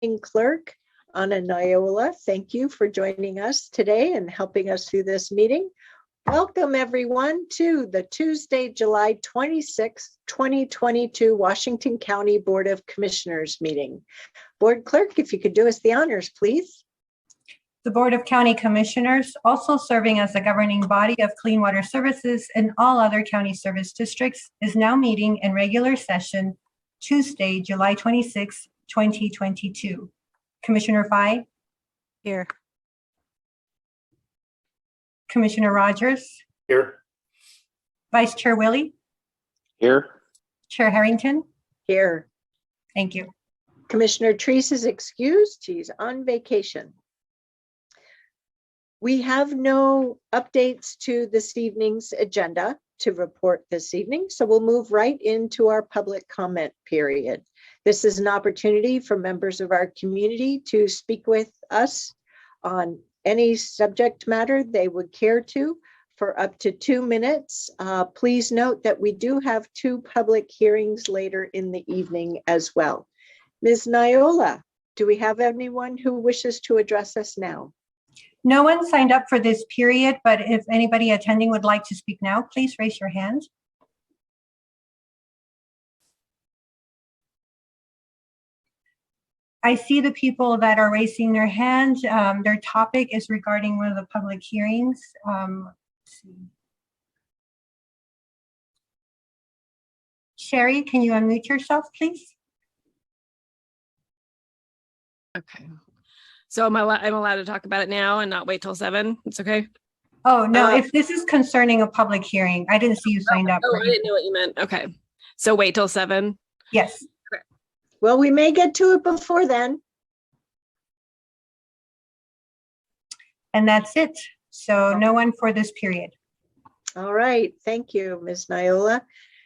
clerk, Anna Niola. Thank you for joining us today and helping us through this meeting. Welcome everyone to the Tuesday, July 26, 2022 Washington County Board of Commissioners meeting. Board Clerk, if you could do us the honors, please. The Board of County Commissioners, also serving as the governing body of clean water services and all other county service districts, is now meeting in regular session Tuesday, July 26, 2022. Commissioner Feik? Here. Commissioner Rogers? Here. Vice Chair Willie? Here. Chair Harrington? Here. Thank you. Commissioner Treese is excused. She's on vacation. We have no updates to this evening's agenda to report this evening, so we'll move right into our public comment period. This is an opportunity for members of our community to speak with us on any subject matter they would care to for up to 2 minutes. Please note that we do have 2 public hearings later in the evening as well. Ms. Niola, do we have anyone who wishes to address us now? No one signed up for this period, but if anybody attending would like to speak now, please raise your hand. I see the people that are raising their hand. Their topic is regarding one of the public hearings. Let's see. Sherry, can you unmute yourself, please? Okay. So I'm allowed to talk about it now and not wait till 7? It's okay? Oh, no, if this is concerning a public hearing, I didn't see you signed up. Oh, I didn't know what you meant. Okay. So wait till 7? Yes. Okay. Well, we may get to it before then. And that's it. So no one for this period. All right, thank you, Ms. Niola.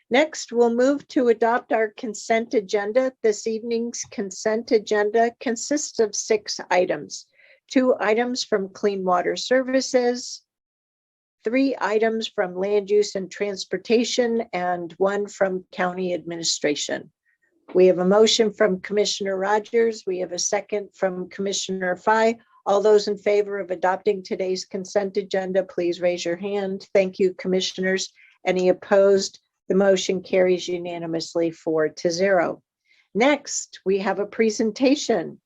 Next, we'll move to adopt our consent agenda. This evening's consent agenda consists of 6 items. 2 items from Clean Water Services, 3 items from Land Use and Transportation, and 1 from County Administration. We have a motion from Commissioner Rogers. We have a second from Commissioner Feik. All those in favor of adopting today's consent agenda, please raise your hand. Thank you, commissioners. Any opposed? The motion carries unanimously 4-0. Next, we have a presentation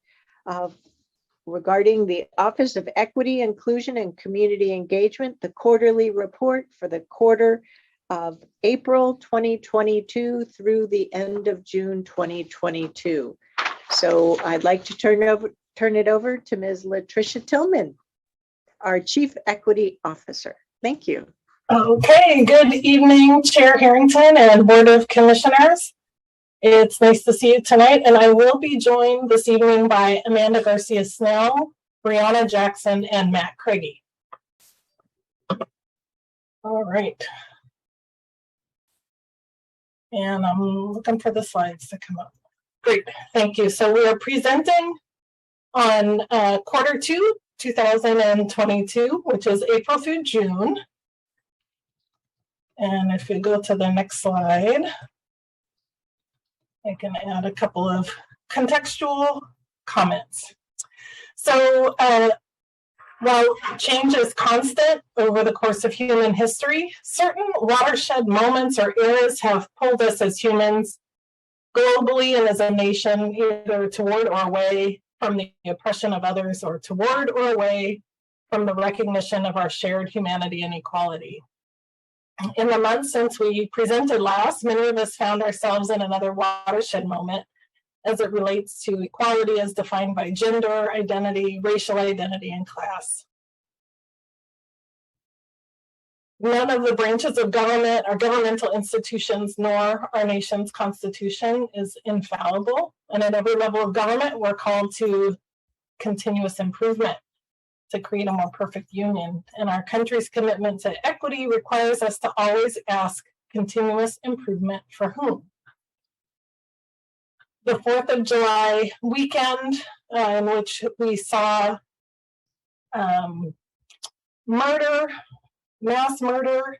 regarding the Office of Equity, Inclusion, and Community Engagement, the quarterly report for the quarter of April 2022 through the end of June 2022. So I'd like to turn it over to Ms. Latricia Tillman, our Chief Equity Officer. Thank you. Okay, good evening, Chair Harrington and Board of Commissioners. It's nice to see you tonight, and I will be joined this evening by Amanda Garcia-Snell, Brianna Jackson, and Matt Craigie. All right. And I'm looking for the slides to come up. Great, thank you. So we are presenting on quarter 2, 2022, which is April through June. And if we go to the next slide, I can add a couple of contextual comments. So while change is constant over the course of human history, certain watershed moments or eras have pulled us as humans globally and as a nation either toward or away from the oppression of others or toward or away from the recognition of our shared humanity and equality. In the months since we presented last, many of us found ourselves in another watershed moment as it relates to equality as defined by gender, identity, racial identity, and class. None of the branches of government or governmental institutions nor our nation's constitution is infallible. And at every level of government, we're called to continuous improvement to create a more perfect union. And our country's commitment to equity requires us to always ask continuous improvement for whom? The 4th of July weekend, in which we saw murder, mass murder,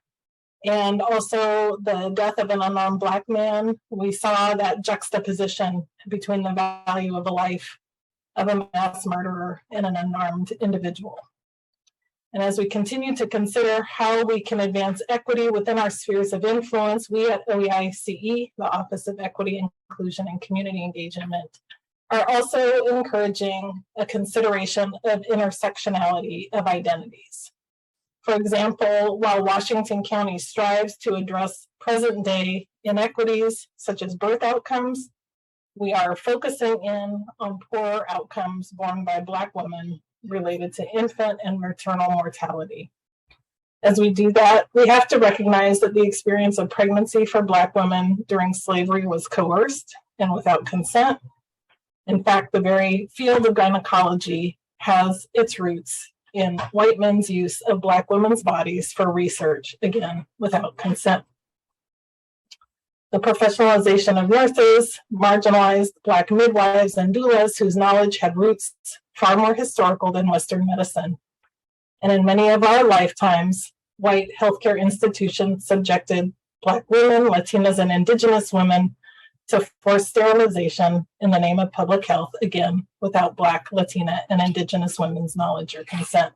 and also the death of an unarmed Black man, we saw that juxtaposition between the value of a life of a mass murderer and an unarmed individual. And as we continue to consider how we can advance equity within our spheres of influence, we at OEICE, the Office of Equity, Inclusion, and Community Engagement, are also encouraging a consideration of intersectionality of identities. For example, while Washington County strives to address present-day inequities, such as birth outcomes, we are focusing in on poor outcomes borne by Black women related to infant and maternal mortality. As we do that, we have to recognize that the experience of pregnancy for Black women during slavery was coerced and without consent. In fact, the very field of gynecology has its roots in white men's use of Black women's bodies for research, again, without consent. The professionalization of nurses, marginalized Black midwives and doulas whose knowledge had roots far more historical than Western medicine. And in many of our lifetimes, white healthcare institutions subjected Black women, Latinas, and Indigenous women to forced sterilization in the name of public health, again, without Black, Latina, and Indigenous women's knowledge or consent.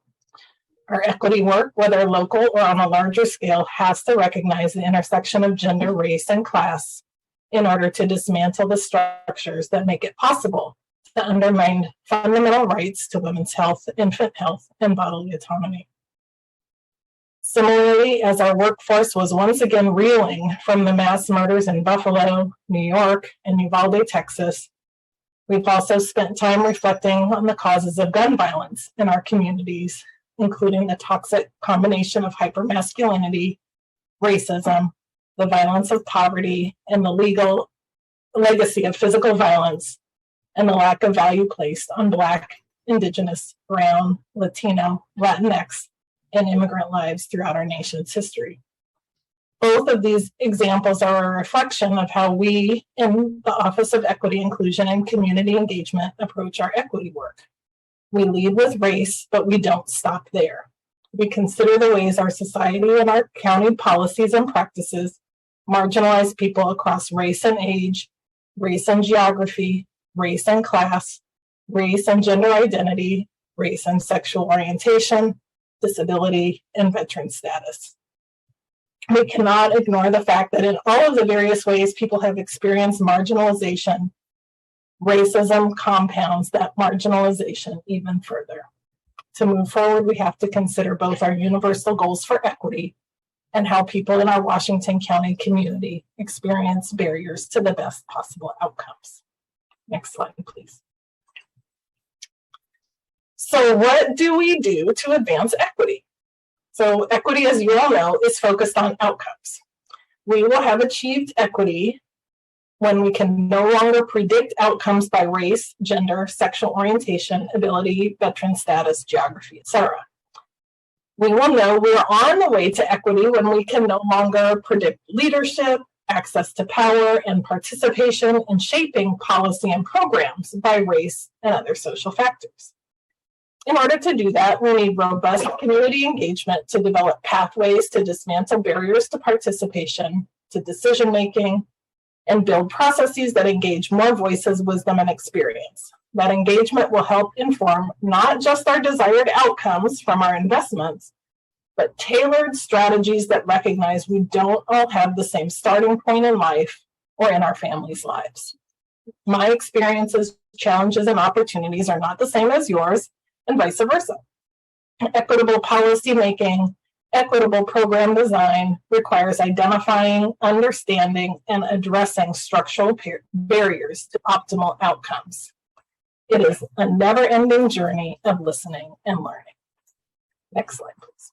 Our equity work, whether local or on a larger scale, has to recognize the intersection of gender, race, and class in order to dismantle the structures that make it possible to undermine fundamental rights to women's health, infant health, and bodily autonomy. Similarly, as our workforce was once again reeling from the mass murders in Buffalo, New York, and Uvalde, Texas, we've also spent time reflecting on the causes of gun violence in our communities, including the toxic combination of hypermasculinity, racism, the violence of poverty, and the legal legacy of physical violence, and the lack of value placed on Black, Indigenous, Brown, Latino, Latinx, and immigrant lives throughout our nation's history. Both of these examples are a reflection of how we in the Office of Equity, Inclusion, and Community Engagement approach our equity work. We lead with race, but we don't stop there. We consider the ways our society and our county policies and practices marginalize people across race and age, race and geography, race and class, race and gender identity, race and sexual orientation, disability, and veteran status. We cannot ignore the fact that in all of the various ways people have experienced marginalization, racism compounds that marginalization even further. To move forward, we have to consider both our universal goals for equity and how people in our Washington County community experience barriers to the best possible outcomes. Next slide, please. So what do we do to advance equity? So equity, as you all know, is focused on outcomes. We will have achieved equity when we can no longer predict outcomes by race, gender, sexual orientation, ability, veteran status, geography, etc. We will know we are on the way to equity when we can no longer predict leadership, access to power, and participation in shaping policy and programs by race and other social factors. In order to do that, we need robust community engagement to develop pathways to dismantle barriers to participation, to decision-making, and build processes that engage more voices, wisdom, and experience. That engagement will help inform not just our desired outcomes from our investments, but tailored strategies that recognize we don't all have the same starting point in life or in our families' lives. My experiences, challenges, and opportunities are not the same as yours, and vice versa. Equitable policy making, equitable program design requires identifying, understanding, and addressing structural barriers to optimal outcomes. It is a never-ending journey of listening and learning. Next slide, please.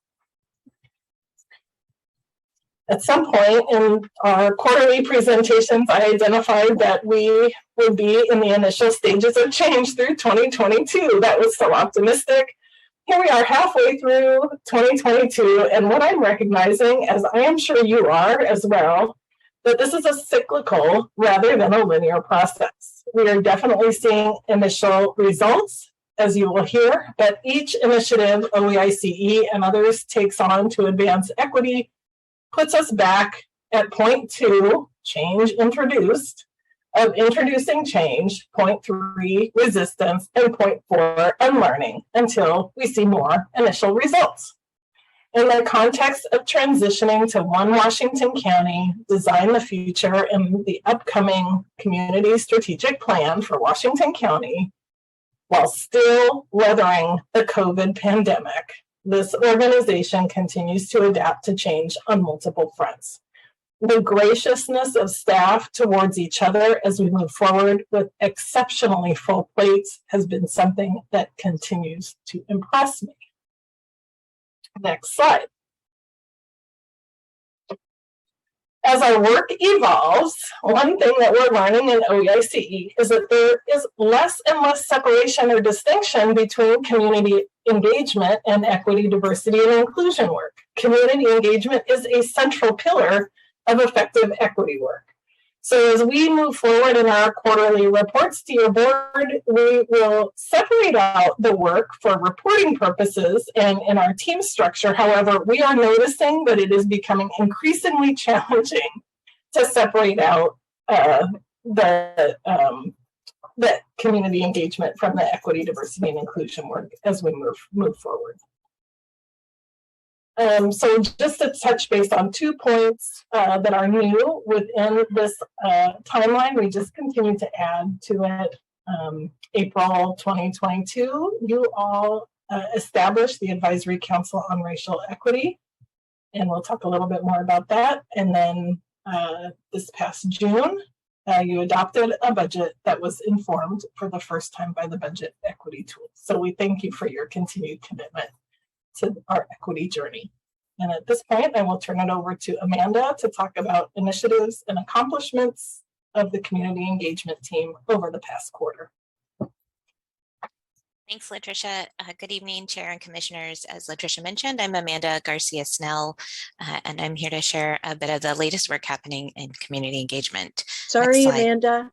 At some point in our quarterly presentations, I identified that we would be in the initial stages of change through 2022. That was so optimistic. Here we are halfway through 2022, and what I'm recognizing, as I am sure you are as well, that this is a cyclical rather than a linear process. We are definitely seeing initial results, as you will hear, but each initiative OEICE and others takes on to advance equity puts us back at point 2, change introduced, of introducing change, point 3, resistance, and point 4, unlearning, until we see more initial results. In the context of transitioning to One Washington County, design the future in the upcoming community strategic plan for Washington County, while still weathering the COVID pandemic, this organization continues to adapt to change on multiple fronts. The graciousness of staff towards each other as we move forward with exceptionally full plates has been something that continues to impress me. Next slide. As our work evolves, one thing that we're learning in OEICE is that there is less and less separation or distinction between community engagement and equity, diversity, and inclusion work. Community engagement is a central pillar of effective equity work. So as we move forward in our quarterly reports to your board, we will separate out the work for reporting purposes and in our team structure. However, we are noticing that it is becoming increasingly challenging to separate out the community engagement from the equity, diversity, and inclusion work as we move forward. So just to touch base on 2 points that are new within this timeline, we just continue to add to it. April 2022, you all established the Advisory Council on Racial Equity, and we'll talk a little bit more about that. And then this past June, you adopted a budget that was informed for the first time by the Budget Equity Tool. So we thank you for your continued commitment to our equity journey. And at this point, I will turn it over to Amanda to talk about initiatives and accomplishments of the community engagement team over the past quarter. Thanks, Latricia. Good evening, Chair and Commissioners. As Latricia mentioned, I'm Amanda Garcia-Snell, and I'm here to share a bit of the latest work happening in community engagement. Sorry, Amanda.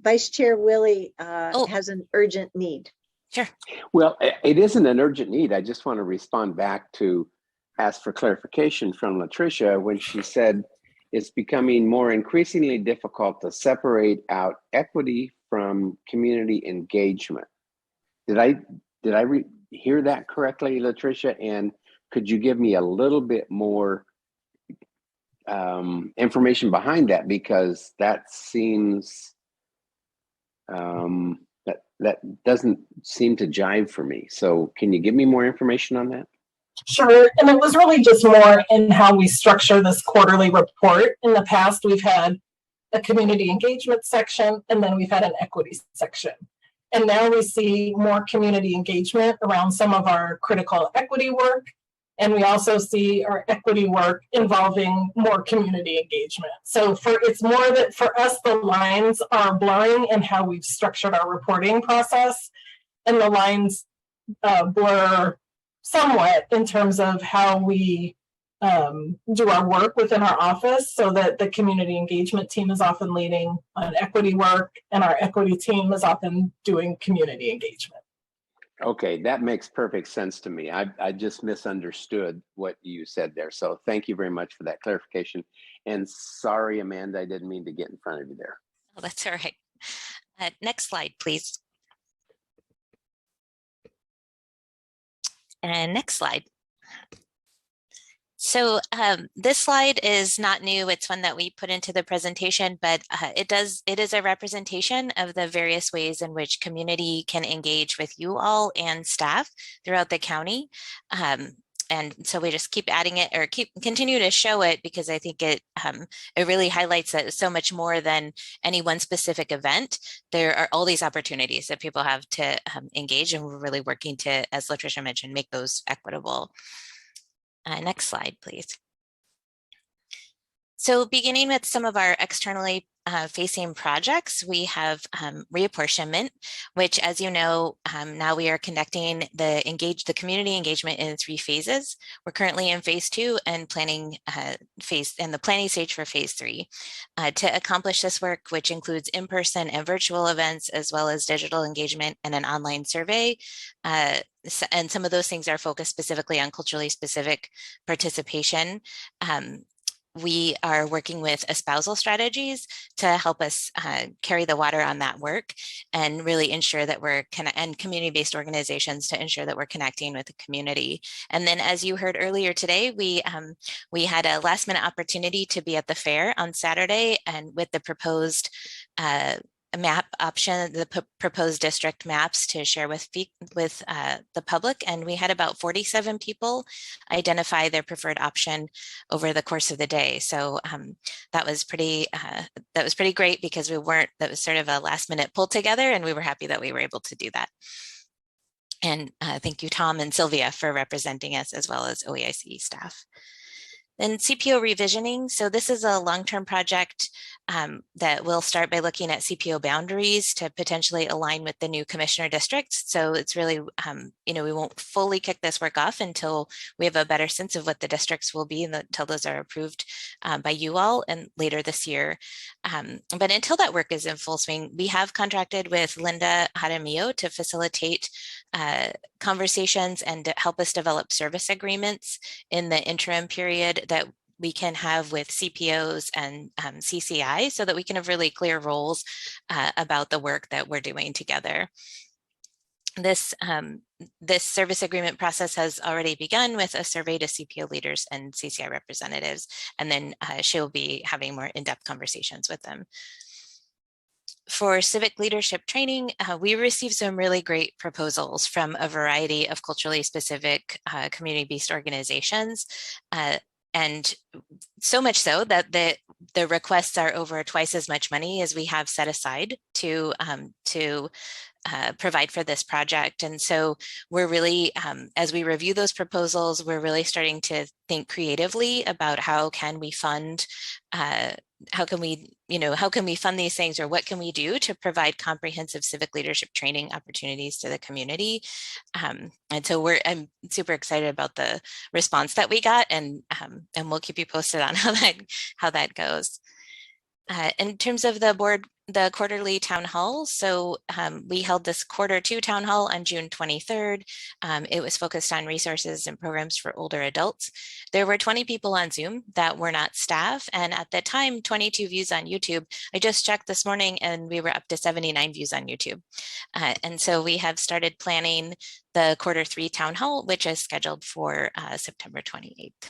Vice Chair Willie has an urgent need. Sure. Well, it isn't an urgent need. I just want to respond back to ask for clarification from Latricia when she said it's becoming more increasingly difficult to separate out equity from community engagement. Did I hear that correctly, Latricia? And could you give me a little bit more information behind that? Because that seems that doesn't seem to jive for me. So can you give me more information on that? Sure, and it was really just more in how we structure this quarterly report. In the past, we've had a community engagement section, and then we've had an equity section. And now we see more community engagement around some of our critical equity work. And we also see our equity work involving more community engagement. So it's more that for us, the lines are blurring in how we've structured our reporting process. And the lines blur somewhat in terms of how we do our work within our office, so that the community engagement team is often leading on equity work and our equity team is often doing community engagement. Okay, that makes perfect sense to me. I just misunderstood what you said there. So thank you very much for that clarification. And sorry, Amanda, I didn't mean to get in front of you there. Oh, that's all right. Next slide, please. And next slide. So this slide is not new. It's one that we put into the presentation, but it is a representation of the various ways in which community can engage with you all and staff throughout the county. And so we just keep adding it, or continue to show it, because I think it really highlights that so much more than any one specific event. There are all these opportunities that people have to engage, and we're really working to, as Latricia mentioned, make those equitable. Next slide, please. So beginning with some of our externally facing projects, we have reapportionment, which, as you know, now we are conducting the community engagement in 3 phases. We're currently in phase 2 and planning the planning stage for phase 3. To accomplish this work, which includes in-person and virtual events, as well as digital engagement and an online survey, and some of those things are focused specifically on culturally specific participation. we are working with espousal strategies to help us carry the water on that work and really ensure that we're and community-based organizations to ensure that we're connecting with the community. And then, as you heard earlier today, we had a last-minute opportunity to be at the fair on Saturday, and with the proposed map option, the proposed district maps to share with the public, and we had about 47 people identify their preferred option over the course of the day. So that was pretty great, because that was sort of a last minute pull together, and we were happy that we were able to do that. And thank you, Tom and Sylvia, for representing us, as well as OEIC staff. Then CPO revisioning. So this is a long-term project that will start by looking at CPO boundaries to potentially align with the new commissioner districts. So it's really, we won't fully kick this work off until we have a better sense of what the districts will be, and until those are approved by you all and later this year. But until that work is in full swing, we have contracted with Linda Jaramillo to facilitate conversations and to help us develop service agreements in the interim period that we can have with CPOs and CCI, so that we can have really clear roles about the work that we're doing together. This service agreement process has already begun with a survey to CPO leaders and CCI representatives, and then she'll be having more in-depth conversations with them. For civic leadership training, we received some really great proposals from a variety of culturally specific community-based organizations, and so much so that the requests are over twice as much money as we have set aside to provide for this project. And so we're really, as we review those proposals, we're really starting to think creatively about how can we fund these things, or what can we do to provide comprehensive civic leadership training opportunities to the community. And so I'm super excited about the response that we got, and we'll keep you posted on how that goes. In terms of the quarterly town hall, so we held this Q2 town hall on June 23rd. It was focused on resources and programs for older adults. There were 20 people on Zoom that were not staff, and at the time, 22 views on YouTube. I just checked this morning, and we were up to 79 views on YouTube. And so we have started planning the Q3 town hall, which is scheduled for September 28th.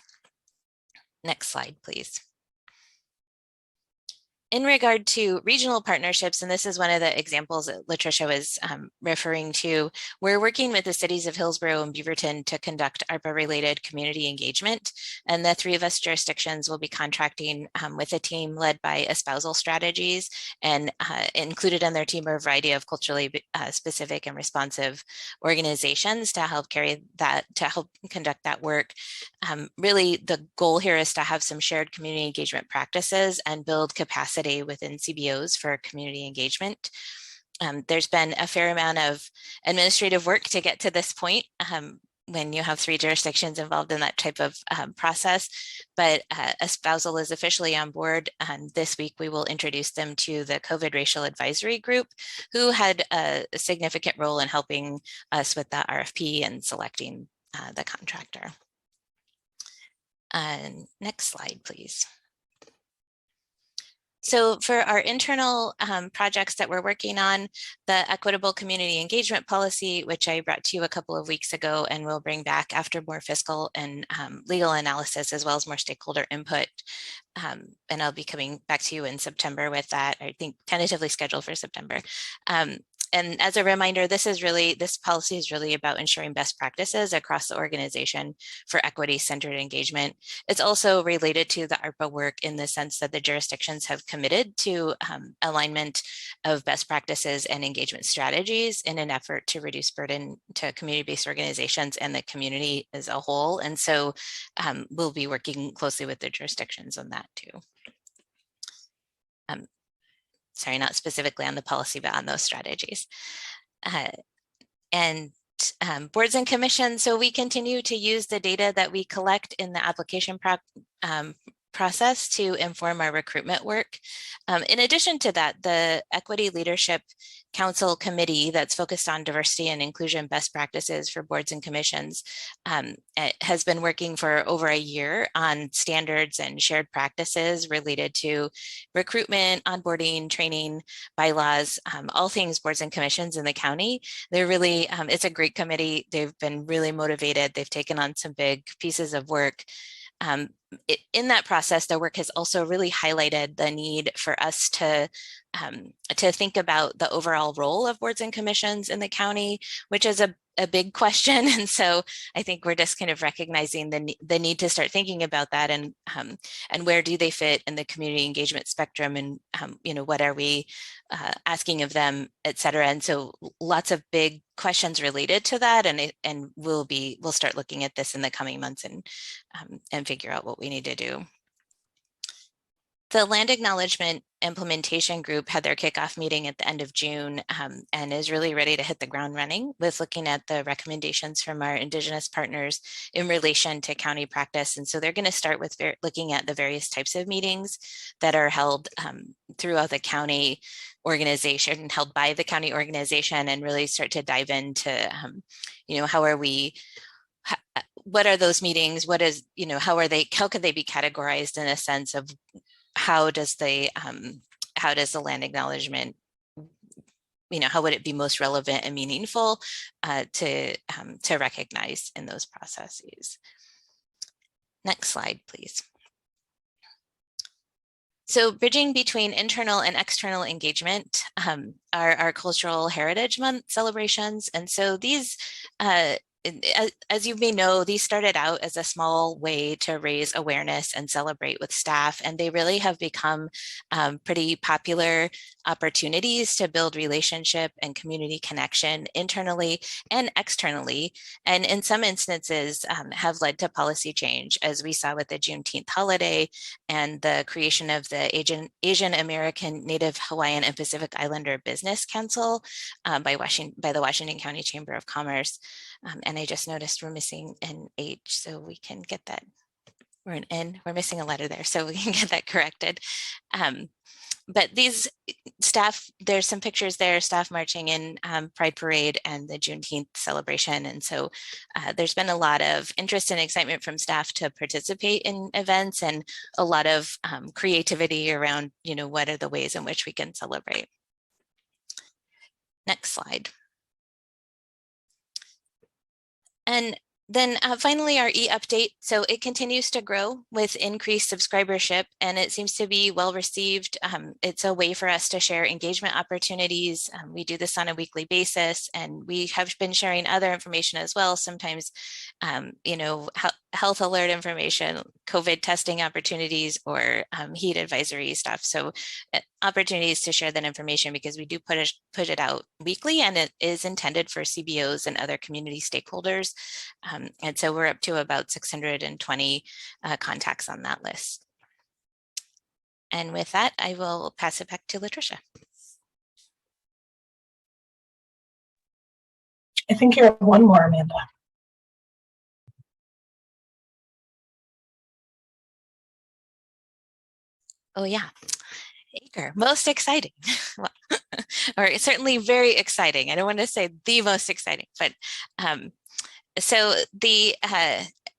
Next slide, please. In regard to regional partnerships, and this is one of the examples that Latricia was referring to, we're working with the cities of Hillsborough and Beaverton to conduct ARPA-related community engagement. And the three of us jurisdictions will be contracting with a team led by Espousal Strategies, and included in their team are a variety of culturally specific and responsive organizations to help conduct that work. Really, the goal here is to have some shared community engagement practices and build capacity within CBOs for community engagement. There's been a fair amount of administrative work to get to this point when you have three jurisdictions involved in that type of process, but Espousal is officially on board, and this week we will introduce them to the COVID Racial Advisory Group, who had a significant role in helping us with the RFP and selecting the contractor. Next slide, please. So for our internal projects that we're working on, the Equitable Community Engagement Policy, which I brought to you a couple of weeks ago and will bring back after more fiscal and legal analysis, as well as more stakeholder input. And I'll be coming back to you in September with that, I think tentatively scheduled for September. And as a reminder, this policy is really about ensuring best practices across the organization for equity-centered engagement. It's also related to the ARPA work in the sense that the jurisdictions have committed to alignment of best practices and engagement strategies in an effort to reduce burden to community-based organizations and the community as a whole. And so we'll be working closely with the jurisdictions on that too. Sorry, not specifically on the policy, but on those strategies. And boards and commissions. So we continue to use the data that we collect in the application process to inform our recruitment work. In addition to that, the Equity Leadership Council Committee that's focused on diversity and inclusion best practices for boards and commissions has been working for over a year on standards and shared practices related to recruitment, onboarding, training, bylaws, all things boards and commissions in the county. They're really, it's a great committee. They've been really motivated. They've taken on some big pieces of work. In that process, their work has also really highlighted the need for us to think about the overall role of boards and commissions in the county, which is a big question. And so I think we're just kind of recognizing the need to start thinking about that, and where do they fit in the community engagement spectrum, and you know, what are we asking of them, et cetera. And so lots of big questions related to that, and we'll start looking at this in the coming months and figure out what we need to do. The Land Acknowledgement Implementation Group had their kickoff meeting at the end of June, and is really ready to hit the ground running with looking at the recommendations from our Indigenous partners in relation to county practice. And so they're going to start with looking at the various types of meetings that are held throughout the county organization, held by the county organization, and really start to dive into, you know, what are those meetings? What is, you know, how could they be categorized in a sense of how does the land acknowledgement, you know, how would it be most relevant and meaningful to recognize in those processes? Next slide, please. So bridging between internal and external engagement are our Cultural Heritage Month celebrations. And so these, as you may know, these started out as a small way to raise awareness and celebrate with staff, and they really have become pretty popular opportunities to build relationship and community connection internally and externally, and in some instances have led to policy change, as we saw with the Juneteenth holiday and the creation of the Asian American, Native Hawaiian, and Pacific Islander Business Council by the Washington County Chamber of Commerce. And I just noticed we're missing an H, so we can get that. We're an N, we're missing a letter there, so we can get that corrected. But these staff, there's some pictures there, staff marching in Pride Parade and the Juneteenth celebration. And so there's been a lot of interest and excitement from staff to participate in events, and a lot of creativity around, you know, what are the ways in which we can celebrate. Next slide. And then finally, our e-update. So it continues to grow with increased subscribership, and it seems to be well received. It's a way for us to share engagement opportunities. We do this on a weekly basis, and we have been sharing other information as well. Sometimes, you know, health alert information, COVID testing opportunities, or heat advisory stuff. So opportunities to share that information, because we do put it out weekly, and it is intended for CBOs and other community stakeholders. And so we're up to about 620 contacts on that list. And with that, I will pass it back to Latricia. I think you have one more, Amanda. Oh yeah, Acre, most exciting. Well, or certainly very exciting. I don't want to say the most exciting, but so the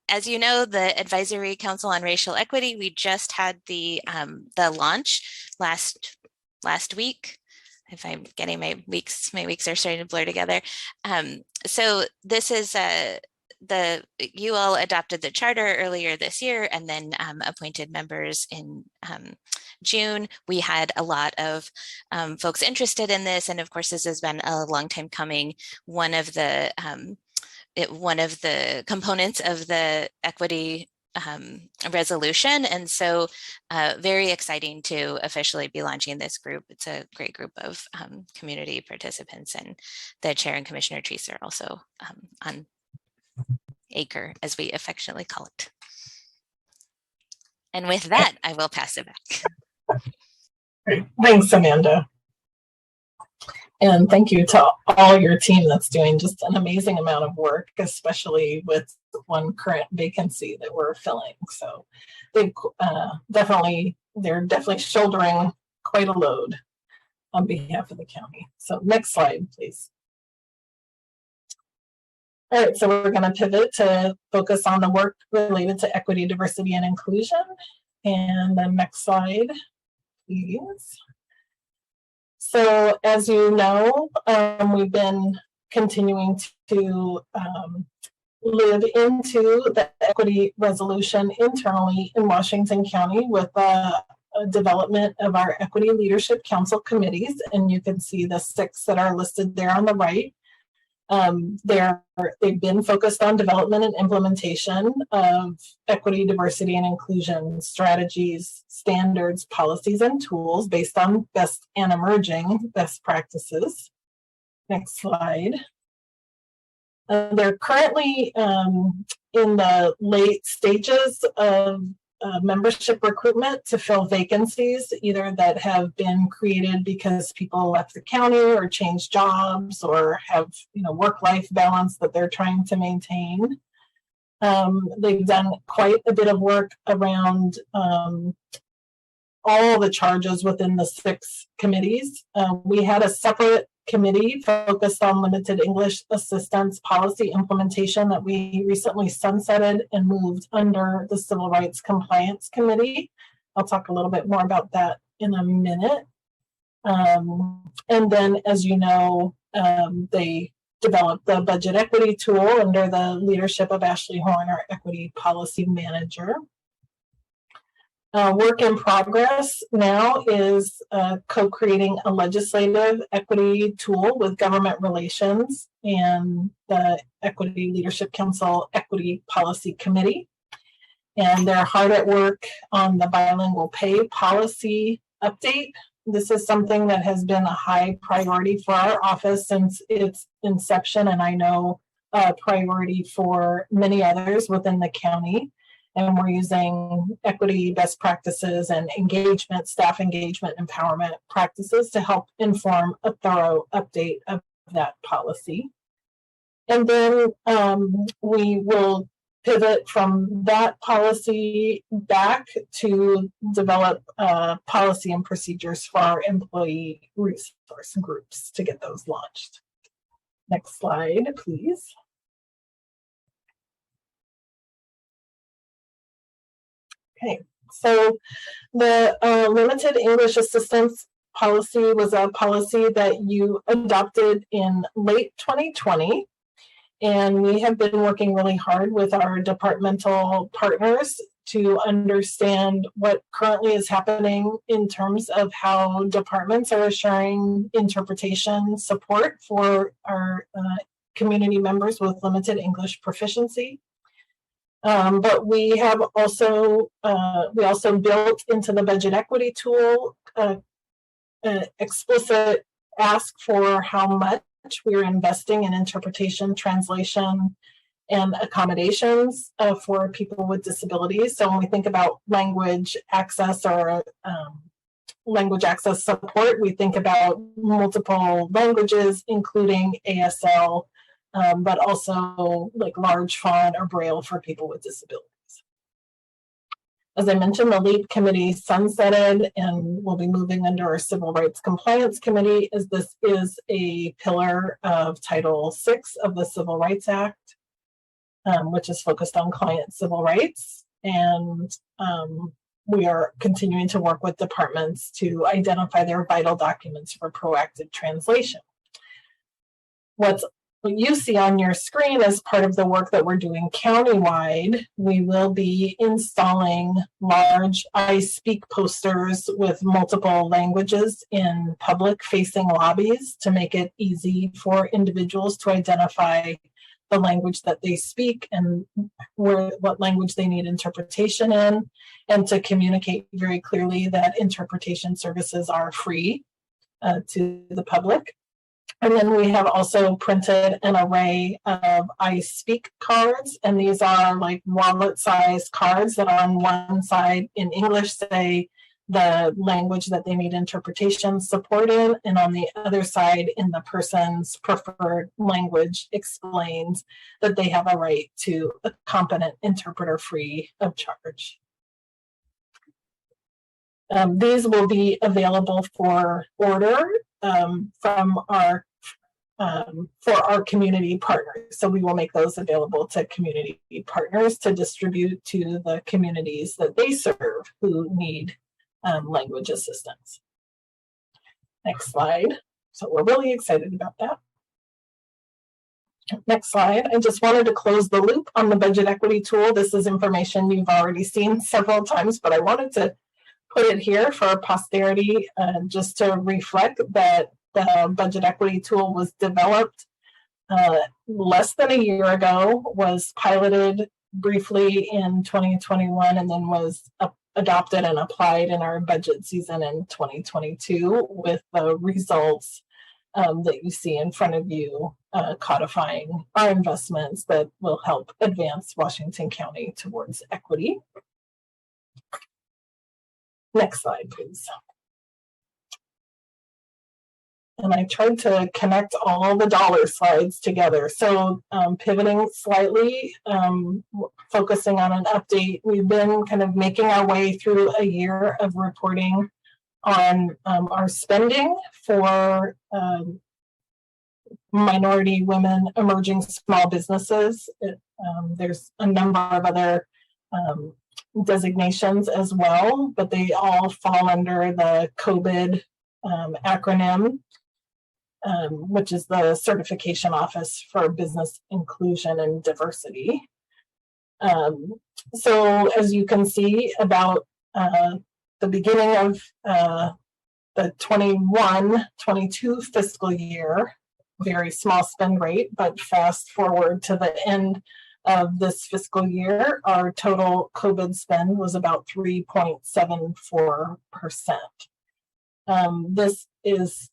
as you know, the Advisory Council on Racial Equity, we just had the launch last week. If I'm getting my weeks are starting to blur together. So this is you all adopted the charter earlier this year, and then appointed members in June. We had a lot of folks interested in this, and of course, this has been a long time coming. One of the components of the equity resolution, and so very exciting to officially be launching this group. It's a great group of community participants, and the chair and Commissioner Treese are also on ACRE, as we affectionately call it. And with that, I will pass it back. Great. Thanks, Amanda. And thank you to all your team that's doing just an amazing amount of work, especially with one current vacancy that we're filling. So they're definitely shouldering quite a load on behalf of the county. So next slide, please. All right, so we're going to pivot to focus on the work related to equity, diversity, and inclusion. And the next slide, please. So as you know, we've been continuing to live into the equity resolution internally in Washington County with a development of our Equity Leadership Council committees. And you can see the 6 that are listed there on the right. They've been focused on development and implementation of equity, diversity, and inclusion strategies, standards, policies, and tools based on best and emerging best practices. Next slide. They're currently in the late stages of membership recruitment to fill vacancies, either that have been created because people left the county or changed jobs or have work-life balance that they're trying to maintain. They've done quite a bit of work around all the charges within the 6 committees. We had a separate committee focused on limited English assistance policy implementation that we recently sunsetted and moved under the Civil Rights Compliance Committee. I'll talk a little bit more about that in a minute. And then, as you know, they developed the budget equity tool under the leadership of Ashley Horn, our equity policy manager. Work in progress now is co-creating a legislative equity tool with government relations and the Equity Leadership Council Equity Policy Committee. And they're hard at work on the bilingual pay policy update. This is something that has been a high priority for our office since its inception, and I know a priority for many others within the county. And we're using equity best practices and engagement, staff engagement, empowerment practices to help inform a thorough update of that policy. And then we will pivot from that policy back to develop policy and procedures for our employee resource groups to get those launched. Next slide, please. Okay, so the limited English assistance policy was a policy that you adopted in late 2020. And we have been working really hard with our departmental partners to understand what currently is happening in terms of how departments are assuring interpretation support for our community members with limited English proficiency. But we have also built into the budget equity tool an explicit ask for how much we're investing in interpretation, translation, and accommodations for people with disabilities. So when we think about language access or language access support, we think about multiple languages, including ASL, but also like large font or Braille for people with disabilities. As I mentioned, the LEAP committee sunsetted and will be moving under our Civil Rights Compliance Committee, as this is a pillar of Title VI of the Civil Rights Act, which is focused on client civil rights. And we are continuing to work with departments to identify their vital documents for proactive translation. What you see on your screen as part of the work that we're doing countywide, we will be installing large I Speak posters with multiple languages in public-facing lobbies to make it easy for individuals to identify the language that they speak and what language they need interpretation in, and to communicate very clearly that interpretation services are free to the public. And then we have also printed an array of I Speak cards, and these are like wallet-sized cards that are on one side in English say, the language that they need interpretation support in, and on the other side, in the person's preferred language, explains that they have a right to a competent interpreter free of charge. These will be available for order from our for our community partners. So we will make those available to community partners to distribute to the communities that they serve who need language assistance. Next slide. So we're really excited about that. Next slide. I just wanted to close the loop on the budget equity tool. This is information you've already seen several times, but I wanted to put it here for posterity, just to reflect that the budget equity tool was developed less than a year ago, was piloted briefly in 2021, and then was adopted and applied in our budget season in 2022 with the results that you see in front of you, codifying our investments that will help advance Washington County towards equity. Next slide, please. And I tried to connect all the dollar slides together. So pivoting slightly, focusing on an update, we've been kind of making our way through a year of reporting on our spending for minority, women, emerging small businesses. There's a number of other designations as well, but they all fall under the COVID acronym, which is the Certification Office for Business Inclusion and Diversity. So as you can see, about the beginning of the 21-22 fiscal year, very small spend rate, but fast forward to the end of this fiscal year, our total COVID spend was about 3.74%. This is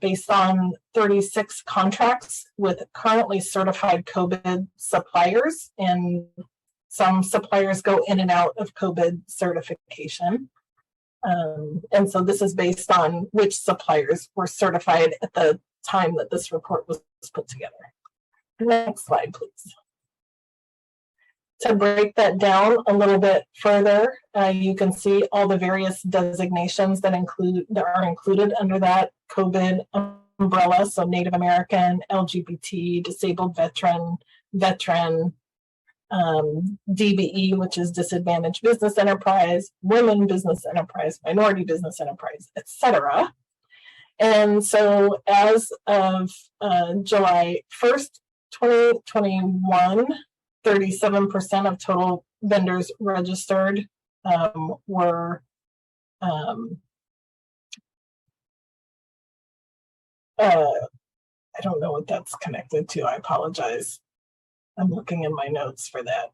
based on 36 contracts with currently certified COVID suppliers, and some suppliers go in and out of COVID certification. And so this is based on which suppliers were certified at the time that this report was put together. Next slide, please. To break that down a little bit further, you can see all the various designations that are included under that COVID umbrella. So Native American, LGBT, disabled veteran, DBE, which is disadvantaged business enterprise, women business enterprise, minority business enterprise, etc. And so as of July 1st, 2021, 37% of total vendors registered were I don't know what that's connected to. I apologize. I'm looking in my notes for that.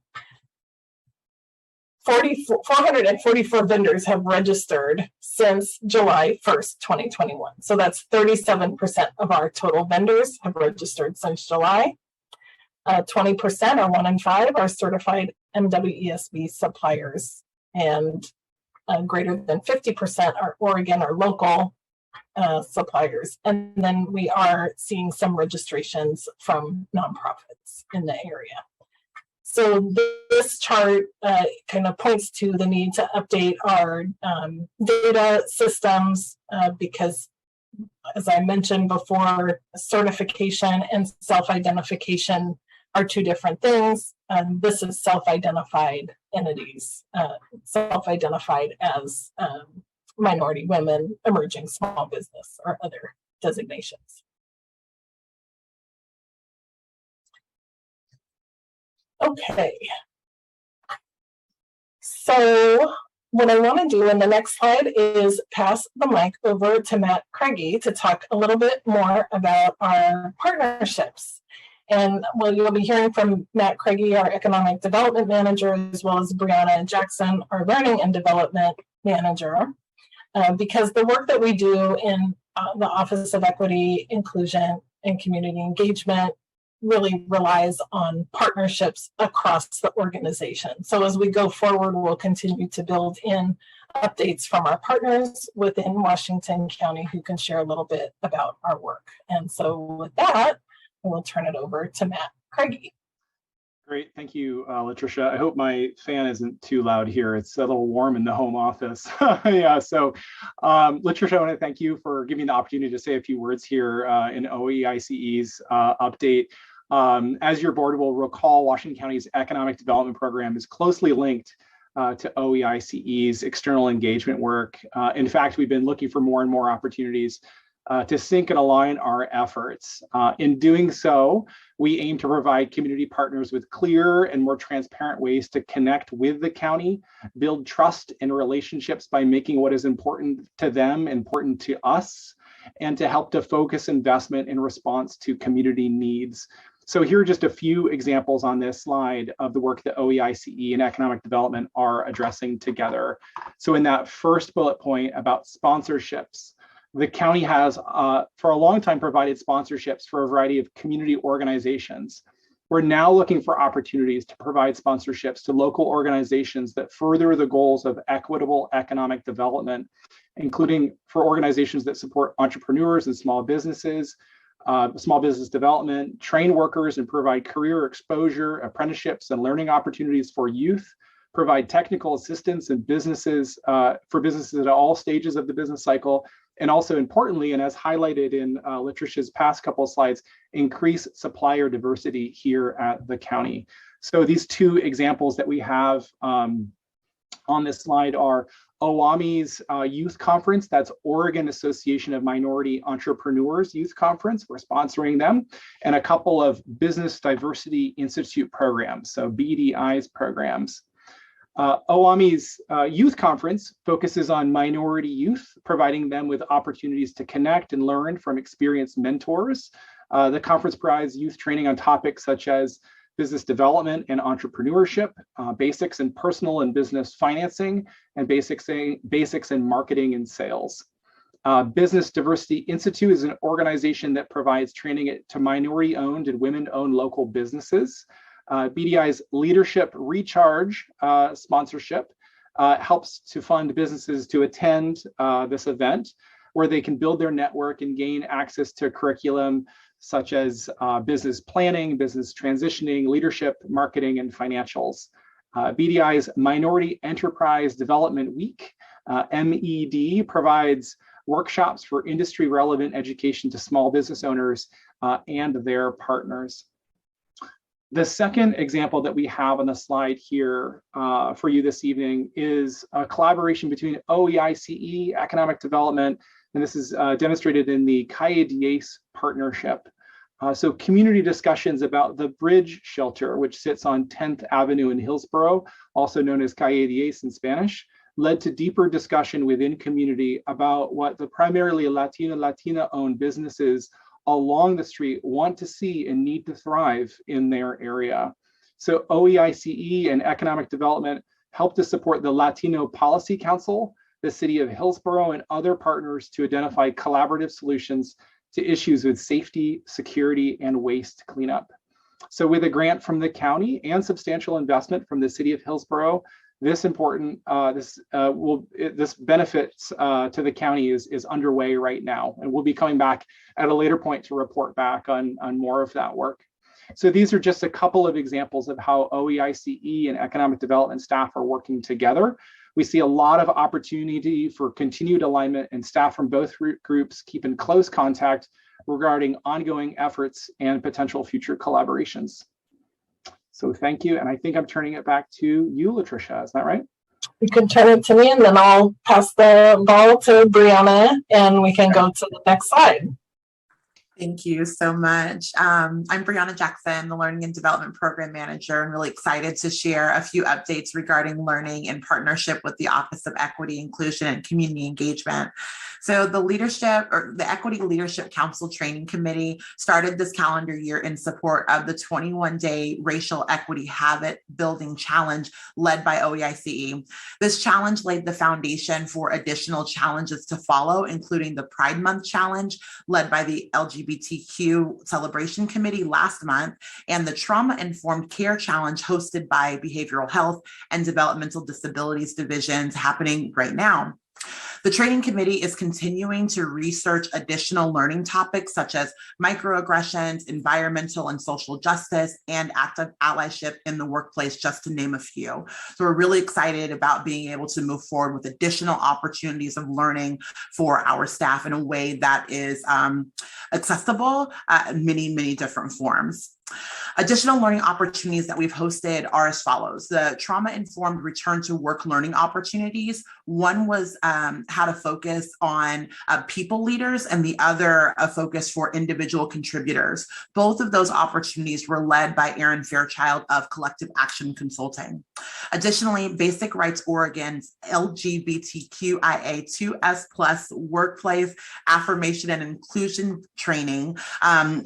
444 vendors have registered since July 1st, 2021. So that's 37% of our total vendors have registered since July. 20%, or 1 in 5, are certified MWESB suppliers, and greater than 50% are Oregon or local suppliers. And then we are seeing some registrations from nonprofits in the area. So this chart kind of points to the need to update our data systems because, as I mentioned before, certification and self-identification are two different things. This is self-identified entities, self-identified as minority, women, emerging small business, or other designations. Okay. So what I want to do in the next slide is pass the mic over to Matt Craigie to talk a little bit more about our partnerships. And you'll be hearing from Matt Craigie, our Economic Development Manager, as well as Brianna Jackson, our Learning and Development Manager, because the work that we do in the Office of Equity, Inclusion, and Community Engagement really relies on partnerships across the organization. So as we go forward, we'll continue to build in updates from our partners within Washington County who can share a little bit about our work. And so with that, I will turn it over to Matt Craigie. Great, thank you, Latricia. I hope my fan isn't too loud here. It's a little warm in the home office. Yeah, so Latricia, I want to thank you for giving me the opportunity to say a few words here in OEICE's update. As your board will recall, Washington County's Economic Development Program is closely linked to OEICE's external engagement work. In fact, we've been looking for more and more opportunities to sync and align our efforts. In doing so, we aim to provide community partners with clearer and more transparent ways to connect with the county, build trust and relationships by making what is important to them important to us, and to help to focus investment in response to community needs. So here are just a few examples on this slide of the work that OEICE and economic development are addressing together. So in that first bullet point about sponsorships, the county has for a long time provided sponsorships for a variety of community organizations. We're now looking for opportunities to provide sponsorships to local organizations that further the goals of equitable economic development, including for organizations that support entrepreneurs and small businesses, small business development, train workers and provide career exposure, apprenticeships and learning opportunities for youth, provide technical assistance in businesses for businesses at all stages of the business cycle, and also importantly, and as highlighted in Latricia's past couple of slides, increase supplier diversity here at the county. So these two examples that we have on this slide are OWAMI's youth conference, that's Oregon Association of Minority Entrepreneurs Youth Conference, we're sponsoring them, and a couple of Business Diversity Institute programs, so BDI's programs. OWAMI's youth conference focuses on minority youth, providing them with opportunities to connect and learn from experienced mentors. The conference provides youth training on topics such as business development and entrepreneurship, basics in personal and business financing, and basics in marketing and sales. Business Diversity Institute is an organization that provides training to minority-owned and women-owned local businesses. BDI's Leadership Recharge sponsorship helps to fund businesses to attend this event, where they can build their network and gain access to curriculum such as business planning, business transitioning, leadership, marketing, and financials. BDI's Minority Enterprise Development Week, MED, provides workshops for industry-relevant education to small business owners and their partners. The second example that we have on the slide here for you this evening is a collaboration between OEICE, Economic Development, and this is demonstrated in the Calle 10 partnership. So community discussions about the Bridge Shelter, which sits on 10th Avenue in Hillsborough, also known as Calle 10 in Spanish, led to deeper discussion within community about what the primarily Latina-owned businesses along the street want to see and need to thrive in their area. So OEICE and economic development help to support the Latino Policy Council, the city of Hillsborough, and other partners to identify collaborative solutions to issues with safety, security, and waste cleanup. So with a grant from the county and substantial investment from the city of Hillsborough, this benefits to the county is underway right now, and we'll be coming back at a later point to report back on more of that work. So these are just a couple of examples of how OEICE and economic development staff are working together. We see a lot of opportunity for continued alignment, and staff from both groups keep in close contact regarding ongoing efforts and potential future collaborations. So thank you, and I think I'm turning it back to you, Latricia, is that right? You can turn it to me, and then I'll pass the ball to Brianna, and we can go to the next slide. Thank you so much. I'm Brianna Jackson, the Learning and Development Program Manager, and really excited to share a few updates regarding learning in partnership with the Office of Equity, Inclusion, and Community Engagement. So the leadership or the Equity Leadership Council Training Committee started this calendar year in support of the 21-day Racial Equity Habit Building Challenge led by OEICE. This challenge laid the foundation for additional challenges to follow, including the Pride Month Challenge led by the LGBTQ Celebration Committee last month, and the Trauma Informed Care Challenge hosted by Behavioral Health and Developmental Disabilities Divisions happening right now. The training committee is continuing to research additional learning topics such as microaggressions, environmental and social justice, and active allyship in the workplace, just to name a few. So we're really excited about being able to move forward with additional opportunities of learning for our staff in a way that is accessible in many, many different forms. Additional learning opportunities that we've hosted are as follows. The trauma-informed return to work learning opportunities. One was how to focus on people leaders, and the other a focus for individual contributors. Both of those opportunities were led by Erin Fairchild of Collective Action Consulting. Additionally, Basic Rights Oregon's LGBTQIA2S+ workplace affirmation and inclusion training,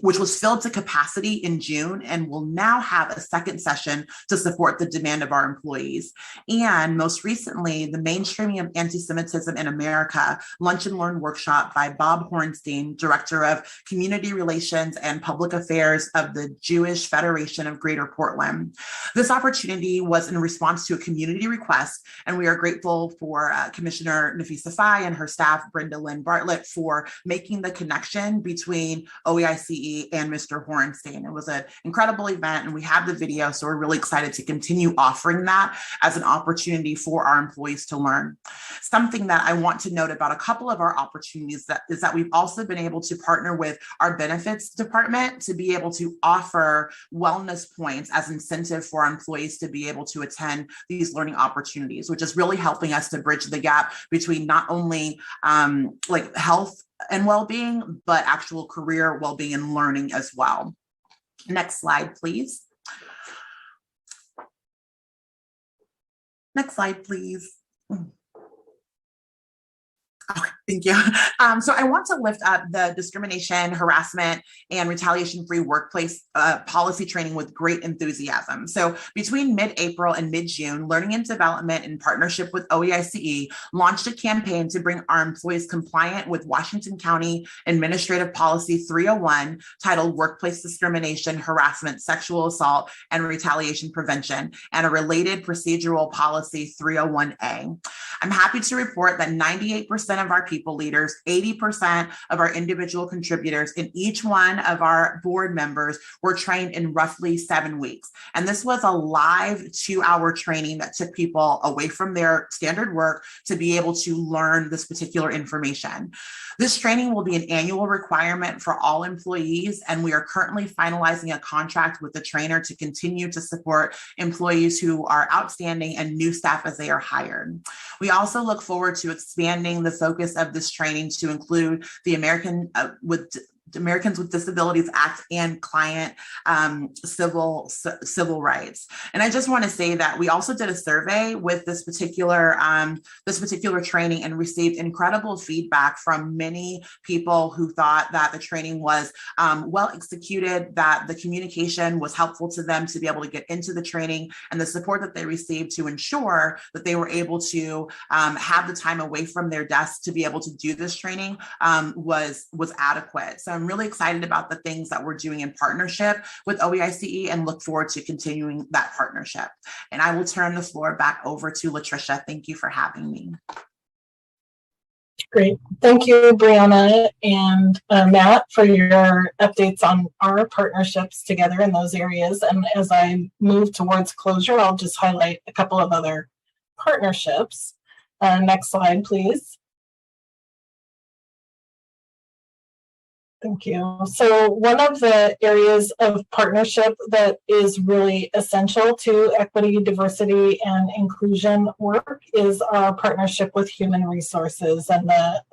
which was filled to capacity in June and will now have a second session to support the demand of our employees. And most recently, the Mainstreaming of Anti-Semitism in America Lunch and Learn workshop by Bob Hornstein, Director of Community Relations and Public Affairs of the Jewish Federation of Greater Portland. This opportunity was in response to a community request, and we are grateful for Commissioner Nafisa Faye and her staff, Brenda Lynn Bartlett, for making the connection between OEICE and Mr. Hornstein. It was an incredible event, and we have the video, so we're really excited to continue offering that as an opportunity for our employees to learn. Something that I want to note about a couple of our opportunities is that we've also been able to partner with our benefits department to be able to offer wellness points as incentive for our employees to be able to attend these learning opportunities, which is really helping us to bridge the gap between not only like health and well-being, but actual career well-being and learning as well. Next slide, please. Next slide, please. Okay, thank you. So I want to lift up the discrimination, harassment, and retaliation-free workplace policy training with great enthusiasm. So between mid-April and mid-June, Learning and Development, in partnership with OEICE, launched a campaign to bring our employees compliant with Washington County Administrative Policy 301, titled Workplace Discrimination, Harassment, Sexual Assault, and Retaliation Prevention, and a related procedural policy 301A. I'm happy to report that 98% of our people leaders, 80% of our individual contributors, and each one of our board members were trained in roughly 7 weeks. And this was a live 2-hour training that took people away from their standard work to be able to learn this particular information. This training will be an annual requirement for all employees, and we are currently finalizing a contract with the trainer to continue to support employees who are outstanding and new staff as they are hired. We also look forward to expanding the focus of this training to include the Americans with Disabilities Act and client civil rights. And I just want to say that we also did a survey with this particular training and received incredible feedback from many people who thought that the training was well executed, that the communication was helpful to them to be able to get into the training, and the support that they received to ensure that they were able to have the time away from their desks to be able to do this training was adequate. So I'm really excited about the things that we're doing in partnership with OEICE and look forward to continuing that partnership. And I will turn the floor back over to Latricia. Thank you for having me. Great. Thank you, Brianna and Matt, for your updates on our partnerships together in those areas. And as I move towards closure, I'll just highlight a couple of other partnerships. Next slide, please. Thank you. So one of the areas of partnership that is really essential to equity, diversity, and inclusion work is our partnership with human resources and the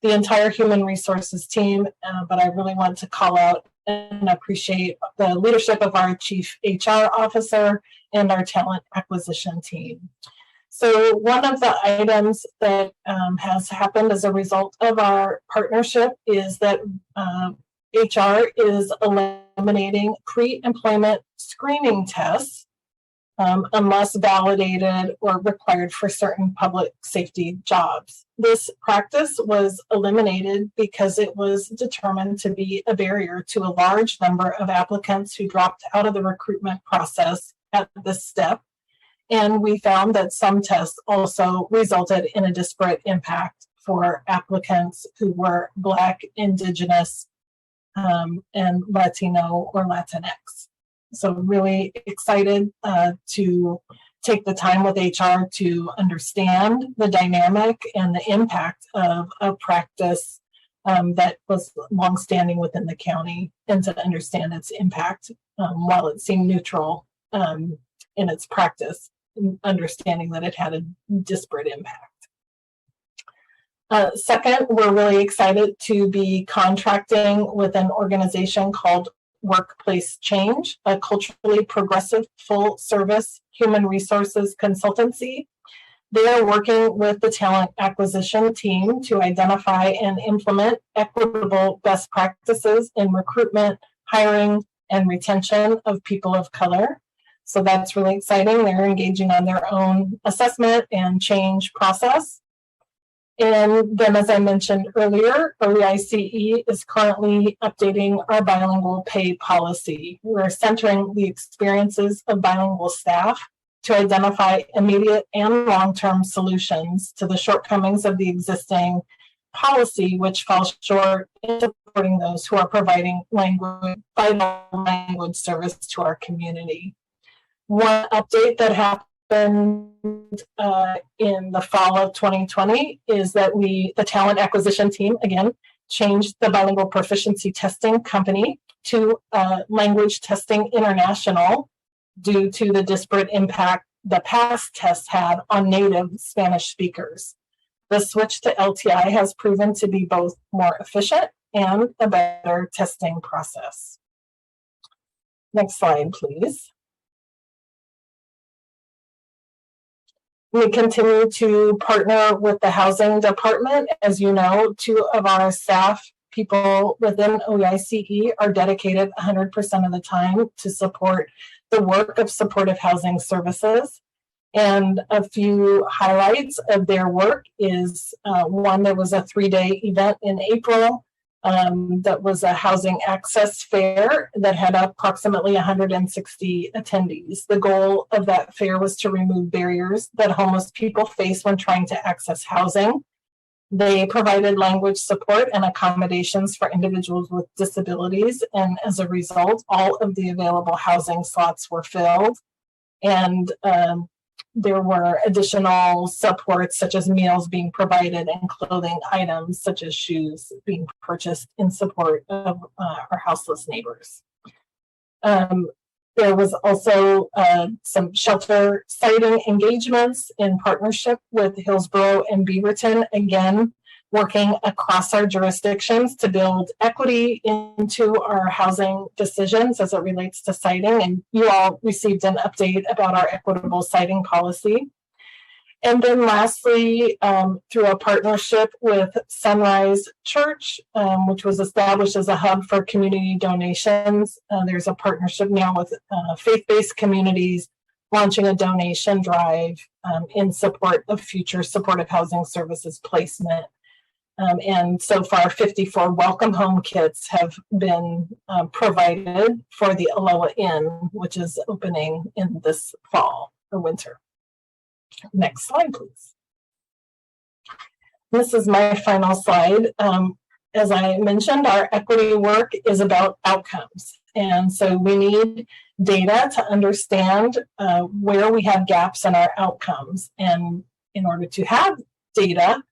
entire human resources team. But I really want to call out and appreciate the leadership of our Chief HR Officer and our talent acquisition team. So one of the items that has happened as a result of our partnership is that HR is eliminating pre-employment screening tests unless validated or required for certain public safety jobs. This practice was eliminated because it was determined to be a barrier to a large number of applicants who dropped out of the recruitment process at this step. And we found that some tests also resulted in a disparate impact for applicants who were Black, Indigenous, and Latino or Latinx. So really excited to take the time with HR to understand the dynamic and the impact of a practice that was longstanding within the county, and to understand its impact while it seemed neutral in its practice, understanding that it had a disparate impact. Second, we're really excited to be contracting with an organization called Workplace Change, a culturally progressive full-service human resources consultancy. They are working with the talent acquisition team to identify and implement equitable best practices in recruitment, hiring, and retention of people of color. So that's really exciting. They're engaging on their own assessment and change process. And then, as I mentioned earlier, OEICE is currently updating our bilingual pay policy. We're centering the experiences of bilingual staff to identify immediate and long-term solutions to the shortcomings of the existing policy, which falls short in supporting those who are providing vital language service to our community. One update that happened in the fall of 2020 is that the talent acquisition team, again, changed the bilingual proficiency testing company to Language Testing International due to the disparate impact the past tests had on native Spanish speakers. The switch to LTI has proven to be both more efficient and a better testing process. Next slide, please. We continue to partner with the housing department. As you know, 2 of our staff people within OEICE are dedicated 100% of the time to support the work of supportive housing services. And a few highlights of their work is one, there was a 3-day event in April that was a housing access fair that had approximately 160 attendees. The goal of that fair was to remove barriers that homeless people face when trying to access housing. They provided language support and accommodations for individuals with disabilities, and as a result, all of the available housing slots were filled. And there were additional supports such as meals being provided and clothing items such as shoes being purchased in support of our houseless neighbors. There was also some shelter siting engagements in partnership with Hillsborough and Beaverton, again, working across our jurisdictions to build equity into our housing decisions as it relates to siting. And you all received an update about our equitable siting policy. And then lastly, through a partnership with Sunrise Church, which was established as a hub for community donations, there's a partnership now with faith-based communities launching a donation drive in support of future supportive housing services placement. And so far, 54 welcome home kits have been provided for the Aloha Inn, which is opening in this fall or winter. Next slide, please. This is my final slide. As I mentioned, our equity work is about outcomes. And so we need data to understand where we have gaps in our outcomes. And in order to have data,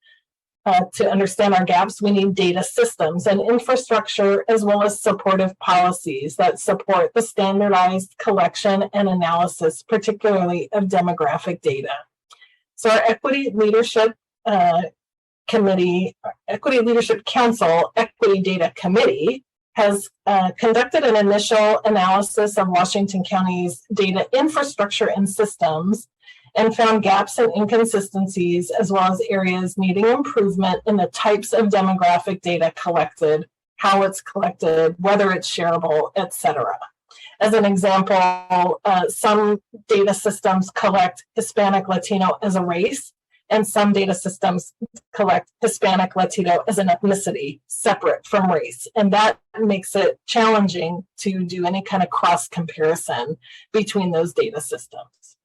to understand our gaps, we need data systems and infrastructure, as well as supportive policies that support the standardized collection and analysis, particularly of demographic data. So our Equity Leadership Committee, Equity Leadership Council, Equity Data Committee has conducted an initial analysis of Washington County's data infrastructure and systems and found gaps and inconsistencies, as well as areas needing improvement in the types of demographic data collected, how it's collected, whether it's shareable, etc. As an example, some data systems collect Hispanic Latino as a race, and some data systems collect Hispanic Latino as an ethnicity separate from race. And that makes it challenging to do any kind of cross comparison between those data systems.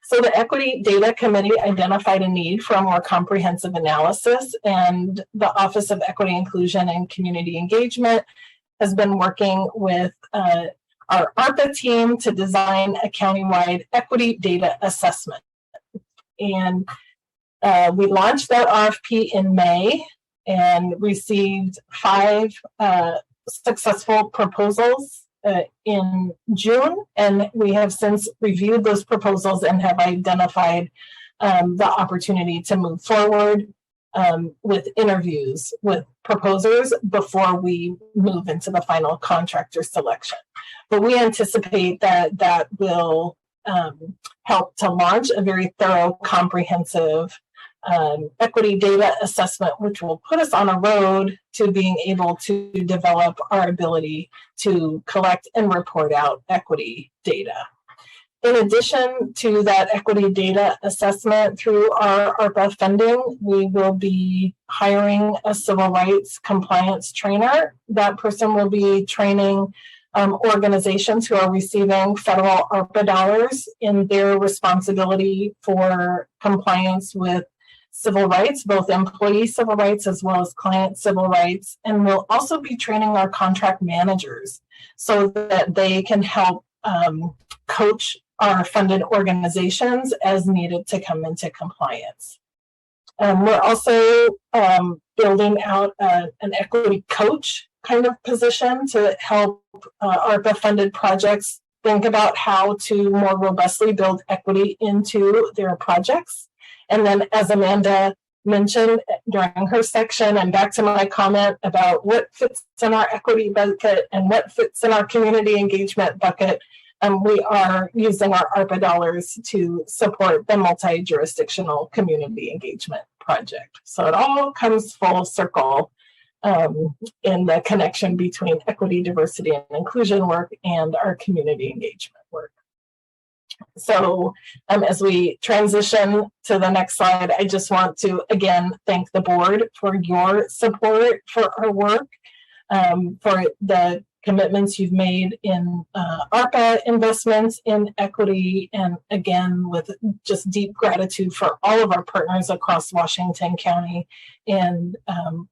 So the Equity Data Committee identified a need for a more comprehensive analysis, and the Office of Equity, Inclusion, and Community Engagement has been working with our ARPA team to design a countywide equity data assessment. And we launched that RFP in May and received 5 successful proposals in June. And we have since reviewed those proposals and have identified the opportunity to move forward with interviews with proposers before we move into the final contractor selection. But we anticipate that that will help to launch a very thorough, comprehensive equity data assessment, which will put us on a road to being able to develop our ability to collect and report out equity data. In addition to that equity data assessment through our ARPA funding, we will be hiring a civil rights compliance trainer. That person will be training organizations who are receiving federal ARPA dollars in their responsibility for compliance with civil rights, both employee civil rights as well as client civil rights. And we'll also be training our contract managers so that they can help coach our funded organizations as needed to come into compliance. We're also building out an equity coach kind of position to help ARPA funded projects think about how to more robustly build equity into their projects. And then, as Amanda mentioned during her section, and back to my comment about what fits in our equity bucket and what fits in our community engagement bucket, we are using our ARPA dollars to support the multi-jurisdictional community engagement project. So it all comes full circle in the connection between equity, diversity, and inclusion work and our community engagement work. So as we transition to the next slide, I just want to again thank the board for your support for our work, for the commitments you've made in ARPA investments in equity, and again with just deep gratitude for all of our partners across Washington County and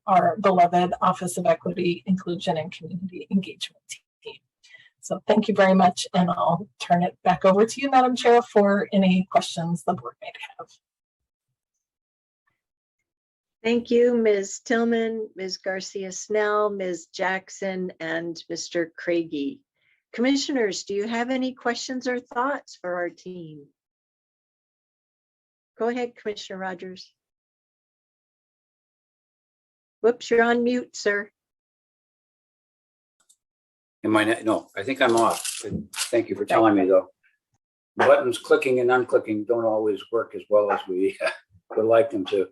our beloved Office of Equity, Inclusion, and Community Engagement team. So thank you very much, and I'll turn it back over to you, Madam Chair, for any questions the board may have. Thank you, Ms. Tillman, Ms. Garcia-Snell, Ms. Jackson, and Mr. Craigie. Commissioners, do you have any questions or thoughts for our team? Go ahead, Commissioner Rogers. Whoops, you're on mute, sir. Am I not? No, I think I'm off. Thank you for telling me, though. Buttons clicking and unclicking don't always work as well as we would like them to.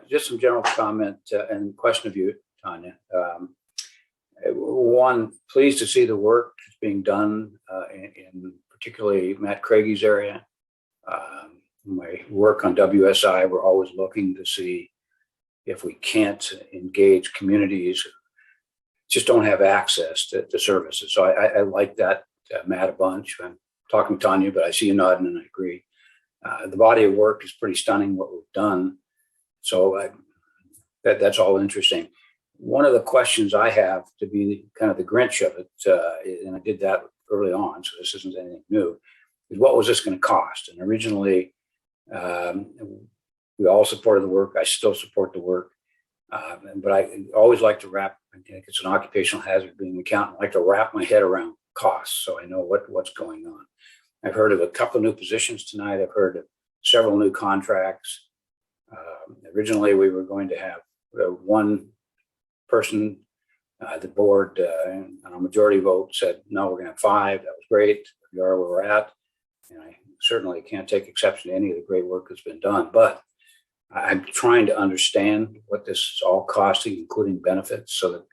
Just some general comment and question of you, Tanya. One, pleased to see the work that's being done in particularly Matt Craigie's area. My work on WSI, we're always looking to see if we can't engage communities who just don't have access to services. So I like that, Matt, a bunch. I'm talking to Tanya, but I see you nodding and I agree. The body of work is pretty stunning, what we've done. So that's all interesting. One of the questions I have, to be kind of the Grinch of it, and I did that early on, so this isn't anything new, is what was this going to cost? And originally, we all supported the work. I still support the work. But I always like to wrap, I think it's an occupational hazard being an accountant, I like to wrap my head around costs so I know what's going on. I've heard of a couple of new positions tonight. I've heard of several new contracts. Originally, we were going to have one person, the board on a majority vote said, no, we're going to have 5. That was great. We are where we're at. And I certainly can't take exception to any of the great work that's been done, but I'm trying to understand what this is all costing, including benefits, so that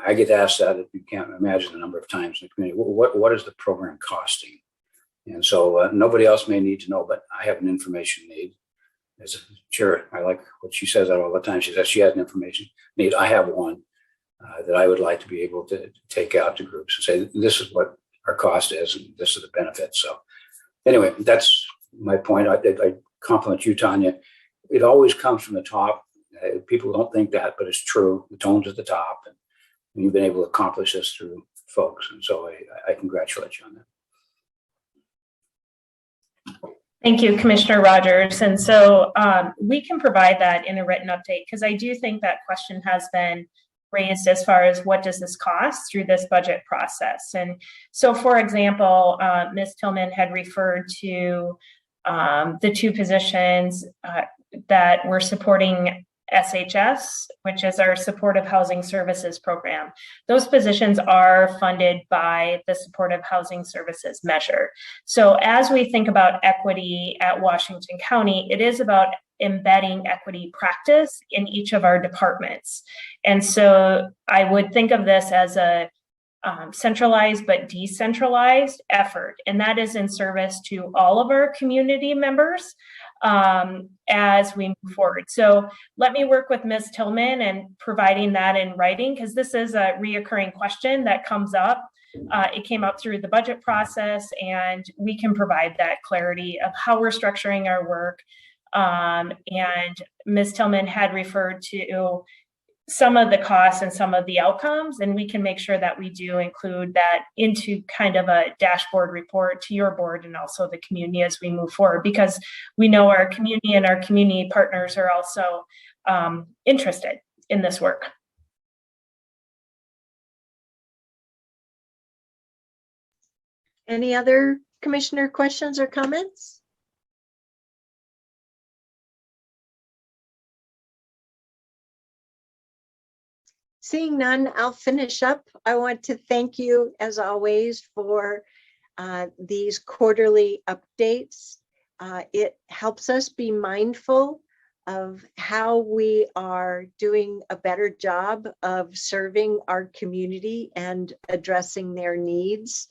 I get asked that, if you can't imagine the number of times in the community, what is the program costing? And so nobody else may need to know, but I have an information need. As a chair, I like what she says that all the time. She says she has an information need. I have one that I would like to be able to take out to groups and say, this is what our cost is, and this is the benefits. So anyway, that's my point. I compliment you, Tanya. It always comes from the top. People don't think that, but it's true. The tone's at the top, and you've been able to accomplish this through folks. And so I congratulate you on that. Thank you, Commissioner Rogers. And so we can provide that in a written update, because I do think that question has been raised as far as what does this cost through this budget process. And so, for example, Ms. Tillman had referred to the two positions that we're supporting SHS, which is our Supportive Housing Services program. Those positions are funded by the Supportive Housing Services measure. So as we think about equity at Washington County, it is about embedding equity practice in each of our departments. And so I would think of this as a centralized but decentralized effort, and that is in service to all of our community members as we move forward. So let me work with Ms. Tillman and providing that in writing, because this is a reoccurring question that comes up. It came up through the budget process, and we can provide that clarity of how we're structuring our work. And Ms. Tillman had referred to some of the costs and some of the outcomes, and we can make sure that we do include that into kind of a dashboard report to your board and also the community as we move forward, because we know our community and our community partners are also interested in this work. Any other commissioner questions or comments? Seeing none, I'll finish up. I want to thank you, as always, for these quarterly updates. It helps us be mindful of how we are doing a better job of serving our community and addressing their needs.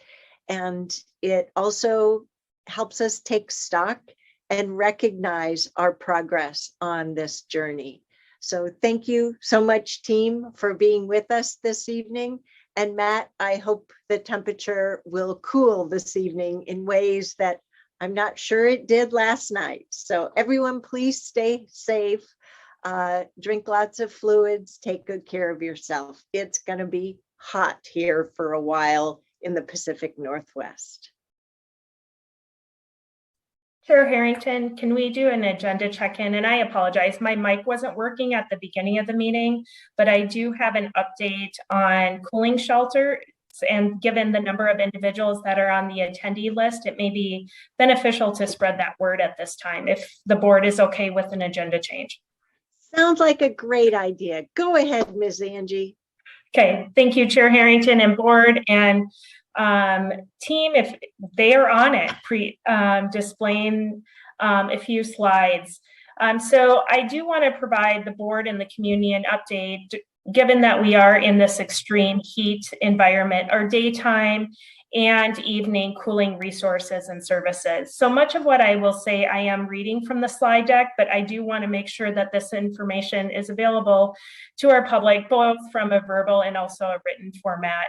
And it also helps us take stock and recognize our progress on this journey. So thank you so much, team, for being with us this evening. And Matt, I hope the temperature will cool this evening in ways that I'm not sure it did last night. So everyone, please stay safe, drink lots of fluids, take good care of yourself. It's going to be hot here for a while in the Pacific Northwest. Chair Harrington, can we do an agenda check-in? And I apologize, my mic wasn't working at the beginning of the meeting, but I do have an update on cooling shelters. And given the number of individuals that are on the attendee list, it may be beneficial to spread that word at this time, if the board is okay with an agenda change. Sounds like a great idea. Go ahead, Ms. Angie. Okay, thank you, Chair Harrington and board. And team, if they are on it, displaying a few slides. So I do want to provide the board and the community an update, given that we are in this extreme heat environment, our daytime and evening cooling resources and services. So much of what I will say, I am reading from the slide deck, but I do want to make sure that this information is available to our public, both from a verbal and also a written format.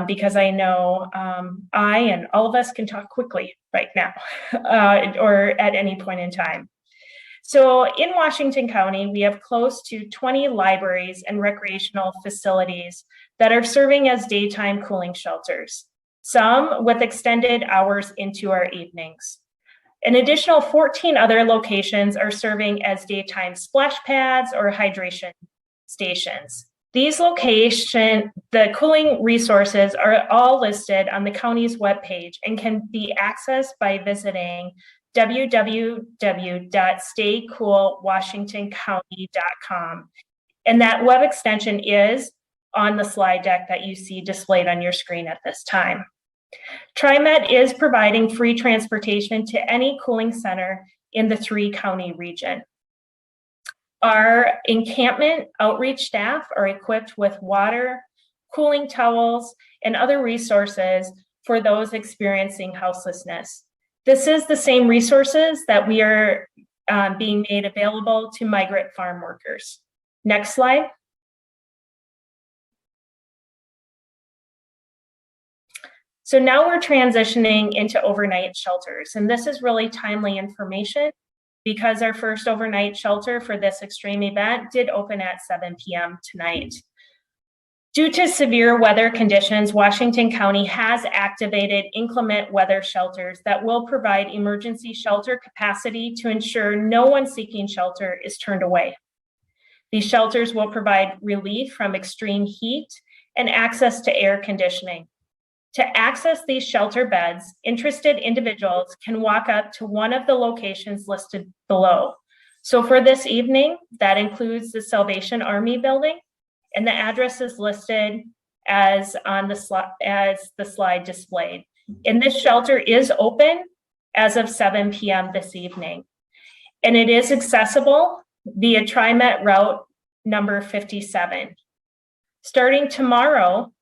Because I know I and all of us can talk quickly right now or at any point in time. So in Washington County, we have close to 20 libraries and recreational facilities that are serving as daytime cooling shelters, some with extended hours into our evenings. An additional 14 other locations are serving as daytime splash pads or hydration stations. These locations, the cooling resources are all listed on the county's webpage and can be accessed by visiting www.staycoolwashingtoncounty.com. And that web extension is on the slide deck that you see displayed on your screen at this time. TriMet is providing free transportation to any cooling center in the 3-county region. Our encampment outreach staff are equipped with water, cooling towels, and other resources for those experiencing houselessness. This is the same resources that we are being made available to migrant farm workers. Next slide. So now we're transitioning into overnight shelters, and this is really timely information because our first overnight shelter for this extreme event did open at 7 p.m. tonight. Due to severe weather conditions, Washington County has activated inclement weather shelters that will provide emergency shelter capacity to ensure no one seeking shelter is turned away. These shelters will provide relief from extreme heat and access to air conditioning. To access these shelter beds, interested individuals can walk up to one of the locations listed below. So for this evening, that includes the Salvation Army building, and the address is listed as on the slide displayed. And this shelter is open as of 7 p.m. this evening. And it is accessible via TriMet route number 57. Starting tomorrow,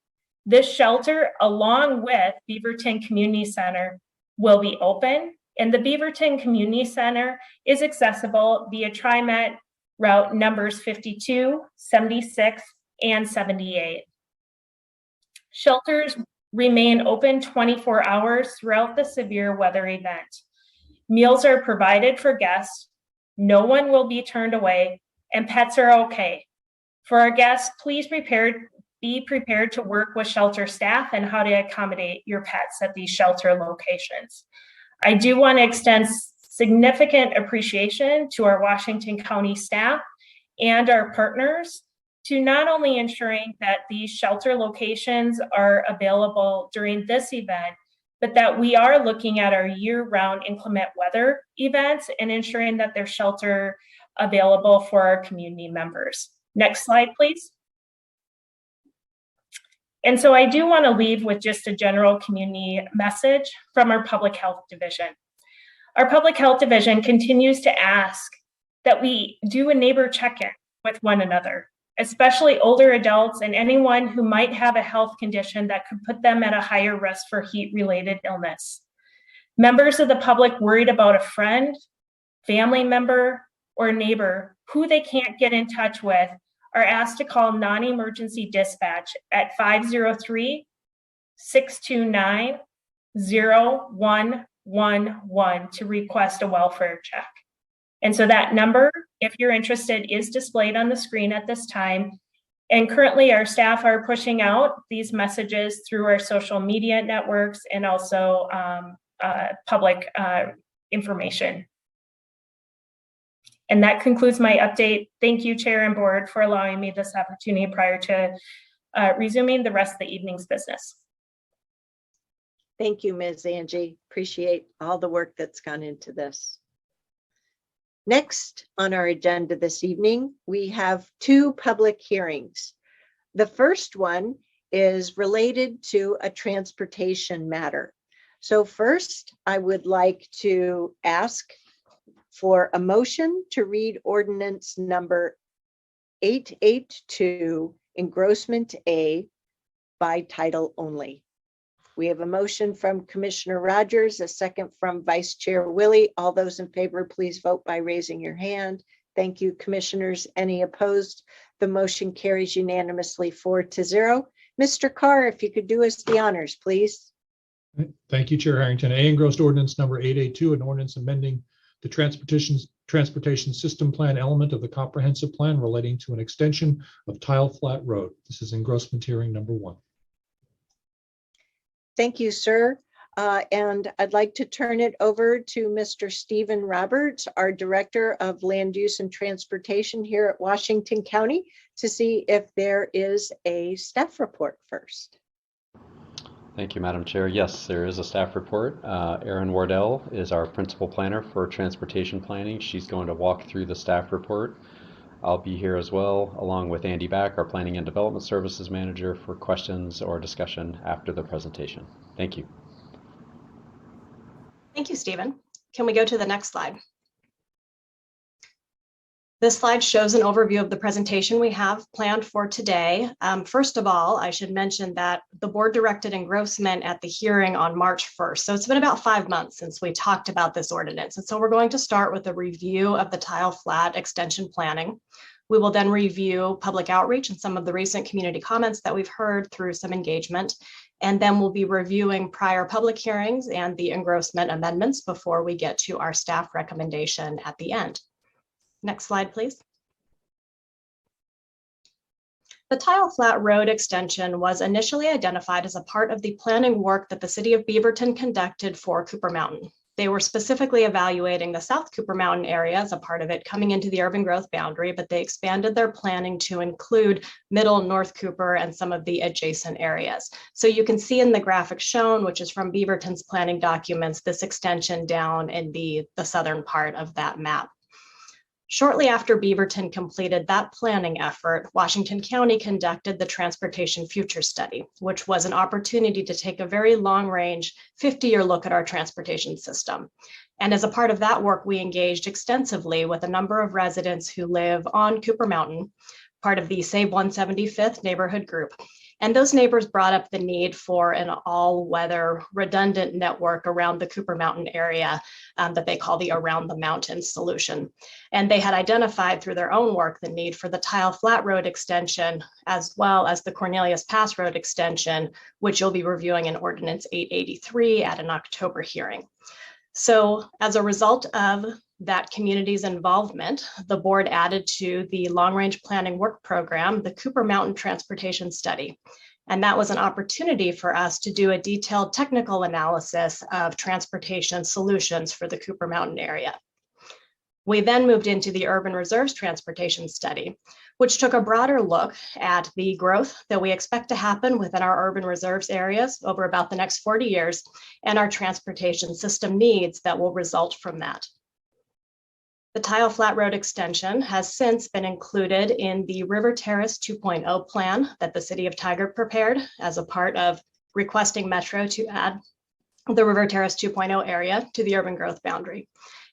this shelter, along with Beaverton Community Center, will be open, and the Beaverton Community Center is accessible via TriMet route numbers 52, 76, and 78. Shelters remain open 24 hours throughout the severe weather event. Meals are provided for guests, no one will be turned away, and pets are okay. For our guests, please be prepared to work with shelter staff and how to accommodate your pets at these shelter locations. I do want to extend significant appreciation to our Washington County staff and our partners to not only ensuring that these shelter locations are available during this event, but that we are looking at our year-round inclement weather events and ensuring that there's shelter available for our community members. Next slide, please. And so I do want to leave with just a general community message from our public health division. Our public health division continues to ask that we do a neighbor check-in with one another, especially older adults and anyone who might have a health condition that could put them at a higher risk for heat-related illness. Members of the public worried about a friend, family member, or neighbor who they can't get in touch with are asked to call non-emergency dispatch at 503-629-0111 to request a welfare check. And so that number, if you're interested, is displayed on the screen at this time. And currently our staff are pushing out these messages through our social media networks and also public information. And that concludes my update. Thank you, Chair and Board, for allowing me this opportunity prior to resuming the rest of the evening's business. Thank you, Ms. Angie. Appreciate all the work that's gone into this. Next on our agenda this evening, we have 2 public hearings. The first one is related to a transportation matter. So first, I would like to ask for a motion to read ordinance number 882, engrossment A, by title only. We have a motion from Commissioner Rogers, a second from Vice Chair Willie. All those in favor, please vote by raising your hand. Thank you, commissioners. Any opposed? The motion carries unanimously 4-0. Mr. Carr, if you could do us the honors, please. Thank you, Chair Harrington. A, engrossed ordinance number 882, an ordinance amending the transportation system plan element of the comprehensive plan relating to an extension of Tile Flat Road. This is engrossment hearing number 1. Thank you, sir. And I'd like to turn it over to Mr. Stephen Roberts, our Director of Land Use and Transportation here at Washington County, to see if there is a staff report first. Thank you, Madam Chair. Yes, there is a staff report. Erin Wardell is our principal planner for transportation planning. She's going to walk through the staff report. I'll be here as well, along with Andy Back, our Planning and Development Services Manager, for questions or discussion after the presentation. Thank you. Thank you, Stephen. Can we go to the next slide? This slide shows an overview of the presentation we have planned for today. First of all, I should mention that the board directed engrossment at the hearing on March 1st. So it's been about 5 months since we talked about this ordinance. And so we're going to start with a review of the tile flat extension planning. We will then review public outreach and some of the recent community comments that we've heard through some engagement. And then we'll be reviewing prior public hearings and the engrossment amendments before we get to our staff recommendation at the end. Next slide, please. The tile flat road extension was initially identified as a part of the planning work that the city of Beaverton conducted for Cooper Mountain. They were specifically evaluating the South Cooper Mountain area as a part of it coming into the urban growth boundary, but they expanded their planning to include Middle, North Cooper, and some of the adjacent areas. So you can see in the graphic shown, which is from Beaverton's planning documents, this extension down in the southern part of that map. Shortly after Beaverton completed that planning effort, Washington County conducted the Transportation Future Study, which was an opportunity to take a very long-range 50-year look at our transportation system. And as a part of that work, we engaged extensively with a number of residents who live on Cooper Mountain, part of the Save 175th neighborhood group. And those neighbors brought up the need for an all-weather redundant network around the Cooper Mountain area that they call the Around the Mountains solution. And they had identified through their own work the need for the Tile Flat Road extension, as well as the Cornelius Pass Road extension, which you'll be reviewing in Ordinance 883 at an October hearing. So as a result of that community's involvement, the board added to the long-range planning work program, the Cooper Mountain Transportation Study. And that was an opportunity for us to do a detailed technical analysis of transportation solutions for the Cooper Mountain area. We then moved into the Urban Reserves Transportation Study, which took a broader look at the growth that we expect to happen within our urban reserves areas over about the next 40 years and our transportation system needs that will result from that. The Tile Flat Road extension has since been included in the River Terrace 2.0 plan that the City of Tigard prepared as a part of requesting Metro to add the River Terrace 2.0 area to the urban growth boundary.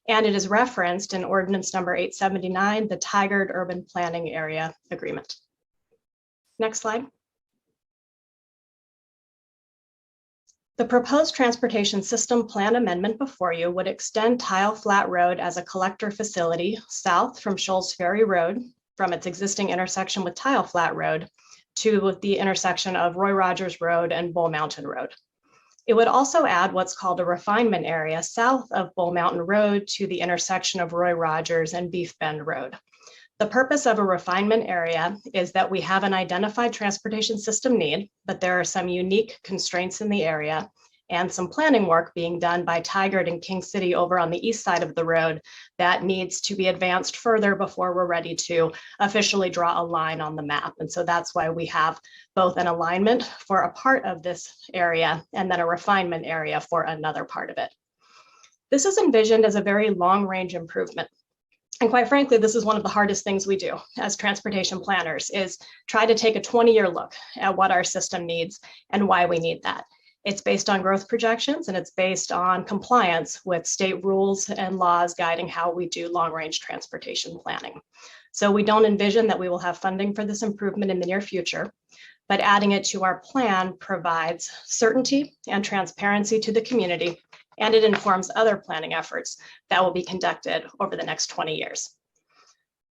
And it is referenced in Ordinance number 879, the Tigard Urban Planning Area Agreement. Next slide. The proposed transportation system plan amendment before you would extend Tile Flat Road as a collector facility south from Shoals Ferry Road from its existing intersection with Tile Flat Road to the intersection of Roy Rogers Road and Bull Mountain Road. It would also add what's called a refinement area south of Bull Mountain Road to the intersection of Roy Rogers and Beef Bend Road. The purpose of a refinement area is that we have an identified transportation system need, but there are some unique constraints in the area and some planning work being done by Tigard and King City over on the east side of the road that needs to be advanced further before we're ready to officially draw a line on the map. And so that's why we have both an alignment for a part of this area and then a refinement area for another part of it. This is envisioned as a very long-range improvement. And quite frankly, this is one of the hardest things we do as transportation planners is try to take a 20-year look at what our system needs and why we need that. It's based on growth projections and it's based on compliance with state rules and laws guiding how we do long-range transportation planning. So we don't envision that we will have funding for this improvement in the near future, but adding it to our plan provides certainty and transparency to the community, and it informs other planning efforts that will be conducted over the next 20 years.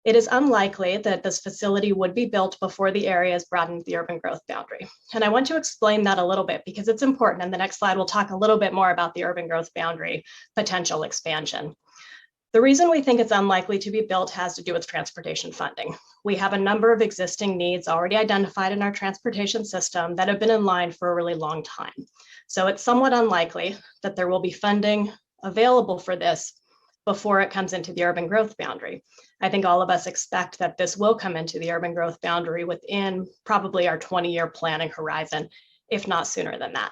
It is unlikely that this facility would be built before the area is brought into the urban growth boundary. And I want to explain that a little bit because it's important. And the next slide, we'll talk a little bit more about the urban growth boundary potential expansion. The reason we think it's unlikely to be built has to do with transportation funding. We have a number of existing needs already identified in our transportation system that have been in line for a really long time. So it's somewhat unlikely that there will be funding available for this before it comes into the urban growth boundary. I think all of us expect that this will come into the urban growth boundary within probably our 20-year planning horizon, if not sooner than that.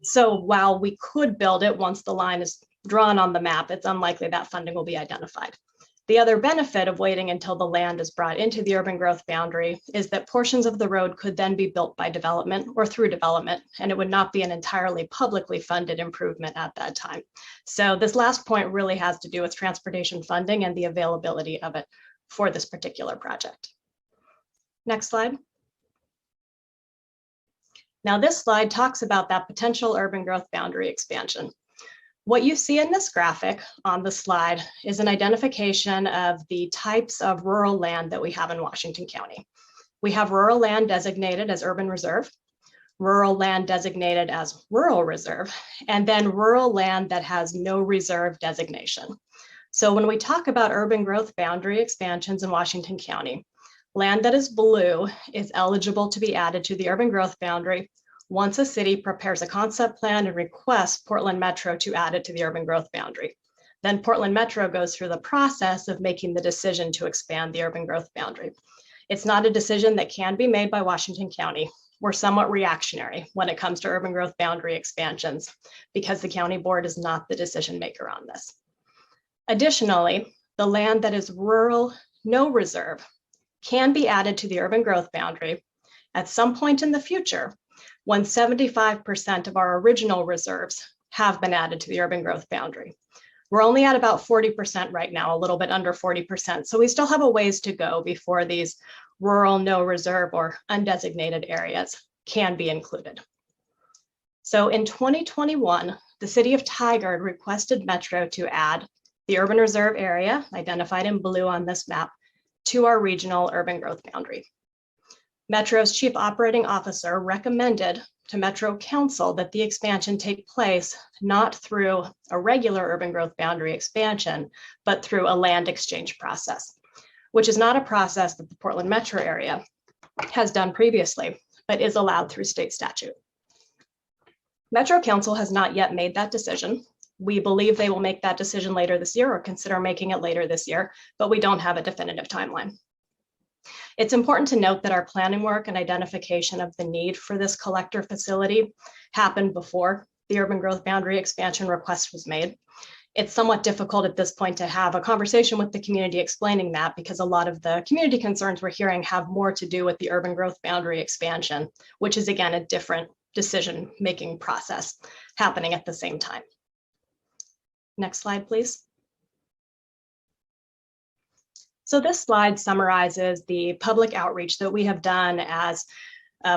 So while we could build it once the line is drawn on the map, it's unlikely that funding will be identified. The other benefit of waiting until the land is brought into the urban growth boundary is that portions of the road could then be built by development or through development, and it would not be an entirely publicly funded improvement at that time. So this last point really has to do with transportation funding and the availability of it for this particular project. Next slide. Now this slide talks about that potential urban growth boundary expansion. What you see in this graphic on the slide is an identification of the types of rural land that we have in Washington County. We have rural land designated as urban reserve, rural land designated as rural reserve, and then rural land that has no reserve designation. So when we talk about urban growth boundary expansions in Washington County, land that is blue is eligible to be added to the urban growth boundary once a city prepares a concept plan and requests Portland Metro to add it to the urban growth boundary. Then Portland Metro goes through the process of making the decision to expand the urban growth boundary. It's not a decision that can be made by Washington County. We're somewhat reactionary when it comes to urban growth boundary expansions because the county board is not the decision maker on this. Additionally, the land that is rural, no reserve, can be added to the urban growth boundary at some point in the future when 75% of our original reserves have been added to the urban growth boundary. We're only at about 40% right now, a little bit under 40%. So we still have a ways to go before these rural, no reserve or undesignated areas can be included. So in 2021, the city of Tigard requested Metro to add the urban reserve area, identified in blue on this map, to our regional urban growth boundary. Metro's chief operating officer recommended to Metro Council that the expansion take place not through a regular urban growth boundary expansion, but through a land exchange process, which is not a process that the Portland metro area has done previously, but is allowed through state statute. Metro Council has not yet made that decision. We believe they will make that decision later this year or consider making it later this year, but we don't have a definitive timeline. It's important to note that our planning work and identification of the need for this collector facility happened before the urban growth boundary expansion request was made. It's somewhat difficult at this point to have a conversation with the community explaining that because a lot of the community concerns we're hearing have more to do with the urban growth boundary expansion, which is again a different decision-making process happening at the same time. Next slide, please. So this slide summarizes the public outreach that we have done as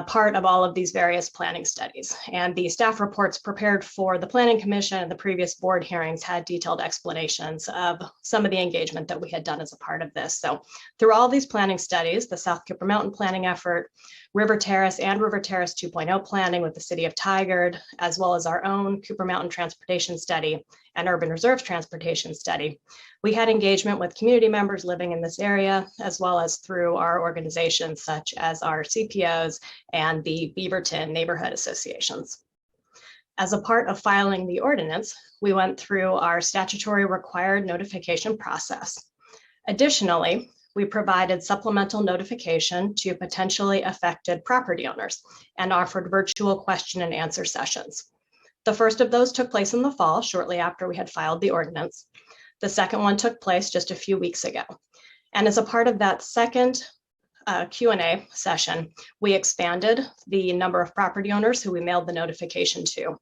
part of all of these various planning studies. And the staff reports prepared for the Planning Commission and the previous board hearings had detailed explanations of some of the engagement that we had done as a part of this. So through all these planning studies, the South Cooper Mountain planning effort, River Terrace and River Terrace 2.0 planning with the city of Tigard, as well as our own Cooper Mountain transportation study and urban reserves transportation study, we had engagement with community members living in this area, as well as through our organizations such as our CPOs and the Beaverton neighborhood associations. As a part of filing the ordinance, we went through our statutory required notification process. Additionally, we provided supplemental notification to potentially affected property owners and offered virtual question and answer sessions. The first of those took place in the fall, shortly after we had filed the ordinance. The second one took place just a few weeks ago. And as a part of that second Q&A session, we expanded the number of property owners who we mailed the notification to.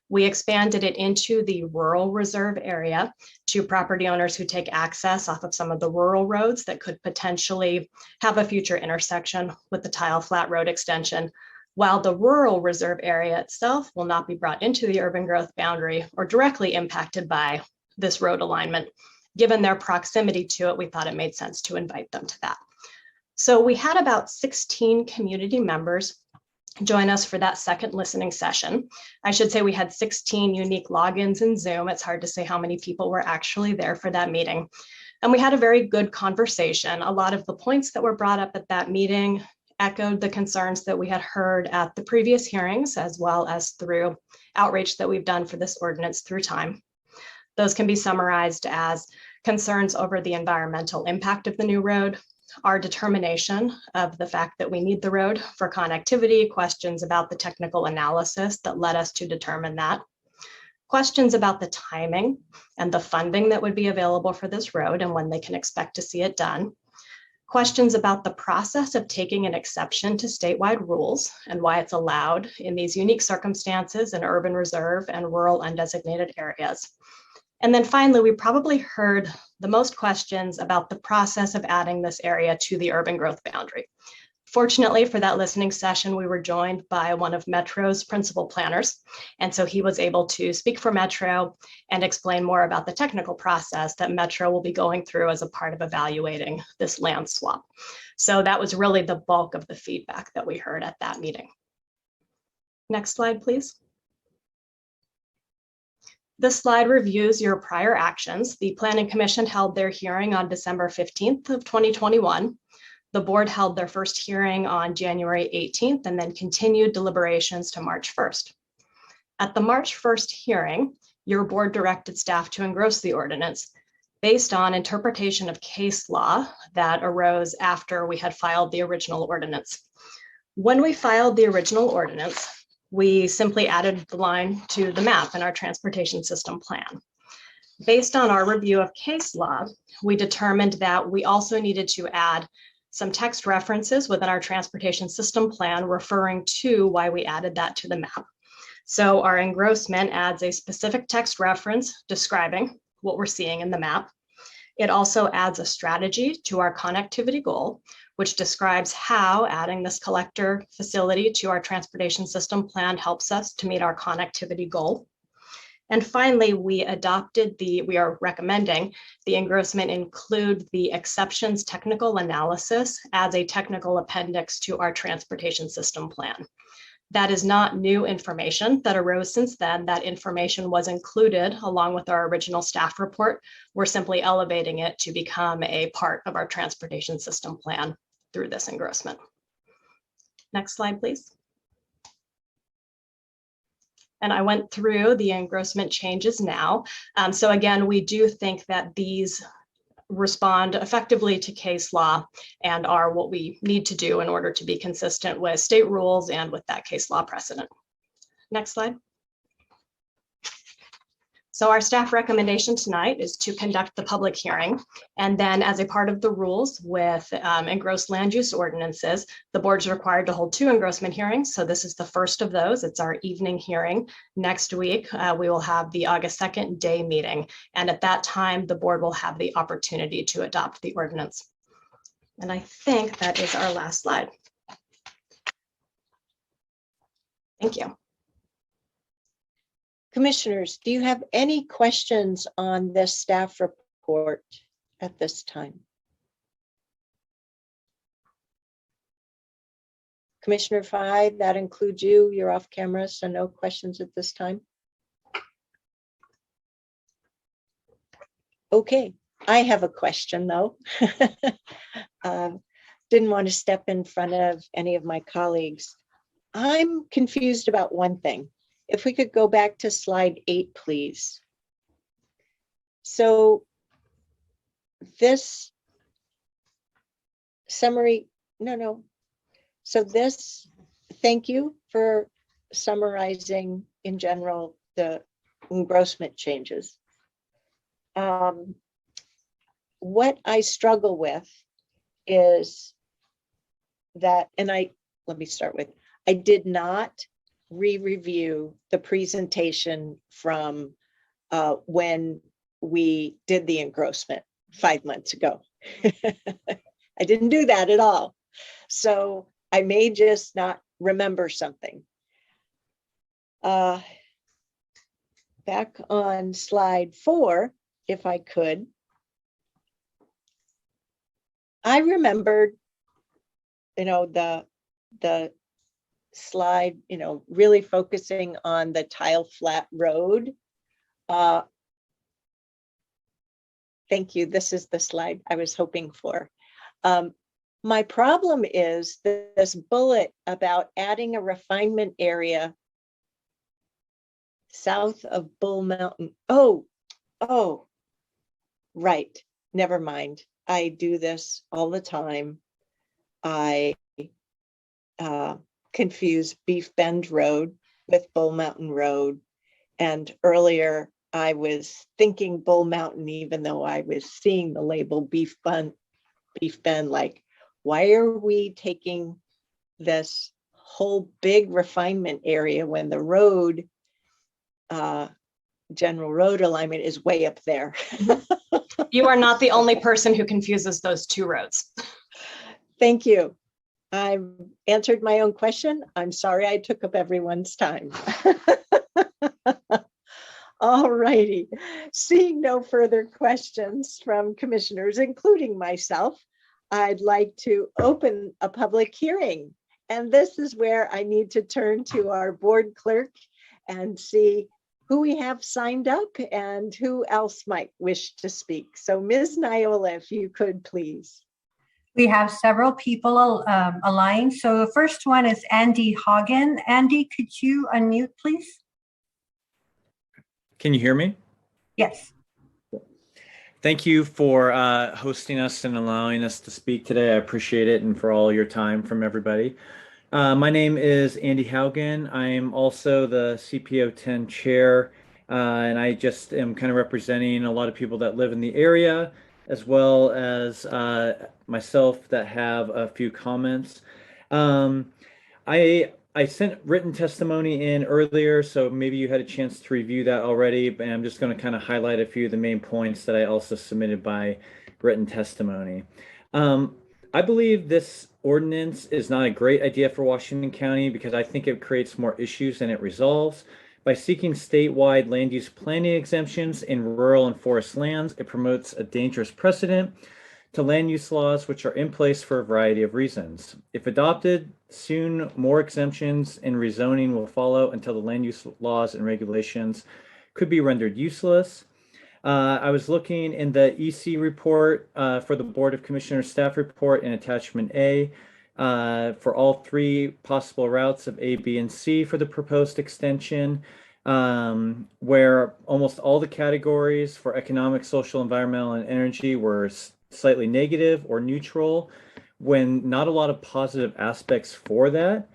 We expanded it into the rural reserve area to property owners who take access off of some of the rural roads that could potentially have a future intersection with the Tile Flat Road extension, while the rural reserve area itself will not be brought into the urban growth boundary or directly impacted by this road alignment. Given their proximity to it, we thought it made sense to invite them to that. So we had about 16 community members join us for that second listening session. I should say we had 16 unique logins in Zoom. It's hard to say how many people were actually there for that meeting. And we had a very good conversation. A lot of the points that were brought up at that meeting echoed the concerns that we had heard at the previous hearings, as well as through outreach that we've done for this ordinance through time. Those can be summarized as concerns over the environmental impact of the new road, our determination of the fact that we need the road for connectivity, questions about the technical analysis that led us to determine that, questions about the timing and the funding that would be available for this road and when they can expect to see it done. Questions about the process of taking an exception to statewide rules and why it's allowed in these unique circumstances in urban reserve and rural undesignated areas. And then finally, we probably heard the most questions about the process of adding this area to the urban growth boundary. Fortunately for that listening session, we were joined by one of Metro's principal planners. And so he was able to speak for Metro and explain more about the technical process that Metro will be going through as a part of evaluating this land swap. So that was really the bulk of the feedback that we heard at that meeting. Next slide, please. This slide reviews your prior actions. The Planning Commission held their hearing on December 15th of 2021. The board held their first hearing on January 18th and then continued deliberations to March 1st. At the March 1st hearing, your board directed staff to engross the ordinance based on interpretation of case law that arose after we had filed the original ordinance. When we filed the original ordinance, we simply added the line to the map in our transportation system plan. Based on our review of case law, we determined that we also needed to add some text references within our transportation system plan referring to why we added that to the map. So our engrossment adds a specific text reference describing what we're seeing in the map. It also adds a strategy to our connectivity goal, which describes how adding this collector facility to our transportation system plan helps us to meet our connectivity goal. And finally, we are recommending the engrossment include the exceptions technical analysis as a technical appendix to our transportation system plan. That is not new information that arose since then. That information was included along with our original staff report. We're simply elevating it to become a part of our transportation system plan through this engrossment. Next slide, please. And I went through the engrossment changes now. So again, we do think that these respond effectively to case law and are what we need to do in order to be consistent with state rules and with that case law precedent. Next slide. So our staff recommendation tonight is to conduct the public hearing. And then as a part of the rules with engrossed land use ordinances, the board's required to hold 2 engrossment hearings. So this is the first of those. It's our evening hearing. Next week, we will have the August 2nd day meeting. And at that time, the board will have the opportunity to adopt the ordinance. And I think that is our last slide. Thank you. Commissioners, do you have any questions on this staff report at this time? Commissioner Fye, that includes you. You're off camera, so no questions at this time. Okay, I have a question though. Didn't want to step in front of any of my colleagues. I'm confused about one thing. If we could go back to slide 8, please. So this summary, So this, thank you for summarizing in general the engrossment changes. What I struggle with is that, let me start with, I did not re-review the presentation from when we did the engrossment 5 months ago. I didn't do that at all. So I may just not remember something. Back on slide 4, if I could, I remembered, the slide, really focusing on the tile flat road. Thank you. This is the slide I was hoping for. My problem is this bullet about adding a refinement area south of Bull Mountain. Oh, right. Never mind. I do this all the time. I confuse Beef Bend Road with Bull Mountain Road. And earlier I was thinking Bull Mountain, even though I was seeing the label Beef Bend, like, why are we taking this whole big refinement area when the road, general road alignment is way up there? You are not the only person who confuses those two roads. Thank you. I answered my own question. I'm sorry I took up everyone's time. All righty. Seeing no further questions from commissioners, including myself, I'd like to open a public hearing. And this is where I need to turn to our board clerk and see who we have signed up and who else might wish to speak. So Ms. Niola, if you could please. We have several people aligned. So the first one is Andy Hagen. Andy, could you unmute, please? Can you hear me? Yes. Thank you for hosting us and allowing us to speak today. I appreciate it, and for all your time from everybody. My name is Andy Haugen. I'm also the CPO 10 chair, and I just am kind of representing a lot of people that live in the area, as well as myself that have a few comments. I sent written testimony in earlier, so maybe you had a chance to review that already, but I'm just going to kind of highlight a few of the main points that I also submitted by written testimony. I believe this ordinance is not a great idea for Washington County because I think it creates more issues than it resolves. By seeking statewide land use planning exemptions in rural and forest lands, it promotes a dangerous precedent to land use laws which are in place for a variety of reasons. If adopted, soon more exemptions and rezoning will follow until the land use laws and regulations could be rendered useless. I was looking in the EC report for the Board of Commissioners staff report in attachment A for all three possible routes of A, B, and C for the proposed extension, where almost all the categories for economic, social, environmental, and energy were slightly negative or neutral, when not a lot of positive aspects for that.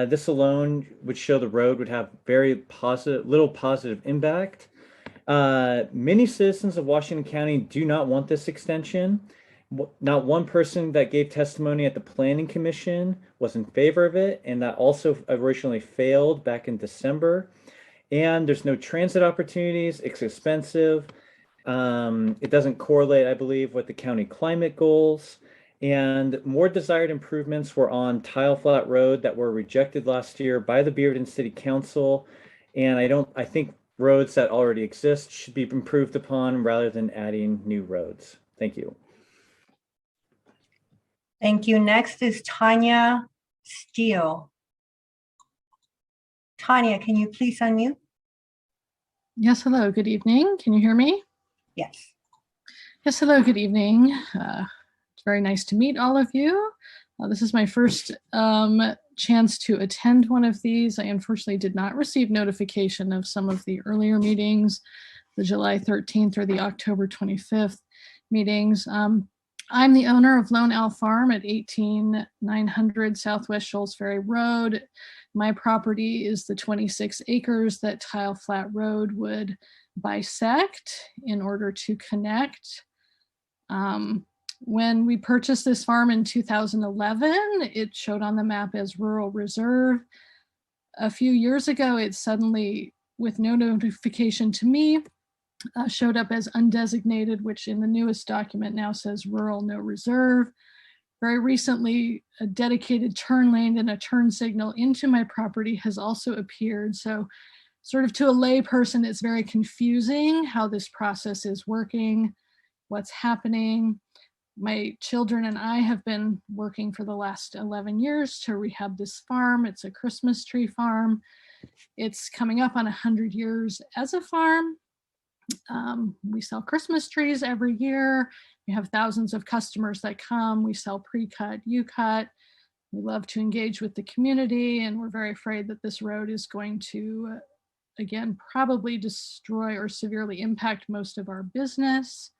This alone would show the road would have little positive impact. Many citizens of Washington County do not want this extension. Not one person that gave testimony at the Planning Commission was in favor of it, and that also originally failed back in December. And there's no transit opportunities. It's expensive. It doesn't correlate, I believe, with the county climate goals. And more desired improvements were on Tile Flat Road that were rejected last year by the Bearden City Council. And I think roads that already exist should be improved upon rather than adding new roads. Thank you. Thank you. Next is Tanya Steele. Tanya, can you please unmute? Yes, hello, good evening. Can you hear me? Yes. Yes, hello, good evening. It's very nice to meet all of you. This is my first chance to attend one of these. I unfortunately did not receive notification of some of the earlier meetings, the July 13th or the October 25th meetings. I'm the owner of Lone Owl Farm at 18900 Southwest Shoals Ferry Road. My property is the 26 acres that Tile Flat Road would bisect in order to connect. When we purchased this farm in 2011, it showed on the map as rural reserve. A few years ago, it suddenly, with no notification to me, showed up as undesignated, which in the newest document now says rural no reserve. Very recently, a dedicated turn lane and a turn signal into my property has also appeared. So sort of to a lay person, it's very confusing how this process is working, what's happening. My children and I have been working for the last 11 years to rehab this farm. It's a Christmas tree farm. It's coming up on 100 years as a farm. We sell Christmas trees every year. We have thousands of customers that come. We sell pre-cut, U-cut. We love to engage with the community, and we're very afraid that this road is going to, again, probably destroy or severely impact most of our business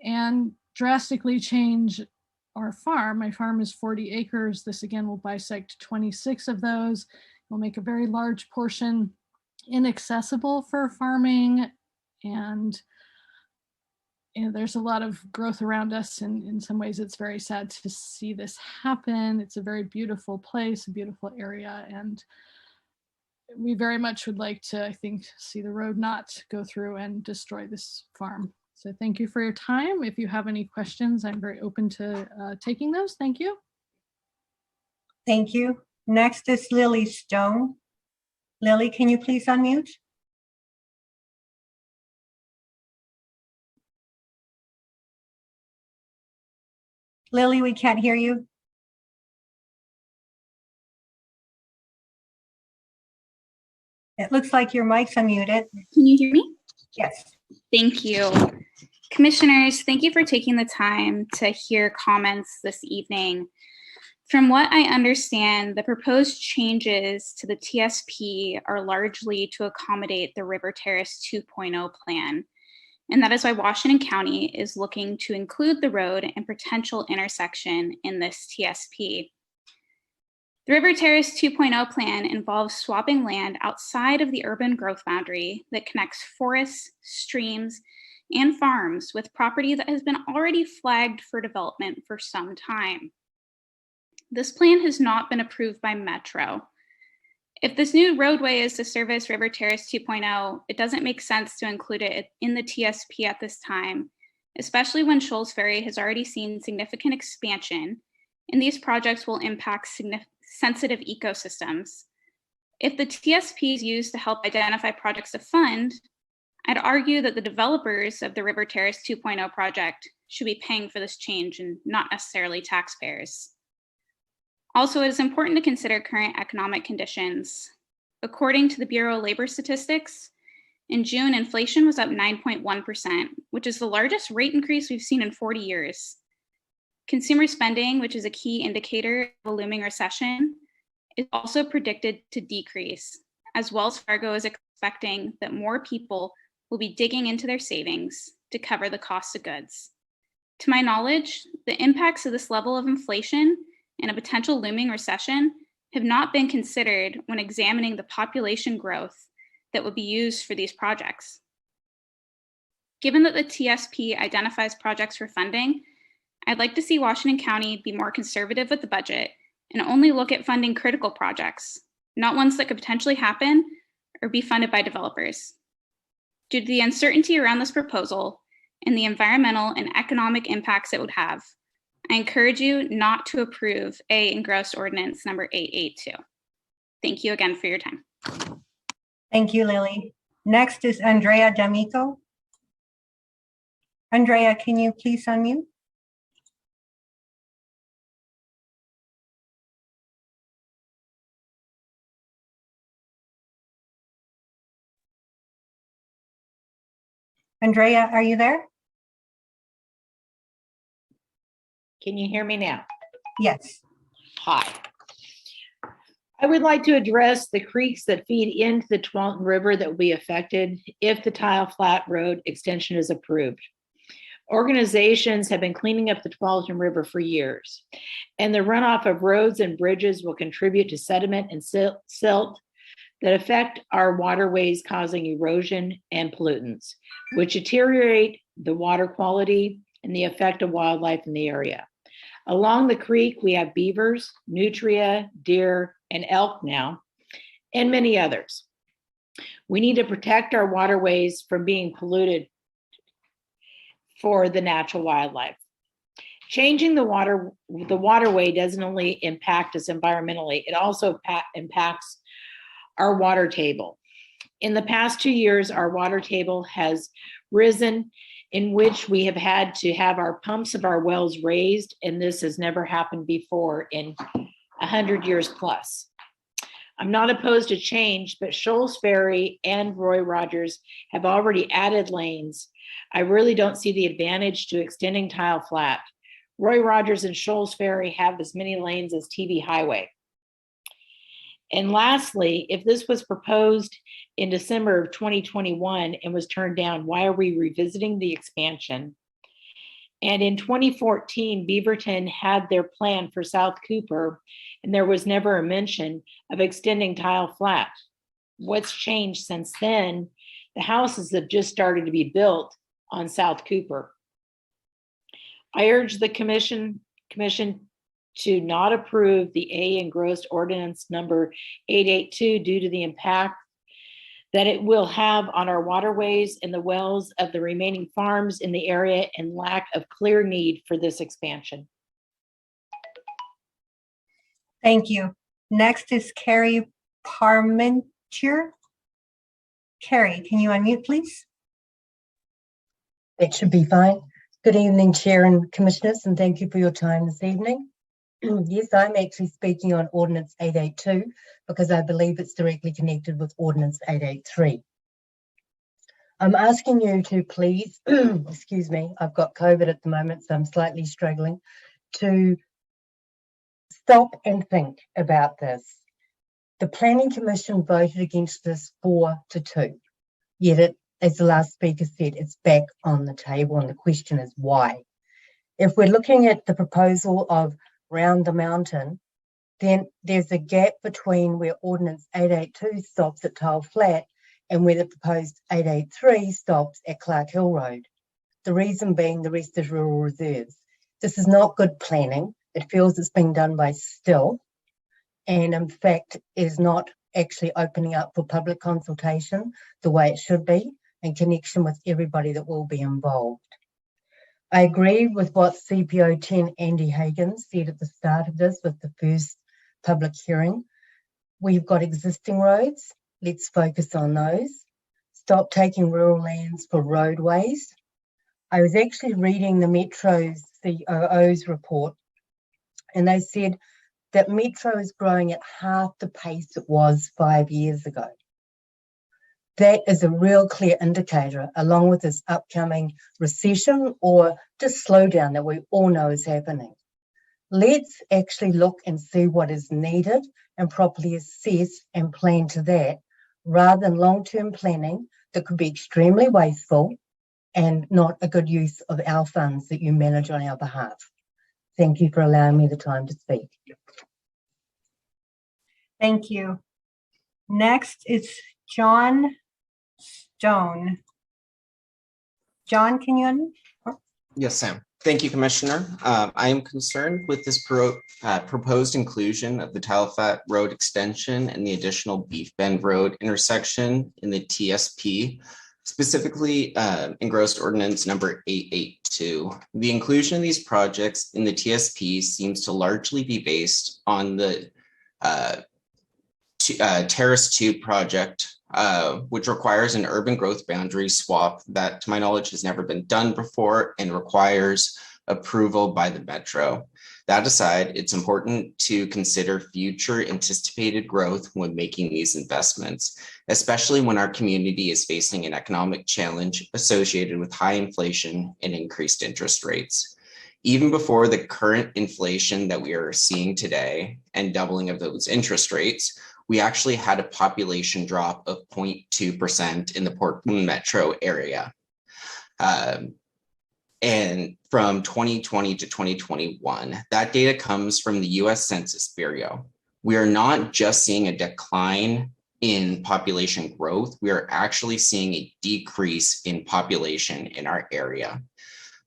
and drastically change our farm. My farm is 40 acres. This again will bisect 26 of those. We'll make a very large portion inaccessible for farming, and there's a lot of growth around us, and in some ways it's very sad to see this happen. It's a very beautiful place, a beautiful area, and we very much would like to, I think, see the road not go through and destroy this farm. So thank you for your time. If you have any questions, I'm very open to taking those. Thank you. Thank you. Next is Lily Stone. Lily, can you please unmute? Lily, we can't hear you. It looks like your mic's unmuted. Can you hear me? Yes. Thank you. Commissioners, thank you for taking the time to hear comments this evening. From what I understand, the proposed changes to the TSP are largely to accommodate the River Terrace 2.0 plan. And that is why Washington County is looking to include the road and potential intersection in this TSP. The River Terrace 2.0 plan involves swapping land outside of the urban growth boundary that connects forests, streams, and farms with property that has been already flagged for development for some time. This plan has not been approved by Metro. If this new roadway is to service River Terrace 2.0, it doesn't make sense to include it in the TSP at this time, especially when Shoals Ferry has already seen significant expansion, and these projects will impact sensitive ecosystems. If the TSP is used to help identify projects to fund, I'd argue that the developers of the River Terrace 2.0 project should be paying for this change and not necessarily taxpayers. Also, it is important to consider current economic conditions. According to the Bureau of Labor Statistics, in June, inflation was up 9.1%, which is the largest rate increase we've seen in 40 years. Consumer spending, which is a key indicator of a looming recession, is also predicted to decrease, as Wells Fargo is expecting that more people will be digging into their savings to cover the cost of goods. To my knowledge, the impacts of this level of inflation and a potential looming recession have not been considered when examining the population growth that would be used for these projects. Given that the TSP identifies projects for funding, I'd like to see Washington County be more conservative with the budget and only look at funding critical projects, not ones that could potentially happen or be funded by developers. Due to the uncertainty around this proposal and the environmental and economic impacts it would have, I encourage you not to approve engrossed ordinance number 882. Thank you again for your time. Thank you, Lily. Next is Andrea D'Amico. Andrea, can you please unmute? Andrea, are you there? Can you hear me now? Yes. Hi. I would like to address the creeks that feed into the Tualatin River that will be affected if the Tile Flat Road extension is approved. Organizations have been cleaning up the Tualatin River for years, and the runoff of roads and bridges will contribute to sediment and silt that affect our waterways, causing erosion and pollutants, which deteriorate the water quality and the effect of wildlife in the area. Along the creek, we have beavers, nutria, deer, and elk now, and many others. We need to protect our waterways from being polluted for the natural wildlife. Changing the waterway doesn't only impact us environmentally, it also impacts our water table. In the past 2 years, our water table has risen, in which we have had to have our pumps of our wells raised, and this has never happened before in 100 years plus. I'm not opposed to change, but Shoals Ferry and Roy Rogers have already added lanes. I really don't see the advantage to extending Tile Flat. Roy Rogers and Shoals Ferry have as many lanes as TV Highway. And lastly, if this was proposed in December of 2021 and was turned down, why are we revisiting the expansion? And in 2014, Beaverton had their plan for South Cooper, and there was never a mention of extending Tile Flat. what's changed since then? The houses have just started to be built on South Cooper. I urge the commission to not approve the A engrossed ordinance number 882 due to the impact that it will have on our waterways and the wells of the remaining farms in the area and lack of clear need for this expansion. Thank you. Next is Carrie Parmentier. Carrie, can you unmute, please? That should be fine. Good evening, Chair and Commissioners, and thank you for your time this evening. Yes, I'm actually speaking on Ordinance 882 because I believe it's directly connected with Ordinance 883. I'm asking you to please, excuse me, I've got COVID at the moment, so I'm slightly struggling, to stop and think about this. The Planning Commission voted against this 4-2, yet it, as the last speaker said, it's back on the table, and the question is why. If we're looking at the proposal of Round the Mountain, then there's a gap between where Ordinance 882 stops at Tile Flat and where the proposed 883 stops at Clark Hill Road. The reason being the rest is rural reserves. This is not good planning. It feels it's being done by stealth, and in fact is not actually opening up for public consultation the way it should be in connection with everybody that will be involved. I agree with what CPO 10 Andy Hagan said at the start of this with the first public hearing. We've got existing roads. Let's focus on those. Stop taking rural lands for roadways. I was actually reading the Metro's COO's report, and they said that Metro is growing at half the pace it was 5 years ago. That is a real clear indicator, along with this upcoming recession or just slowdown that we all know is happening. Let's actually look and see what is needed and properly assess and plan to that, rather than long-term planning that could be extremely wasteful and not a good use of our funds that you manage on our behalf. Thank you for allowing me the time to speak. Thank you. Next is John Stone. John, can you unmute? Yes, Sam. Thank you, Commissioner. I am concerned with this proposed inclusion of the Tile Flat Road extension and the additional Beef Bend Road intersection in the TSP, specifically engrossed ordinance number 882. The inclusion of these projects in the TSP seems to largely be based on the Terrace 2 project, which requires an urban growth boundary swap that, to my knowledge, has never been done before and requires approval by the Metro. That aside, it's important to consider future anticipated growth when making these investments, especially when our community is facing an economic challenge associated with high inflation and increased interest rates. Even before the current inflation that we are seeing today and doubling of those interest rates, we actually had a population drop of 0.2% in the Portland metro area. And from 2020 to 2021, that data comes from the US Census Bureau. We are not just seeing a decline in population growth, we are actually seeing a decrease in population in our area.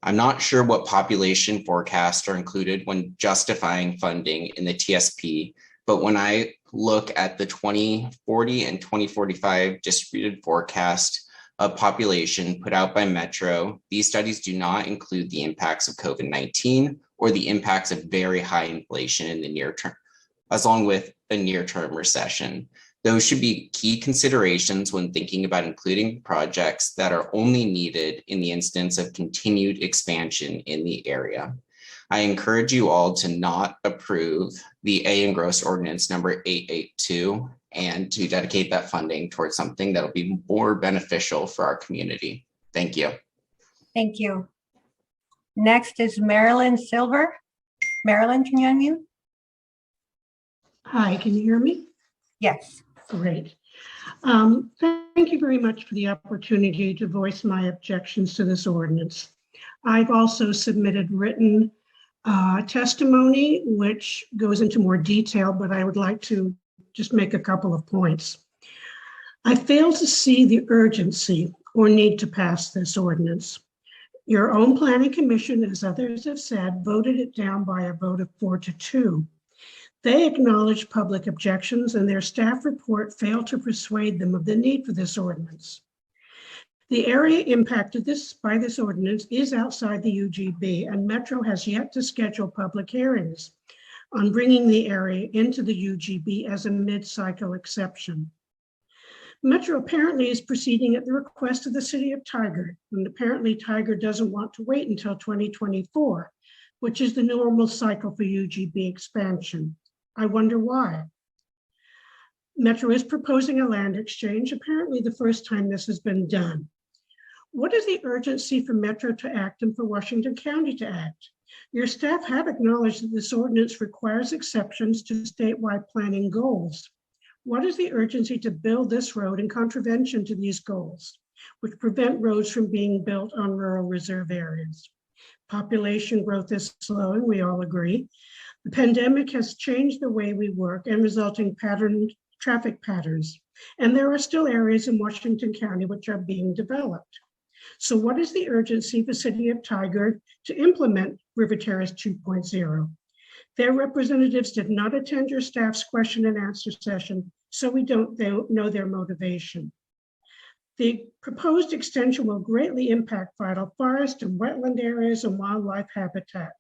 I'm not sure what population forecasts are included when justifying funding in the TSP, but when I look at the 2040 and 2045 distributed forecast of population put out by Metro, these studies do not include the impacts of COVID-19 or the impacts of very high inflation in the near term, along with a near-term recession. Those should be key considerations when thinking about including projects that are only needed in the instance of continued expansion in the area. I encourage you all to not approve the A engrossed ordinance number 882 and to dedicate that funding towards something that will be more beneficial for our community. Thank you. Thank you. Next is Marilyn Silver. Marilyn, can you unmute? Hi, can you hear me? Yes. Great. Thank you very much for the opportunity to voice my objections to this ordinance. I've also submitted written testimony, which goes into more detail, but I would like to just make a couple of points. I fail to see the urgency or need to pass this ordinance. Your own planning commission, as others have said, voted it down by a vote of 4-2. They acknowledged public objections and their staff report failed to persuade them of the need for this ordinance. The area impacted by this ordinance is outside the UGB, and Metro has yet to schedule public hearings on bringing the area into the UGB as a mid-cycle exception. Metro apparently is proceeding at the request of the city of Tigard, and apparently Tigard doesn't want to wait until 2024, which is the normal cycle for UGB expansion. I wonder why. Metro is proposing a land exchange, apparently the first time this has been done. What is the urgency for Metro to act and for Washington County to act? Your staff have acknowledged that this ordinance requires exceptions to statewide planning goals. What is the urgency to build this road in contravention to these goals, which prevent roads from being built on rural reserve areas? Population growth is slowing, we all agree. The pandemic has changed the way we work and resulting traffic patterns. And there are still areas in Washington County which are being developed. So what is the urgency for the city of Tigard to implement River Terrace 2.0? Their representatives did not attend your staff's question and answer session, so we don't know their motivation. The proposed extension will greatly impact vital forest and wetland areas and wildlife habitat.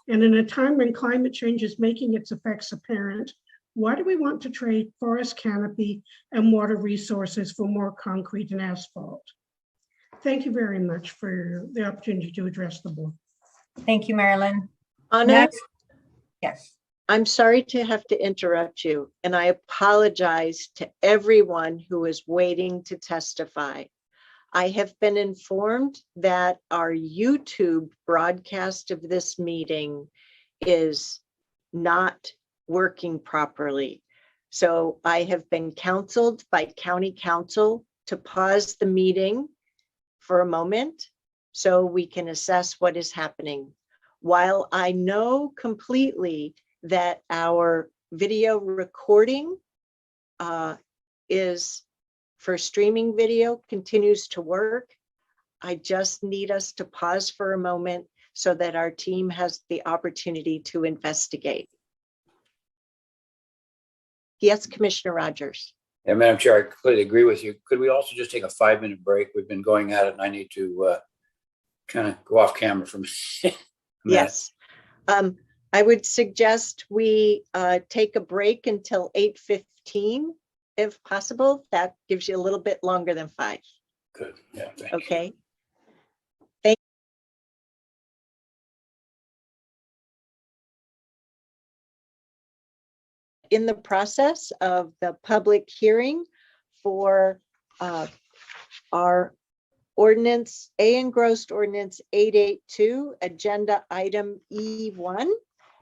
And in a time when climate change is making its effects apparent, why do we want to trade forest canopy and water resources for more concrete and asphalt? Thank you very much for the opportunity to address the board. Thank you, Marilyn. Anna? Next. Yes. I'm sorry to have to interrupt you, and I apologize to everyone who is waiting to testify. I have been informed that our YouTube broadcast of this meeting is not working properly. So I have been counseled by County Council to pause the meeting for a moment so we can assess what is happening. While I know completely that our video recording is for streaming video continues to work, I just need us to pause for a moment so that our team has the opportunity to investigate. Yes, Commissioner Rogers. Yeah, Madam Chair, I completely agree with you. Could we also just take a 5-minute break? We've been going at it and I need to kind of go off camera for a minute. Yes. I would suggest we take a break until 8:15, if possible. That gives you a little bit longer than 5. Good. Yeah. Okay. Thank you. In the process of the public hearing for our ordinance, engrossed ordinance 882, agenda item E1.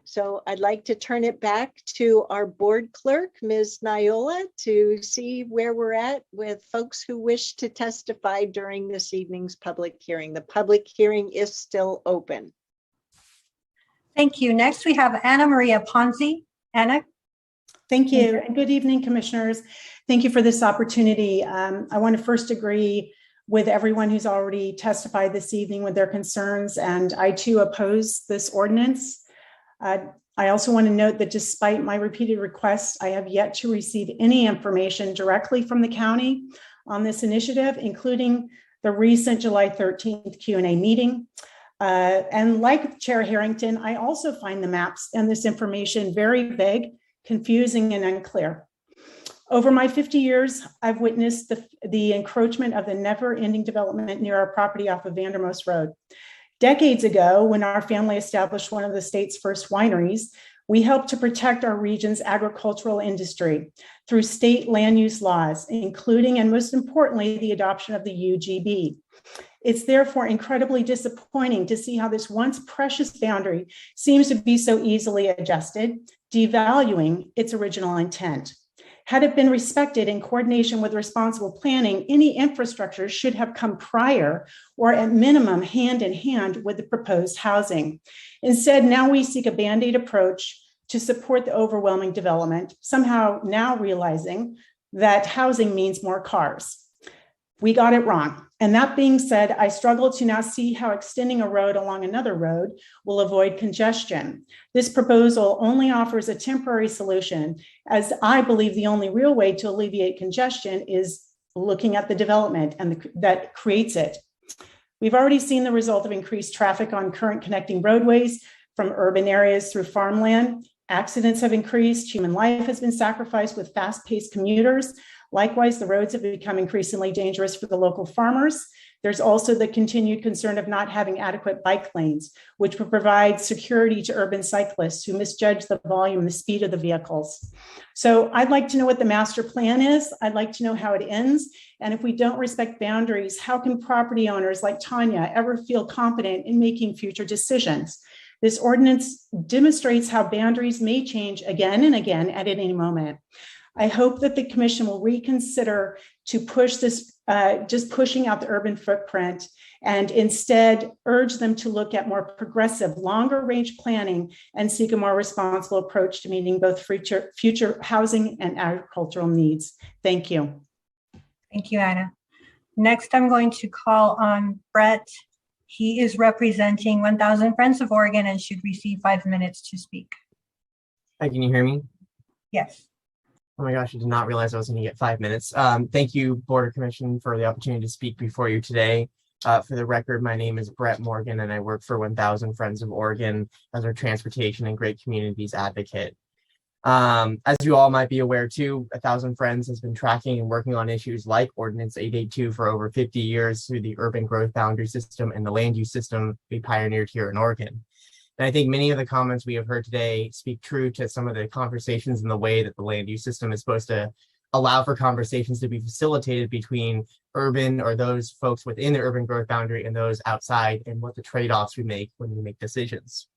So I'd like to turn it back to our board clerk, Ms. Nyola, to see where we're at with folks who wish to testify during this evening's public hearing. The public hearing is still open. Thank you. Next, we have Anna Maria Ponzi. Anna. Thank you, and good evening, commissioners. Thank you for this opportunity. I want to first agree with everyone who's already testified this evening with their concerns, and I too oppose this ordinance. I also want to note that despite my repeated requests, I have yet to receive any information directly from the county on this initiative, including the recent July 13th Q&A meeting. And like Chair Harrington, I also find the maps and this information very vague, confusing, and unclear. Over my 50 years, I've witnessed the encroachment of the never-ending development near our property off of Vandermost Road. Decades ago, when our family established one of the state's first wineries, we helped to protect our region's agricultural industry through state land use laws, including and most importantly, the adoption of the UGB. It's therefore incredibly disappointing to see how this once precious boundary seems to be so easily adjusted, devaluing its original intent. Had it been respected in coordination with responsible planning, any infrastructure should have come prior or at minimum hand in hand with the proposed housing. Instead, now we seek a Band-Aid approach to support the overwhelming development, somehow now realizing that housing means more cars. We got it wrong. And that being said, I struggle to now see how extending a road along another road will avoid congestion. This proposal only offers a temporary solution, as I believe the only real way to alleviate congestion is looking at the development and that creates it. We've already seen the result of increased traffic on current connecting roadways from urban areas through farmland. Accidents have increased, human life has been sacrificed with fast-paced commuters. Likewise, the roads have become increasingly dangerous for the local farmers. There's also the continued concern of not having adequate bike lanes, which would provide security to urban cyclists who misjudge the volume and the speed of the vehicles. So I'd like to know what the master plan is. I'd like to know how it ends. And if we don't respect boundaries, how can property owners like Tanya ever feel confident in making future decisions? This ordinance demonstrates how boundaries may change again and again at any moment. I hope that the commission will reconsider to push this, just pushing out the urban footprint, and instead urge them to look at more progressive, longer range planning and seek a more responsible approach to meeting both future housing and agricultural needs. Thank you. Thank you, Anna. Next, I'm going to call on Brett. He is representing 1,000 Friends of Oregon and should receive 5 minutes to speak. Hi, can you hear me? Yes. Oh my gosh, I did not realize I was going to get 5 minutes. Thank you, Board of Commission, for the opportunity to speak before you today. For the record, my name is Brett Morgan, and I work for 1,000 Friends of Oregon as our transportation and great communities advocate. As you all might be aware too, 1,000 Friends has been tracking and working on issues like Ordinance 882 for over 50 years through the urban growth boundary system and the land use system we pioneered here in Oregon. And I think many of the comments we have heard today speak true to some of the conversations and the way that the land use system is supposed to allow for conversations to be facilitated between urban or those folks within the urban growth boundary and those outside, and what the trade-offs we make when we make decisions.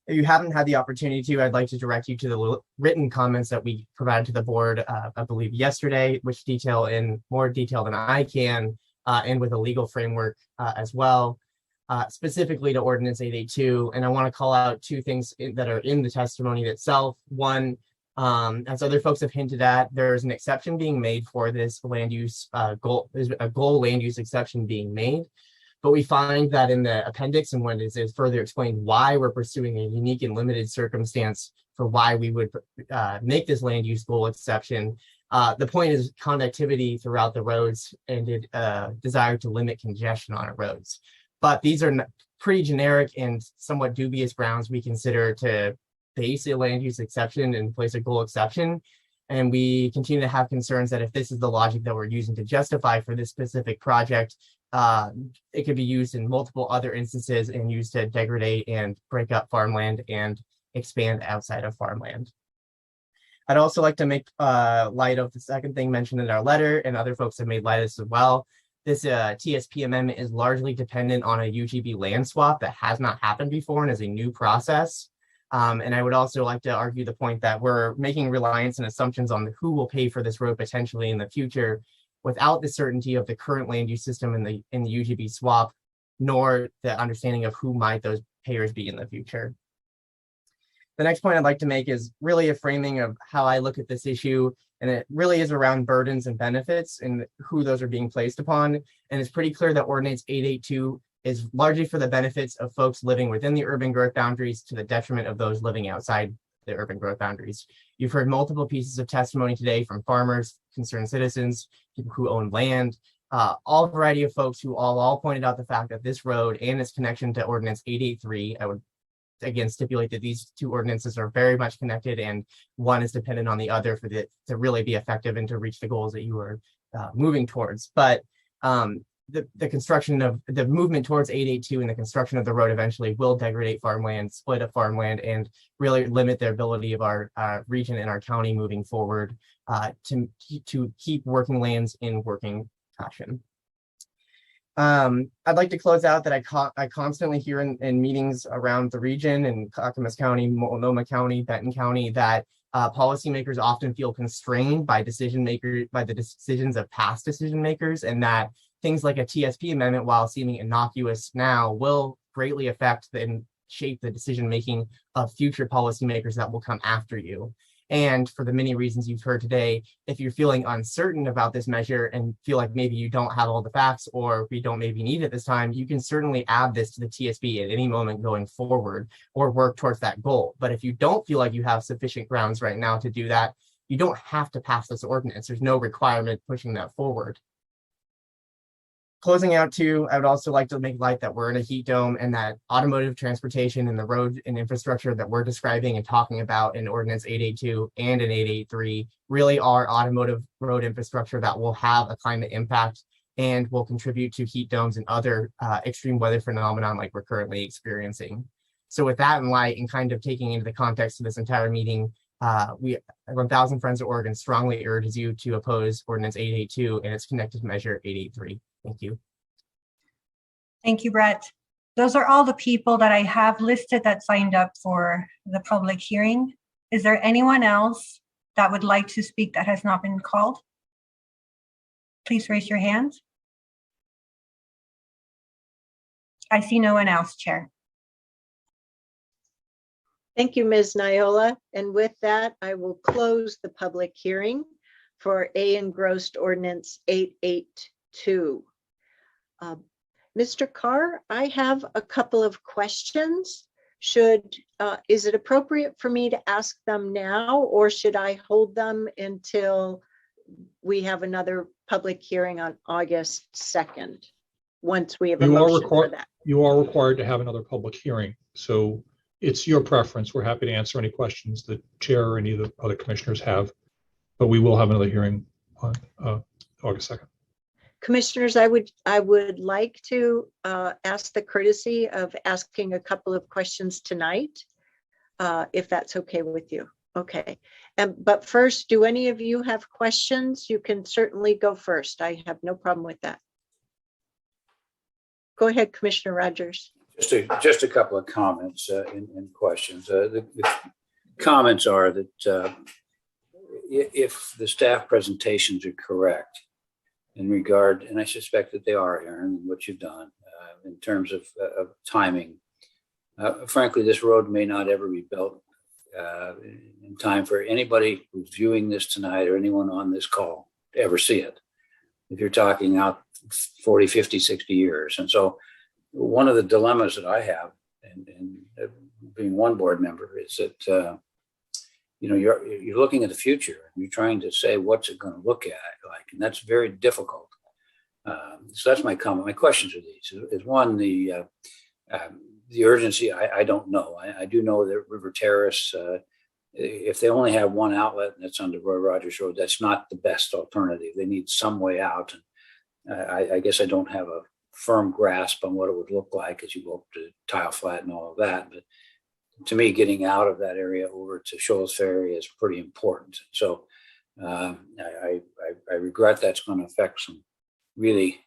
If you haven't had the opportunity to, I'd like to direct you to the written comments that we provided to the board, I believe yesterday, which detail in more detail than I can, and with a legal framework as well. Specifically to Ordinance 882, and I want to call out two things that are in the testimony itself. One, as other folks have hinted at, there's an exception being made for this land use goal. There's a goal land use exception being made, but we find that in the appendix and when it is further explained why we're pursuing a unique and limited circumstance for why we would make this land use goal exception. The point is connectivity throughout the roads and desire to limit congestion on our roads. But these are pretty generic and somewhat dubious grounds we consider to base a land use exception and place a goal exception. And we continue to have concerns that if this is the logic that we're using to justify for this specific project, it could be used in multiple other instances and used to degrade and break up farmland and expand outside of farmland. I'd also like to make light of the second thing mentioned in our letter, and other folks have made light of this as well. This TSP amendment is largely dependent on a UGB land swap that has not happened before and is a new process. And I would also like to argue the point that we're making reliance and assumptions on who will pay for this road potentially in the future without the certainty of the current land use system in the UGB swap, nor the understanding of who might those payers be in the future. The next point I'd like to make is really a framing of how I look at this issue, and it really is around burdens and benefits and who those are being placed upon. And it's pretty clear that Ordinance 882 is largely for the benefits of folks living within the urban growth boundaries to the detriment of those living outside the urban growth boundaries. You've heard multiple pieces of testimony today from farmers, concerned citizens, people who own land, all variety of folks who all pointed out the fact that this road and its connection to Ordinance 883, I would again stipulate that these two ordinances are very much connected and one is dependent on the other for it to really be effective and to reach the goals that you are moving towards. But the construction of the movement towards 882 and the construction of the road eventually will degrade farmland, split up farmland, and really limit the ability of our region and our county moving forward to keep working lands in working fashion. I'd like to close out that I constantly hear in meetings around the region in Clackamas County, Multnomah County, Benton County, that policymakers often feel constrained by the decisions of past decision makers, and that things like a TSP amendment, while seeming innocuous now, will greatly affect and shape the decision making of future policymakers that will come after you. And for the many reasons you've heard today, if you're feeling uncertain about this measure and feel like maybe you don't have all the facts or we don't maybe need it this time, you can certainly add this to the TSB at any moment going forward or work towards that goal. But if you don't feel like you have sufficient grounds right now to do that, you don't have to pass this ordinance. There's no requirement pushing that forward. Closing out too, I would also like to make light that we're in a heat dome and that automotive transportation and the road and infrastructure that we're describing and talking about in Ordinance 882 and in 883 really are automotive road infrastructure that will have a climate impact and will contribute to heat domes and other extreme weather phenomenon like we're currently experiencing. So with that in light and kind of taking into the context of this entire meeting, 1000 Friends of Oregon strongly urges you to oppose Ordinance 882 and its connected measure 883. Thank you. Thank you, Brett. Those are all the people that I have listed that signed up for the public hearing. Is there anyone else that would like to speak that has not been called? Please raise your hand. I see no one else, Chair. Thank you, Ms. Nyola. And with that, I will close the public hearing for A engrossed ordinance 882. Mr. Carr, I have a couple of questions. Is it appropriate for me to ask them now, or should I hold them until we have another public hearing on August 2nd, once we have a motion for that? You are required to have another public hearing. So it's your preference. We're happy to answer any questions the chair or any of the other commissioners have, but we will have another hearing on August 2nd. Commissioners, I would like to ask the courtesy of asking a couple of questions tonight, if that's okay with you. Okay. But first, do any of you have questions? You can certainly go first. I have no problem with that. Go ahead, Commissioner Rogers. Just a couple of comments and questions. The comments are that if the staff presentations are correct in regard, and I suspect that they are, Aaron, what you've done in terms of timing, frankly, this road may not ever be built in time for anybody who's viewing this tonight or anyone on this call to ever see it. If you're talking out 40, 50, 60 years. And so one of the dilemmas that I have, and being one board member, is that you're looking at the future. You're trying to say what's it going to look like, and that's very difficult. So that's my comment. My questions are these: is one, the urgency? I don't know. I do know that River Terrace, if they only have one outlet and it's on the Roy Rogers Road, that's not the best alternative. They need some way out. And I guess I don't have a firm grasp on what it would look like as you go up to Tile Flat and all of that. But to me, getting out of that area over to Shoals Ferry is pretty important. So I regret that's going to affect some really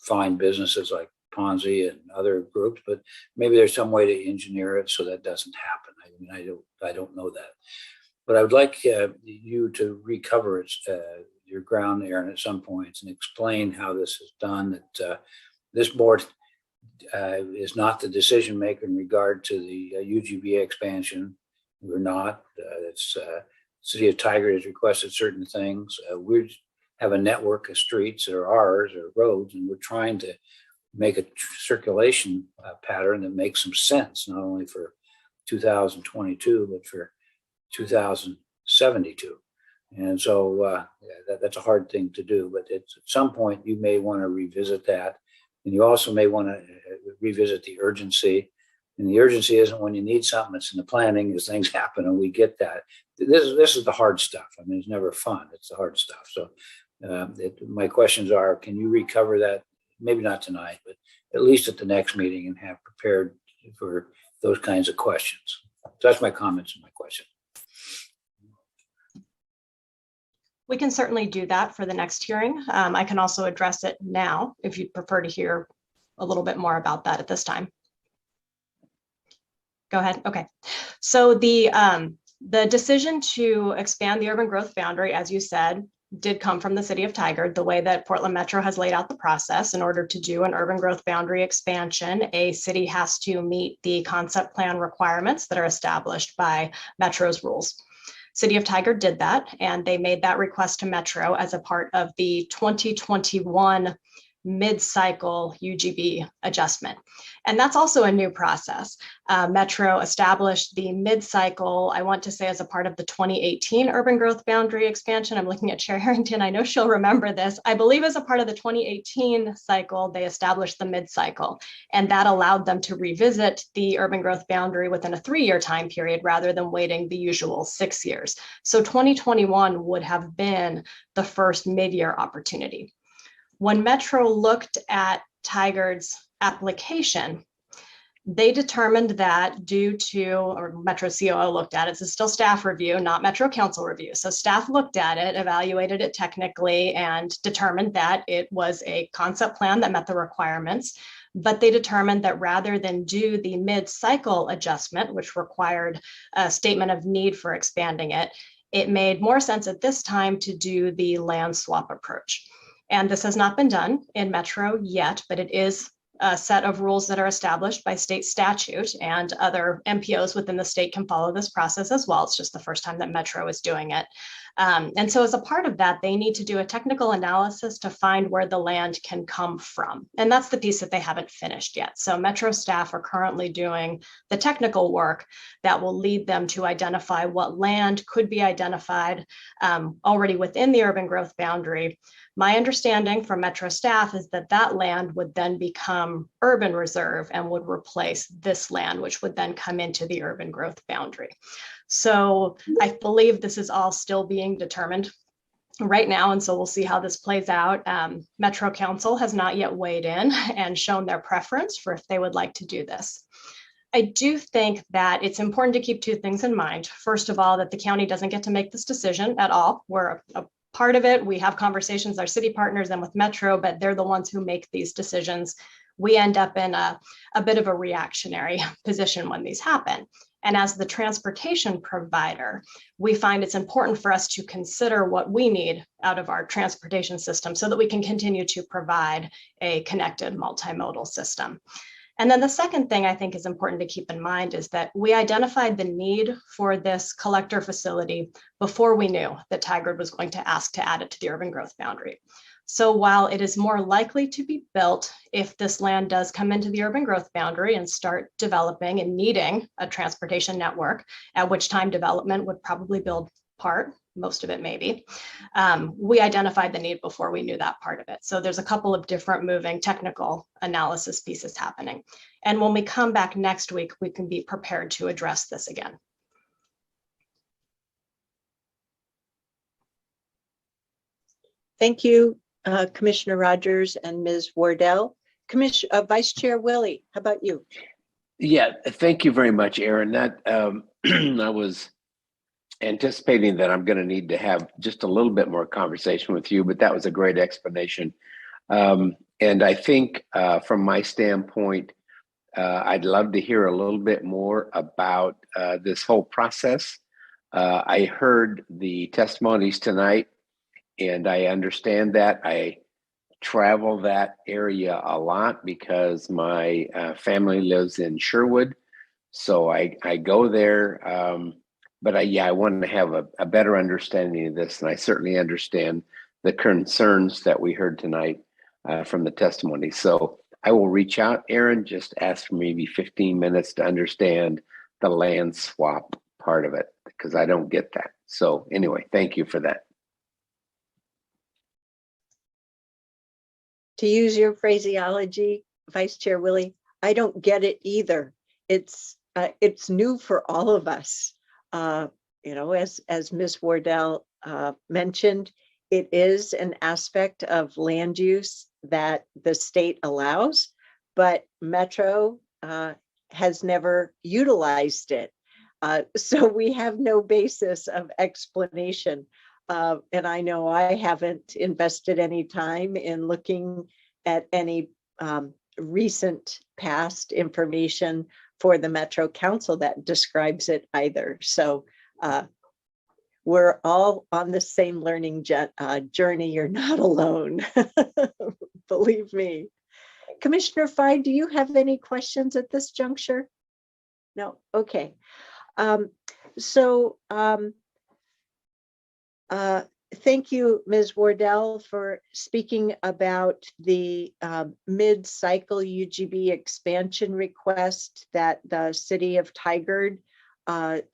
fine businesses like Ponzi and other groups, but maybe there's some way to engineer it so that doesn't happen. I mean, I don't know that, but I would like you to recover your ground, Aaron, at some points and explain how this is done. That this board is not the decision maker in regard to the UGBA expansion. We're not. It's City of Tigard has requested certain things. We have a network of streets that are ours or roads, and we're trying to make a circulation pattern that makes some sense, not only for 2022, but for 2072. And so that's a hard thing to do, but at some point you may want to revisit that. And you also may want to revisit the urgency. And the urgency isn't when you need something, it's in the planning as things happen, and we get that. This is the hard stuff. I mean, it's never fun. It's the hard stuff. So my questions are, can you recover that? Maybe not tonight, but at least at the next meeting, and have prepared for those kinds of questions. So that's my comments and my question. We can certainly do that for the next hearing. I can also address it now if you'd prefer to hear a little bit more about that at this time. Go ahead. Okay. So the decision to expand the urban growth boundary, as you said, did come from the City of Tigard. The way that Portland Metro has laid out the process, in order to do an urban growth boundary expansion, a city has to meet the concept plan requirements that are established by Metro's rules. City of Tigard did that, and they made that request to Metro as a part of the 2021 mid-cycle UGB adjustment. And that's also a new process. Metro established the mid-cycle, I want to say, as a part of the 2018 urban growth boundary expansion. I'm looking at Chair Harrington. I know she'll remember this. I believe as a part of the 2018 cycle, they established the mid-cycle, and that allowed them to revisit the urban growth boundary within a 3-year time period rather than waiting the usual 6 years. So 2021 would have been the first mid-year opportunity. When Metro looked at Tigard's application, they determined that due to, or Metro COO looked at it, it's still staff review, not Metro Council review. So staff looked at it, evaluated it technically, and determined that it was a concept plan that met the requirements. But they determined that rather than do the mid-cycle adjustment, which required a statement of need for expanding it, it made more sense at this time to do the land swap approach. And this has not been done in Metro yet, but it is a set of rules that are established by state statute, and other MPOs within the state can follow this process as well. It's just the first time that Metro is doing it. And so as a part of that, they need to do a technical analysis to find where the land can come from. And that's the piece that they haven't finished yet. So Metro staff are currently doing the technical work that will lead them to identify what land could be identified already within the urban growth boundary. My understanding from Metro staff is that that land would then become urban reserve and would replace this land, which would then come into the urban growth boundary. So I believe this is all still being determined right now, and so we'll see how this plays out. Metro Council has not yet weighed in and shown their preference for if they would like to do this. I do think that it's important to keep two things in mind. First of all, that the county doesn't get to make this decision at all. We're a part of it. We have conversations with our city partners and with Metro, but they're the ones who make these decisions. We end up in a bit of a reactionary position when these happen. And as the transportation provider, we find it's important for us to consider what we need out of our transportation system so that we can continue to provide a connected multimodal system. And then the second thing I think is important to keep in mind is that we identified the need for this collector facility before we knew that Tigard was going to ask to add it to the urban growth boundary. So while it is more likely to be built if this land does come into the urban growth boundary and start developing and needing a transportation network, at which time development would probably build part, most of it maybe, we identified the need before we knew that part of it. So there's a couple of different moving technical analysis pieces happening. And when we come back next week, we can be prepared to address this again. Thank you, Commissioner Rogers and Ms. Wardell. Vice Chair Willie, how about you? Yeah, thank you very much, Erin. That I was anticipating that I'm going to need to have just a little bit more conversation with you, but that was a great explanation. And I think from my standpoint, I'd love to hear a little bit more about this whole process. I heard the testimonies tonight, and I understand that. I travel that area a lot because my family lives in Sherwood. So I go there, but I want to have a better understanding of this. And I certainly understand the concerns that we heard tonight from the testimony. So I will reach out, Erin, just ask for maybe 15 minutes to understand the land swap part of it, because I don't get that. So anyway, thank you for that. To use your phraseology, Vice Chair Willie, I don't get it either. It's new for all of us. As Ms. Wardell mentioned, it is an aspect of land use that the state allows, but Metro has never utilized it. So we have no basis of explanation. And I know I haven't invested any time in looking at any recent past information for the Metro Council that describes it either. So we're all on the same learning journey. You're not alone, believe me. Commissioner Fye, do you have any questions at this juncture? No, okay. Thank you, Ms. Wardell, for speaking about the mid-cycle UGB expansion request that the city of Tigard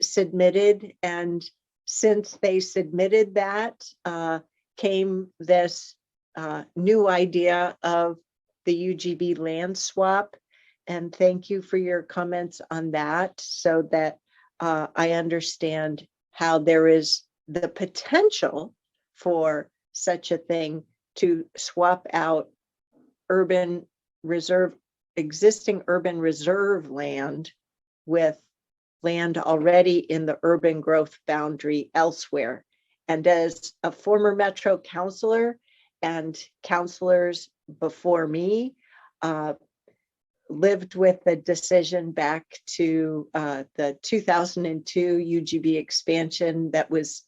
submitted. And since they submitted that, came this new idea of the UGB land swap. And thank you for your comments on that, so that I understand how there is the potential for such a thing, to swap out existing urban reserve land with land already in the urban growth boundary elsewhere. And as a former Metro councilor and councilors before me lived with the decision back to the 2002 UGB expansion that was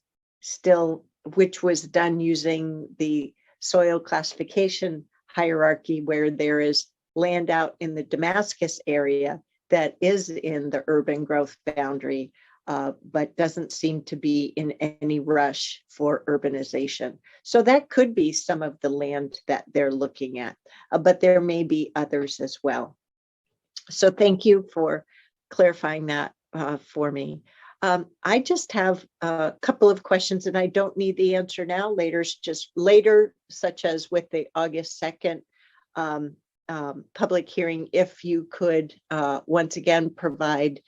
which was done using the soil classification hierarchy, where there is land out in the Damascus area that is in the urban growth boundary, but doesn't seem to be in any rush for urbanization. So that could be some of the land that they're looking at, but there may be others as well. So thank you for clarifying that for me. I just have a couple of questions, and I don't need the answer now. Later, such as with the August 2nd public hearing, if you could once again provide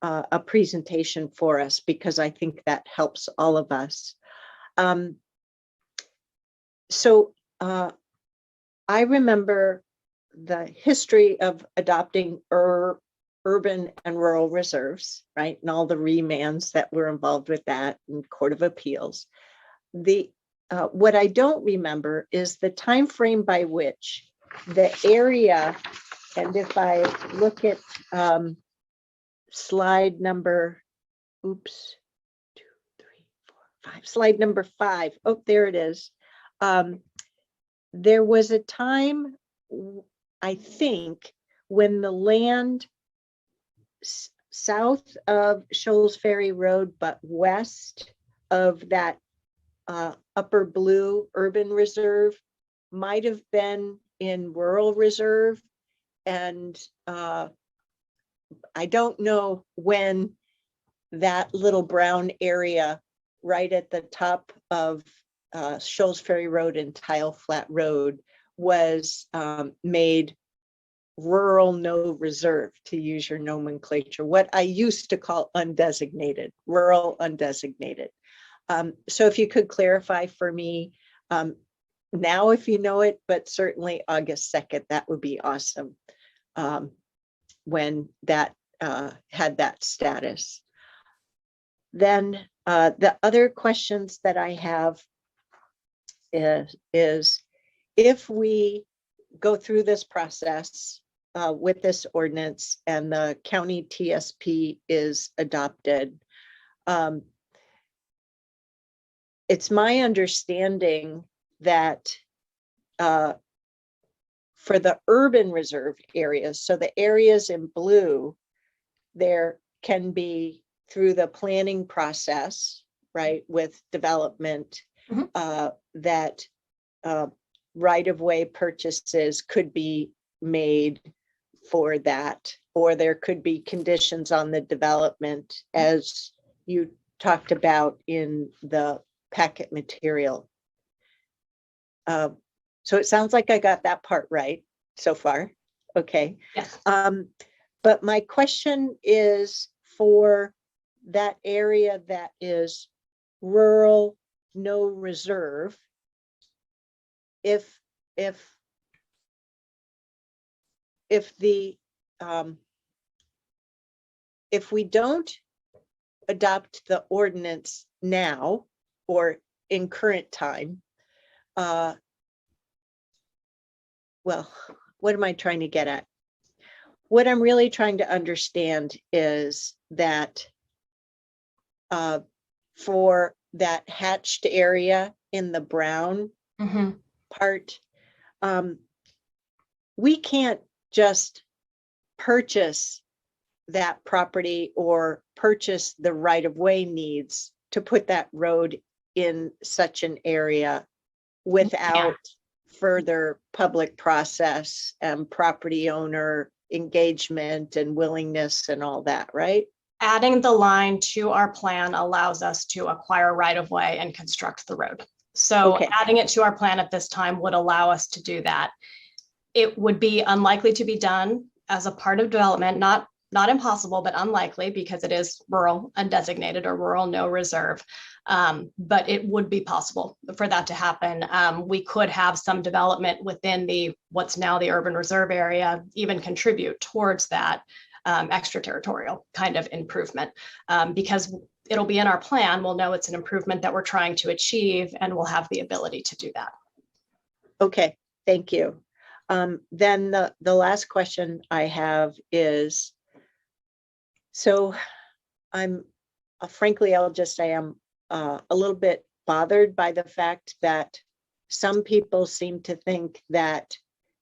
a presentation for us, because I think that helps all of us. I remember the history of adopting urban and rural reserves, right? And all the remands that were involved with that in Court of Appeals. What I don't remember is the time frame by which the area, and if I look at slide number, slide number 5. Oh, there it is. There was a time, I think, when the land south of Shoals Ferry Road, but west of that upper blue urban reserve might have been in rural reserve. And I don't know when that little brown area right at the top of Shoals Ferry Road and Tile Flat Road was made rural no reserve, to use your nomenclature, what I used to call undesignated, rural undesignated. So if you could clarify for me now, if you know it, but certainly August 2nd, that would be awesome, when that had that status. Then the other questions that I have is if we go through this process with this ordinance and the county TSP is adopted, it's my understanding that for the urban reserve areas, so the areas in blue, there can be, through the planning process, right, with development, that right-of-way purchases could be made for that, or there could be conditions on the development, as you talked about in the packet material. So it sounds like I got that part right so far. Okay. Yes. But my question is for that area that is rural, no reserve, if we don't adopt the ordinance now or in current time, well, what am I trying to get at? What I'm really trying to understand is that for that hatched area in the brown part, we can't just purchase that property or purchase the right-of-way needs to put that road in such an area without further public process and property owner engagement and willingness and all that, right? Adding the line to our plan allows us to acquire right-of-way and construct the road. So adding it to our plan at this time would allow us to do that. It would be unlikely to be done as a part of development, not impossible, but unlikely because it is rural undesignated or rural no reserve. But it would be possible for that to happen. We could have some development within what's now the urban reserve area, even contribute towards that extraterritorial kind of improvement, because it'll be in our plan. We'll know it's an improvement that we're trying to achieve, and we'll have the ability to do that. Okay, thank you. Then the last question I have is, so I'm frankly, I'll just say I'm a little bit bothered by the fact that some people seem to think that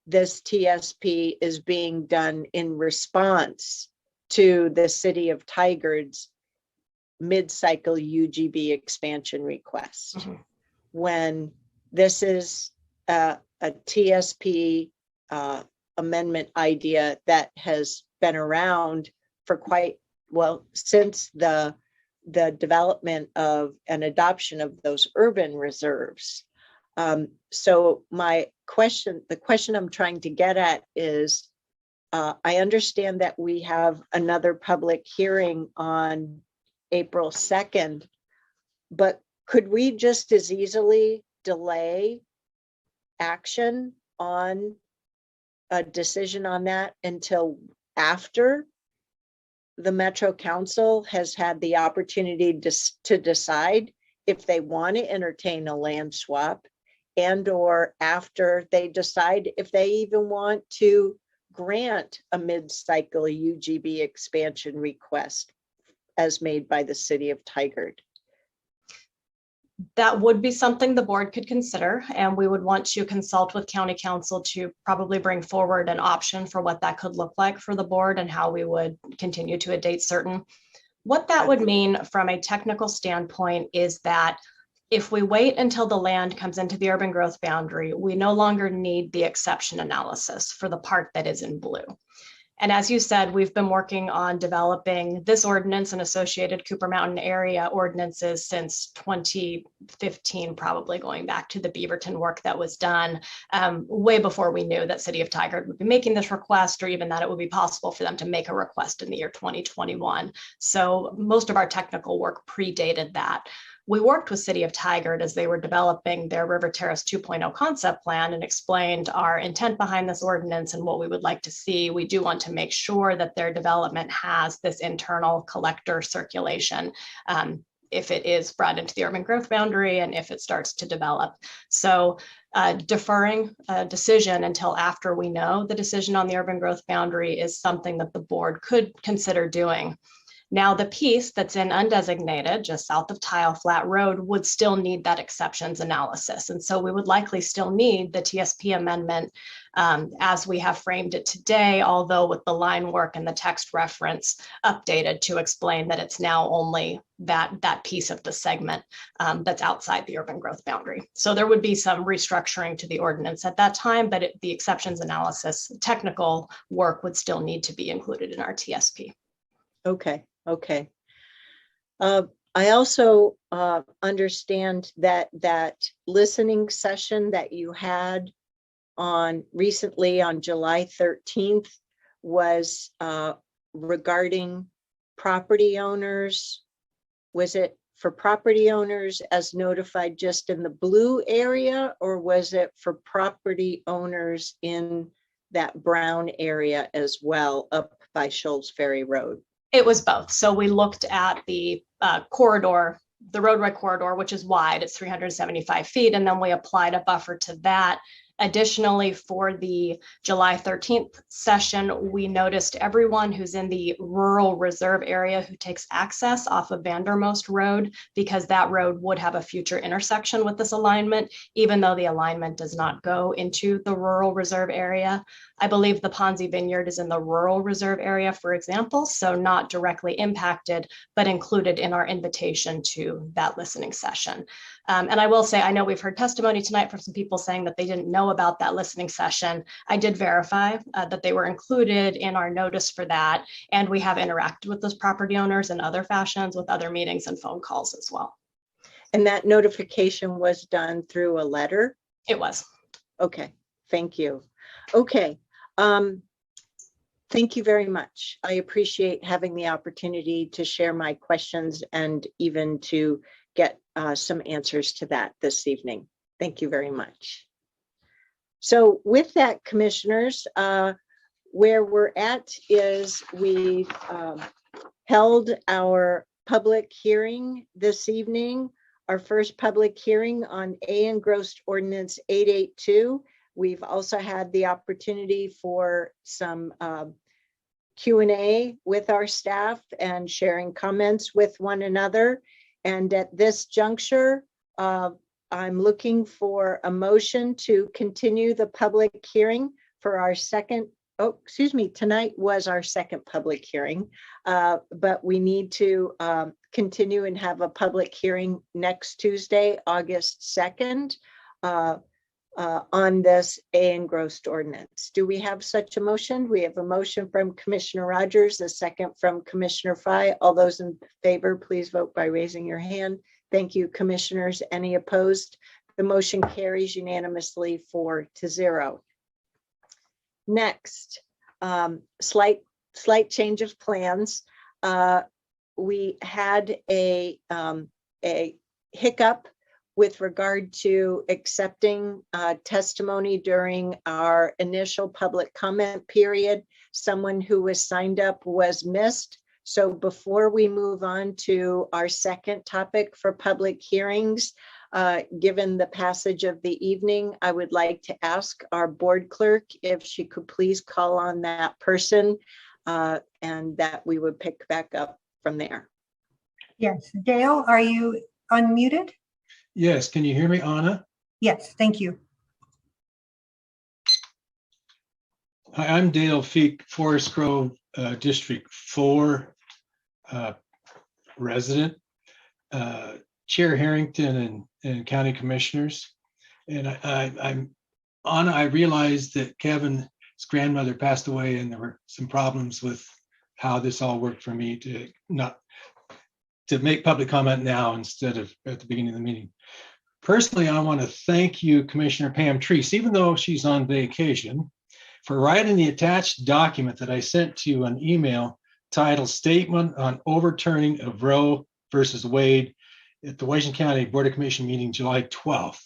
this TSP is being done in response to the city of Tigard's mid-cycle UGB expansion request, when this is a TSP amendment idea that has been around for quite well since the development of an adoption of those urban reserves. So the question I'm trying to get at is, I understand that we have another public hearing on April 2nd, but could we just as easily delay action on a decision on that until after the Metro Council has had the opportunity to decide if they want to entertain a land swap, and or after they decide if they even want to grant a mid-cycle UGB expansion request as made by the city of Tigard? That would be something the board could consider, and we would want to consult with county council to probably bring forward an option for what that could look like for the board and how we would continue to a date certain. What that would mean from a technical standpoint is that if we wait until the land comes into the urban growth boundary, we no longer need the exception analysis for the part that is in blue. And as you said, we've been working on developing this ordinance and associated Cooper Mountain area ordinances since 2015, probably going back to the Beaverton work that was done way before we knew that City of Tigard would be making this request, or even that it would be possible for them to make a request in the year 2021. So most of our technical work predated that. We worked with City of Tigard as they were developing their River Terrace 2.0 concept plan and explained our intent behind this ordinance and what we would like to see. We do want to make sure that their development has this internal collector circulation if it is brought into the urban growth boundary and if it starts to develop. So deferring a decision until after we know the decision on the urban growth boundary is something that the board could consider doing. Now, the piece that's in undesignated, just south of Tile Flat Road, would still need that exceptions analysis. And so we would likely still need the TSP amendment as we have framed it today, although with the line work and the text reference updated to explain that it's now only that piece of the segment that's outside the urban growth boundary. So there would be some restructuring to the ordinance at that time, but the exceptions analysis, technical work would still need to be included in our TSP. Okay. I also understand that listening session that you had recently on July 13th was regarding property owners. Was it for property owners as notified just in the blue area, or was it for property owners in that brown area as well up by Shoals Ferry Road? It was both. So we looked at the corridor, the roadway corridor, which is wide, it's 375 feet. And then we applied a buffer to that Additionally, for the July 13th session, we noticed everyone who's in the rural reserve area who takes access off of Vandermost Road, because that road would have a future intersection with this alignment, even though the alignment does not go into the rural reserve area. I believe the Ponzi Vineyard is in the rural reserve area, for example, so not directly impacted, but included in our invitation to that listening session. And I will say, I know we've heard testimony tonight from some people saying that they didn't know about that listening session. I did verify that they were included in our notice for that, and we have interacted with those property owners in other fashions with other meetings and phone calls as well. And that notification was done through a letter? It was. Okay, thank you. Okay, thank you very much. I appreciate having the opportunity to share my questions and even to get some answers to that this evening. Thank you very much. So with that, commissioners, where we're at is we've held our public hearing this evening, our first public hearing on engrossed ordinance 882. We've also had the opportunity for some Q&A with our staff and sharing comments with one another. And at this juncture, I'm looking for a motion to continue the public hearing for our second, tonight was our second public hearing, but we need to continue and have a public hearing next Tuesday, August 2nd, on this engrossed ordinance. Do we have such a motion? We have a motion from Commissioner Rogers, a second from Commissioner Fry. All those in favor, please vote by raising your hand. Thank you, commissioners. Any opposed? The motion carries unanimously 4-0. Next, slight change of plans. We had a hiccup with regard to accepting testimony during our initial public comment period. Someone who was signed up was missed. So before we move on to our second topic for public hearings, given the passage of the evening, I would like to ask our board clerk if she could please call on that person and that we would pick back up from there. Yes. Dale, are you unmuted? Yes, can you hear me, Anna? Yes, thank you. Hi, I'm Dale Feik, Forest Grove District 4 resident, Chair Harrington and County Commissioners. And I'm Anna, I realized that Kevin's grandmother passed away and there were some problems with how this all worked for me to make public comment now instead of at the beginning of the meeting. Personally, I want to thank you, Commissioner Pam Treese, even though she's on vacation, for writing the attached document that I sent to you an email titled Statement on Overturning of Roe versus Wade at the Washington County Board of Commission meeting July 12th.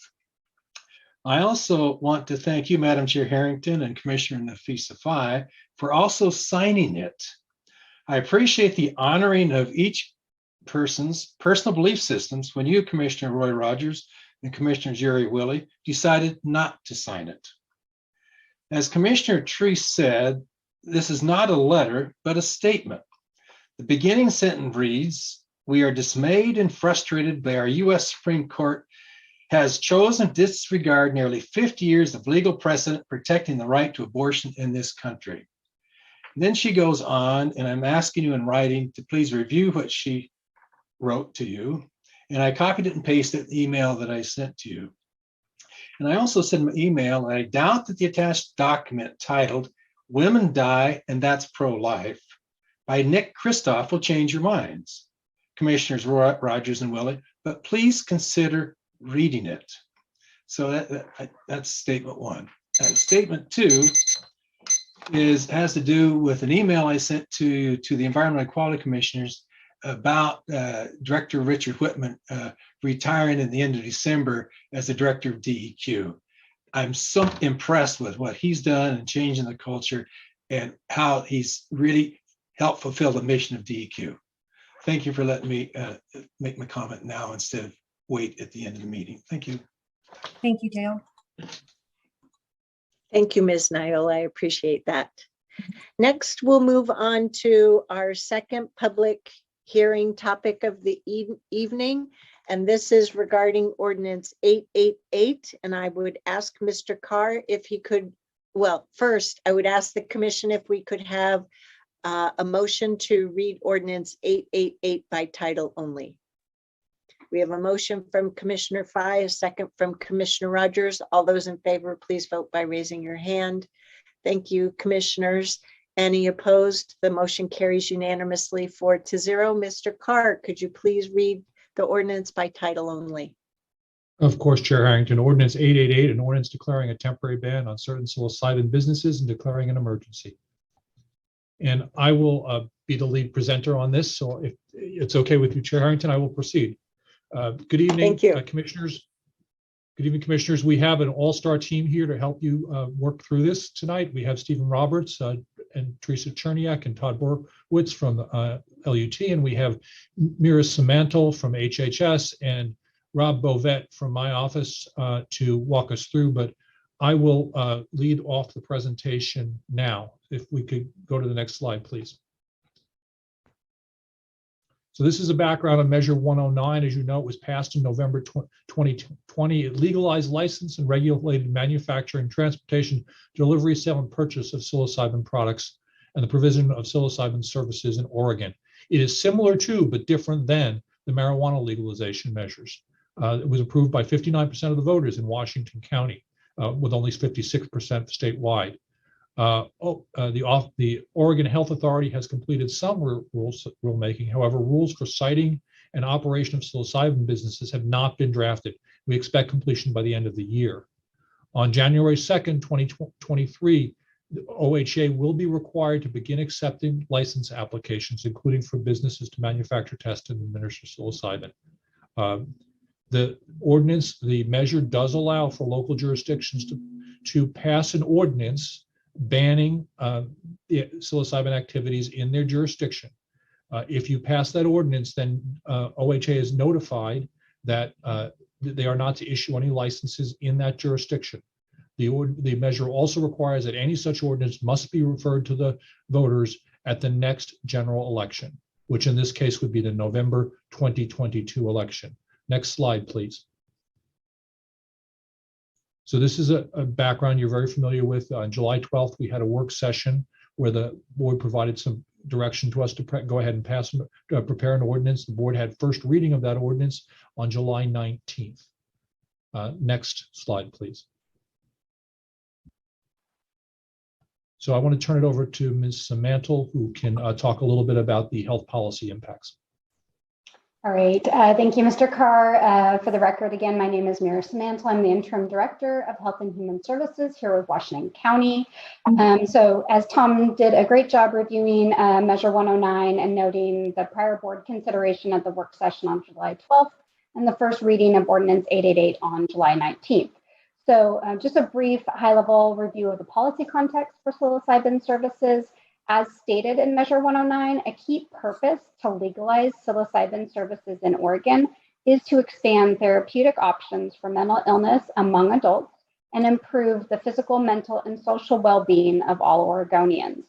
I also want to thank you, Madam Chair Harrington and Commissioner Nafisa Faye, for also signing it. I appreciate the honoring of each person's personal belief systems when you, Commissioner Roy Rogers and Commissioner Jerry Willey, decided not to sign it. As Commissioner Treese said, this is not a letter, but a statement. The beginning sentence reads, "We are dismayed and frustrated by our U.S. Supreme Court has chosen to disregard nearly 50 years of legal precedent protecting the right to abortion in this country." And then she goes on, and I'm asking you in writing to please review what she wrote to you. And I copied it and pasted the email that I sent to you. And I also sent an email, and I doubt that the attached document titled "Women Die and That's Pro-Life" by Nick Kristof will change your minds, Commissioners Rogers and Willey, but please consider reading it. So that's statement one. Statement two has to do with an email I sent to the Environmental Quality Commissioners about Director Richard Whitman retiring at the end of December as the Director of DEQ. I'm so impressed with what he's done and changing the culture and how he's really helped fulfill the mission of DEQ. Thank you for letting me make my comment now instead of wait at the end of the meeting. Thank you. Thank you, Dale. Thank you, Ms. Niola. I appreciate that. Next, we'll move on to our second public hearing topic of the evening, and this is regarding Ordinance 888. And I would ask Mr. Carr if he could, well, first, I would ask the commission if we could have a motion to read Ordinance 888 by title only. We have a motion from Commissioner Fye, a second from Commissioner Rogers. All those in favor, please vote by raising your hand. Thank you, commissioners. Any opposed? The motion carries unanimously 4-0. Mr. Carr, could you please read the ordinance by title only? Of course, Chair Harrington. Ordinance 888, an ordinance declaring a temporary ban on certain psilocybin businesses and declaring an emergency. And I will be the lead presenter on this. So if it's okay with you, Chair Harrington, I will proceed. Good evening, commissioners. Good evening, commissioners. We have an all-star team here to help you work through this tonight. We have Stephen Roberts and Teresa Cherniak and Todd Borowitz from LUT, and we have Mira Samantel from HHS and Rob Bovet from my office to walk us through, but I will lead off the presentation now. If we could go to the next slide, please. So this is a background on Measure 109. As you know, it was passed in November 2020. It legalized, licensed, and regulated manufacturing, transportation, delivery, sale, and purchase of psilocybin products and the provision of psilocybin services in Oregon. It is similar to, but different than, the marijuana legalization measures. It was approved by 59% of the voters in Washington County, with only 56% statewide. The Oregon Health Authority has completed some rulemaking. However, rules for citing and operation of psilocybin businesses have not been drafted. We expect completion by the end of the year. On January 2nd, 2023, the OHA will be required to begin accepting license applications, including for businesses to manufacture, test, and administer psilocybin. The ordinance, the measure does allow for local jurisdictions to pass an ordinance banning psilocybin activities in their jurisdiction. If you pass that ordinance, then OHA is notified that they are not to issue any licenses in that jurisdiction. The measure also requires that any such ordinance must be referred to the voters at the next general election, which in this case would be the November 2022 election. Next slide, please. So this is a background you're very familiar with. On July 12th, we had a work session where the board provided some direction to us to go ahead and prepare an ordinance. The board had first reading of that ordinance on July 19th. Next slide, please. So I want to turn it over to Ms. Samantel, who can talk a little bit about the health policy impacts. All right. Thank you, Mr. Carr. For the record, again, my name is Mira Samantel. I'm the Interim Director of Health and Human Services here with Washington County. So as Tom did a great job reviewing Measure 109 and noting the prior board consideration at the work session on July 12th and the first reading of Ordinance 888 on July 19th. So just a brief high-level review of the policy context for psilocybin services. As stated in Measure 109, a key purpose to legalize psilocybin services in Oregon is to expand therapeutic options for mental illness among adults and improve the physical, mental, and social well-being of all Oregonians.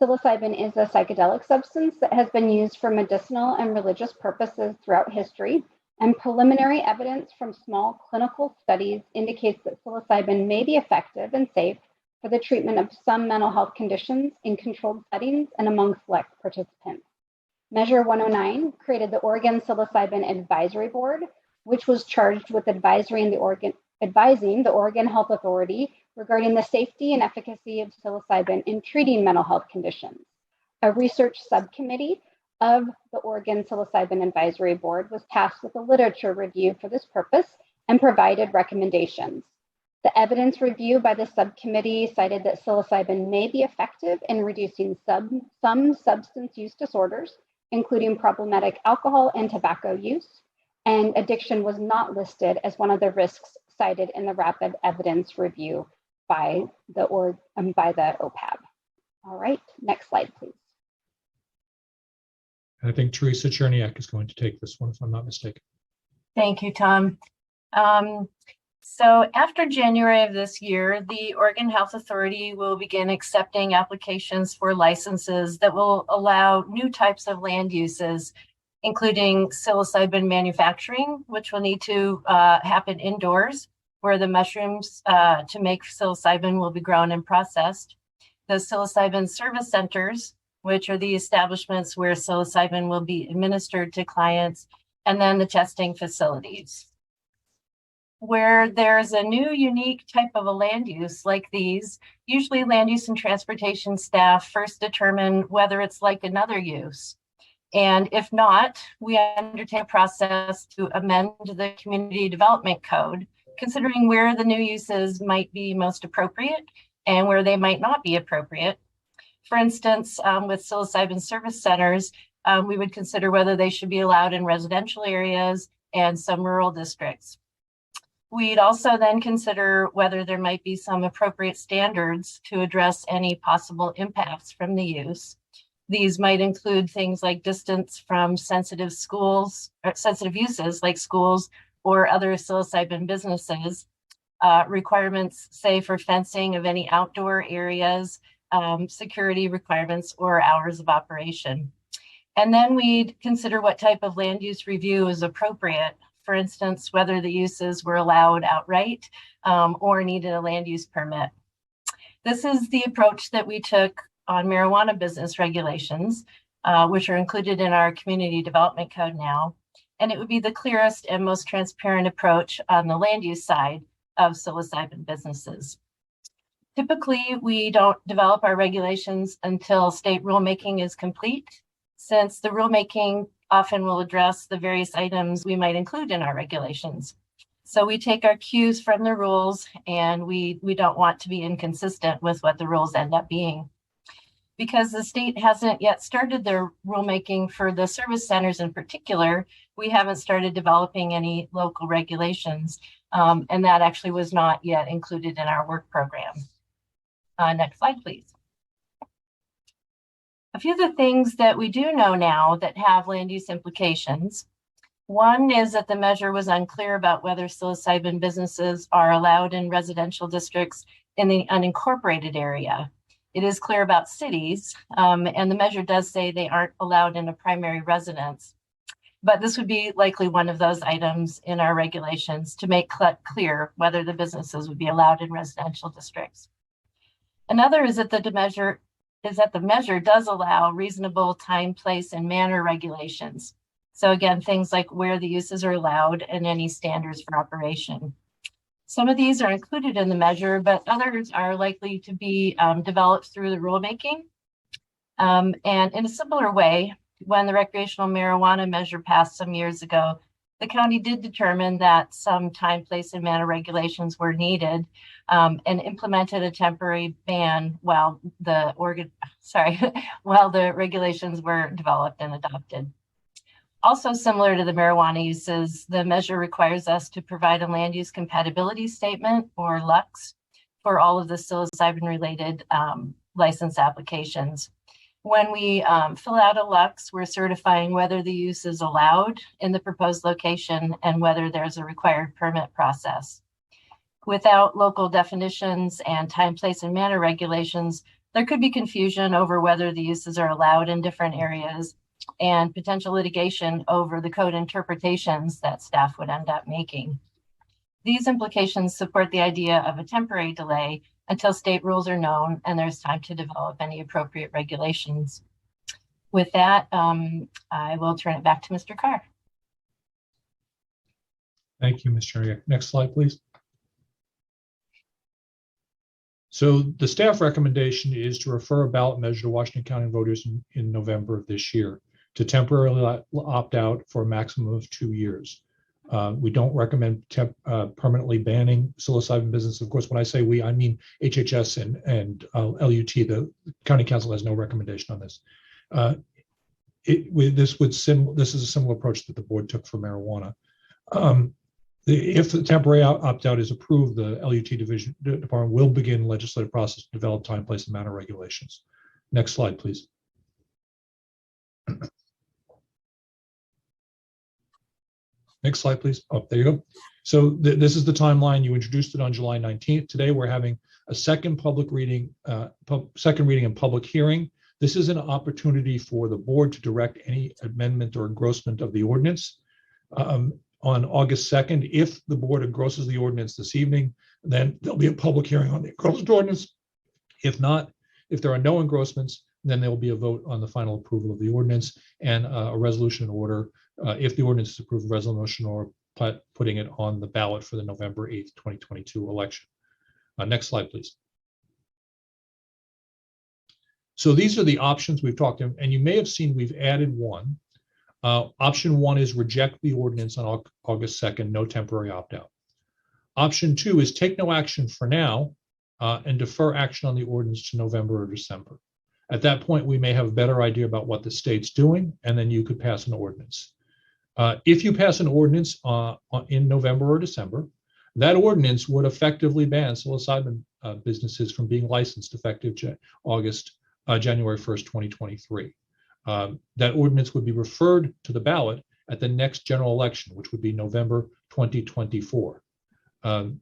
Psilocybin is a psychedelic substance that has been used for medicinal and religious purposes throughout history, and preliminary evidence from small clinical studies indicates that psilocybin may be effective and safe for the treatment of some mental health conditions in controlled settings and among select participants. Measure 109 created the Oregon Psilocybin Advisory Board, which was charged with advising the Oregon Health Authority regarding the safety and efficacy of psilocybin in treating mental health conditions. A research subcommittee of the Oregon Psilocybin Advisory Board was tasked with a literature review for this purpose and provided recommendations. The evidence review by the subcommittee cited that psilocybin may be effective in reducing some substance use disorders, including problematic alcohol and tobacco use, and addiction was not listed as one of the risks cited in the rapid evidence review by the OPAB. All right, next slide, please. I think Teresa Cherniak is going to take this one, if I'm not mistaken. Thank you, Tom. So after January of this year, the Oregon Health Authority will begin accepting applications for licenses that will allow new types of land uses, including psilocybin manufacturing, which will need to happen indoors, where the mushrooms to make psilocybin will be grown and processed. The psilocybin service centers, which are the establishments where psilocybin will be administered to clients, and then the testing facilities. Where there's a new unique type of a land use like these, usually land use and transportation staff first determine whether it's like another use. And if not, we undertake a process to amend the community development code, considering where the new uses might be most appropriate and where they might not be appropriate. For instance, with psilocybin service centers, we would consider whether they should be allowed in residential areas and some rural districts. We'd also then consider whether there might be some appropriate standards to address any possible impacts from the use. These might include things like distance from sensitive schools, or sensitive uses like schools or other psilocybin businesses, requirements, say, for fencing of any outdoor areas, security requirements, or hours of operation. And then we'd consider what type of land use review is appropriate. For instance, whether the uses were allowed outright or needed a land use permit. This is the approach that we took on marijuana business regulations, which are included in our community development code now. And it would be the clearest and most transparent approach on the land use side of psilocybin businesses. Typically, we don't develop our regulations until state rulemaking is complete, since the rulemaking often will address the various items we might include in our regulations. So we take our cues from the rules, and we don't want to be inconsistent with what the rules end up being. Because the state hasn't yet started their rulemaking for the service centers in particular, we haven't started developing any local regulations, and that actually was not yet included in our work program. Next slide, please. A few of the things that we do know now that have land use implications. One is that the measure was unclear about whether psilocybin businesses are allowed in residential districts in the unincorporated area. It is clear about cities, and the measure does say they aren't allowed in a primary residence. But this would be likely one of those items in our regulations to make clear whether the businesses would be allowed in residential districts. Another is that the measure does allow reasonable time, place, and manner regulations. So again, things like where the uses are allowed and any standards for operation. Some of these are included in the measure, but others are likely to be developed through the rulemaking. And in a similar way, when the recreational marijuana measure passed some years ago, the county did determine that some time, place, and manner regulations were needed, and implemented a temporary ban while the regulations were developed and adopted. Also similar to the marijuana uses, the measure requires us to provide a land use compatibility statement, or LUX, for all of the psilocybin-related license applications. When we fill out a LUX, we're certifying whether the use is allowed in the proposed location and whether there's a required permit process. Without local definitions and time, place, and manner regulations, there could be confusion over whether the uses are allowed in different areas and potential litigation over the code interpretations that staff would end up making. These implications support the idea of a temporary delay until state rules are known and there's time to develop any appropriate regulations. With that, I will turn it back to Mr. Carr. Thank you, Ms. Cherniak. Next slide, please. So the staff recommendation is to refer a ballot measure to Washington County voters in November of this year to temporarily opt out for a maximum of 2 years. We don't recommend permanently banning psilocybin business. Of course, when I say we, I mean HHS and LUT. The County Council has no recommendation on this. This is a similar approach that the board took for marijuana. If the temporary opt-out is approved, the LUT department will begin legislative process to develop time, place, and manner regulations. Next slide, please. Next slide, please. Oh, there you go. So this is the timeline. You introduced it on July 19th. Today, we're having a second public reading, second reading and public hearing. This is an opportunity for the board to direct any amendment or engrossment of the ordinance. On August 2nd, if the board engrosses the ordinance this evening, then there'll be a public hearing on the engrossed ordinance. If not, if there are no engrossments, then there will be a vote on the final approval of the ordinance and a resolution order. If the ordinance is approved, resolution or putting it on the ballot for the November 8th, 2022 election. Next slide, please. So these are the options we've talked about, and you may have seen we've added one. Option 1 is reject the ordinance on August 2nd, no temporary opt-out. Option 2 is take no action for now and defer action on the ordinance to November or December. At that point, we may have a better idea about what the state's doing, and then you could pass an ordinance. If you pass an ordinance in November or December, that ordinance would effectively ban psilocybin businesses from being licensed effective January 1st, 2023. That ordinance would be referred to the ballot at the next general election, which would be November 2024. The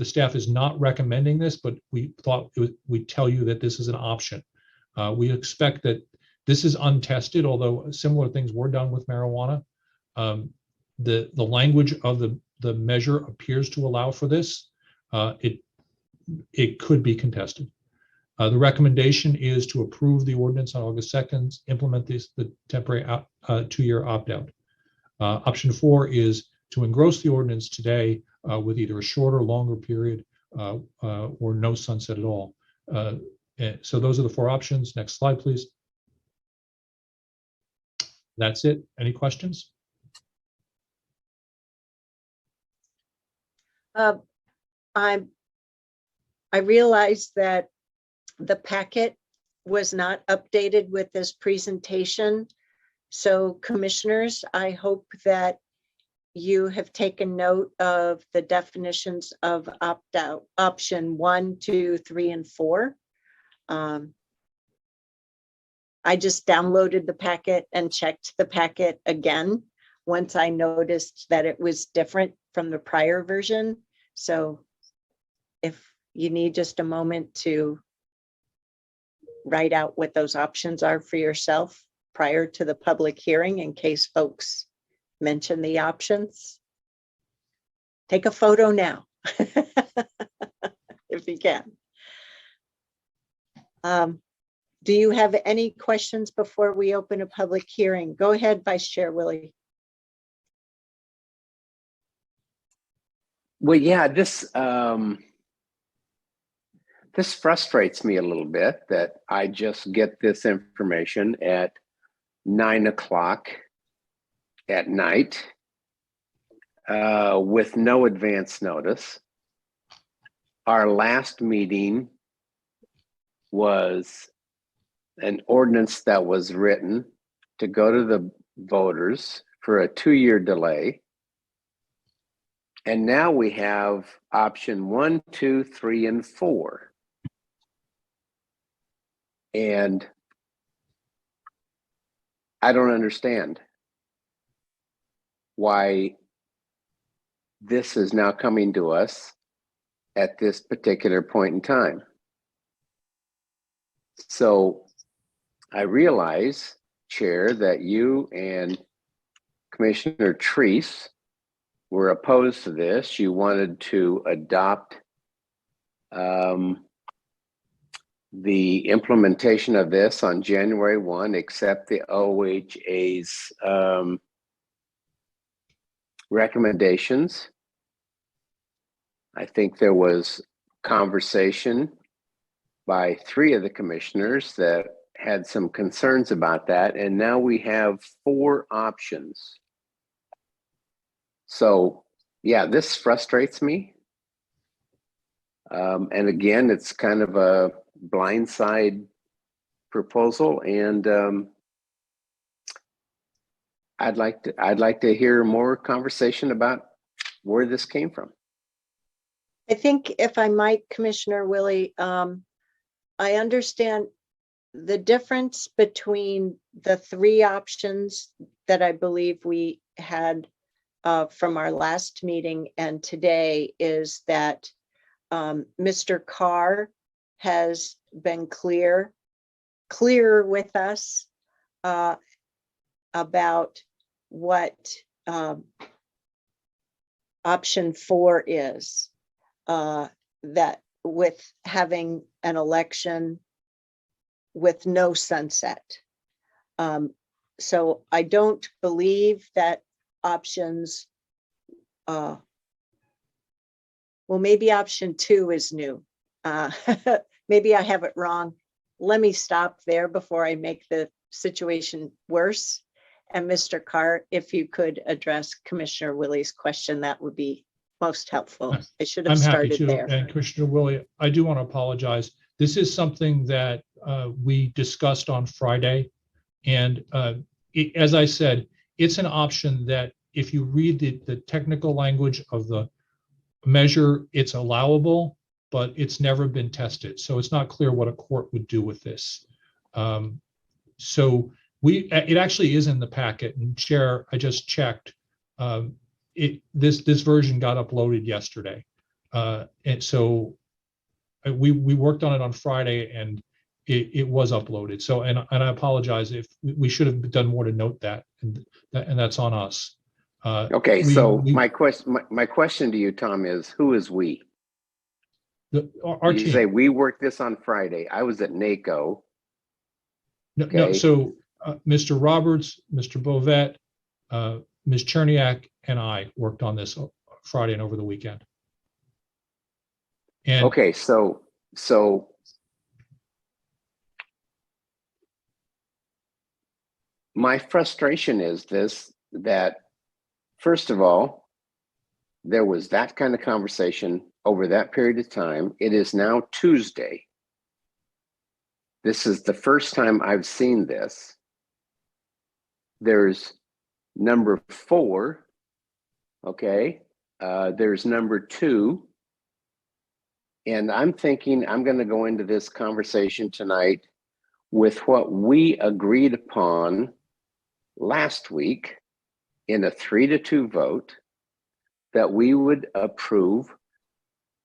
staff is not recommending this, but we thought we'd tell you that this is an option. We expect that this is untested, although similar things were done with marijuana. The language of the measure appears to allow for this. It could be contested. The recommendation is to approve the ordinance on August 2nd, implement the temporary 2-year opt-out. Option 4 is to engross the ordinance today with either a shorter, longer period or no sunset at all. So those are the 4 options. Next slide, please. That's it. Any questions? I realized that the packet was not updated with this presentation. So commissioners, I hope that you have taken note of the definitions of opt-out, option 1, 2, 3, and 4. I just downloaded the packet and checked the packet again once I noticed that it was different from the prior version. So if you need just a moment to write out what those options are for yourself prior to the public hearing, in case folks mention the options, take a photo now if you can. Do you have any questions before we open a public hearing? Go ahead, Vice Chair Willie. Well, yeah, this frustrates me a little bit that I just get this information at 9 o'clock at night with no advance notice. Our last meeting was an ordinance that was written to go to the voters for a 2-year delay. And now we have option 1, 2, 3, and 4. And I don't understand why this is now coming to us at this particular point in time. So I realize, Chair, that you and Commissioner Treese were opposed to this. You wanted to adopt the implementation of this on January 1, accept the OHA's recommendations. I think there was conversation by 3 of the commissioners that had some concerns about that, and now we have 4 options. So yeah, this frustrates me. And again, it's kind of a blindside proposal, and I'd like to hear more conversation about where this came from. I think if I might, Commissioner Willie, I understand the difference between the 3 options that I believe we had from our last meeting and today is that Mr. Carr has been clear with us about what option 4 is, that with having an election with no sunset. So I don't believe that options, well, maybe option 2 is new. Maybe I have it wrong. Let me stop there before I make the situation worse. And Mr. Carr, if you could address Commissioner Willie's question, that would be most helpful. I should have started there. And Commissioner Willie, I do want to apologize. This is something that we discussed on Friday. And as I said, it's an option that if you read the technical language of the measure, it's allowable, but it's never been tested. So it's not clear what a court would do with this. So it actually is in the packet, and Chair, I just checked. This version got uploaded yesterday. And so we worked on it on Friday, and it was uploaded. So, and I apologize if we should have done more to note that, and that's on us. Okay, my question to you, Tom, is who is we? Our you team. Say we worked this on Friday. I was at NACO. No, so Mr. Roberts, Mr. Bovet, Ms. Cherniak, and I worked on this Friday and over the weekend. And okay, so my frustration is that first of all, there was that kind of conversation over that period of time. It is now Tuesday. This is the first time I've seen this. There's number 4, okay? There's number 2. And I'm thinking I'm going to go into this conversation tonight with what we agreed upon last week in a 3-2 vote, that we would approve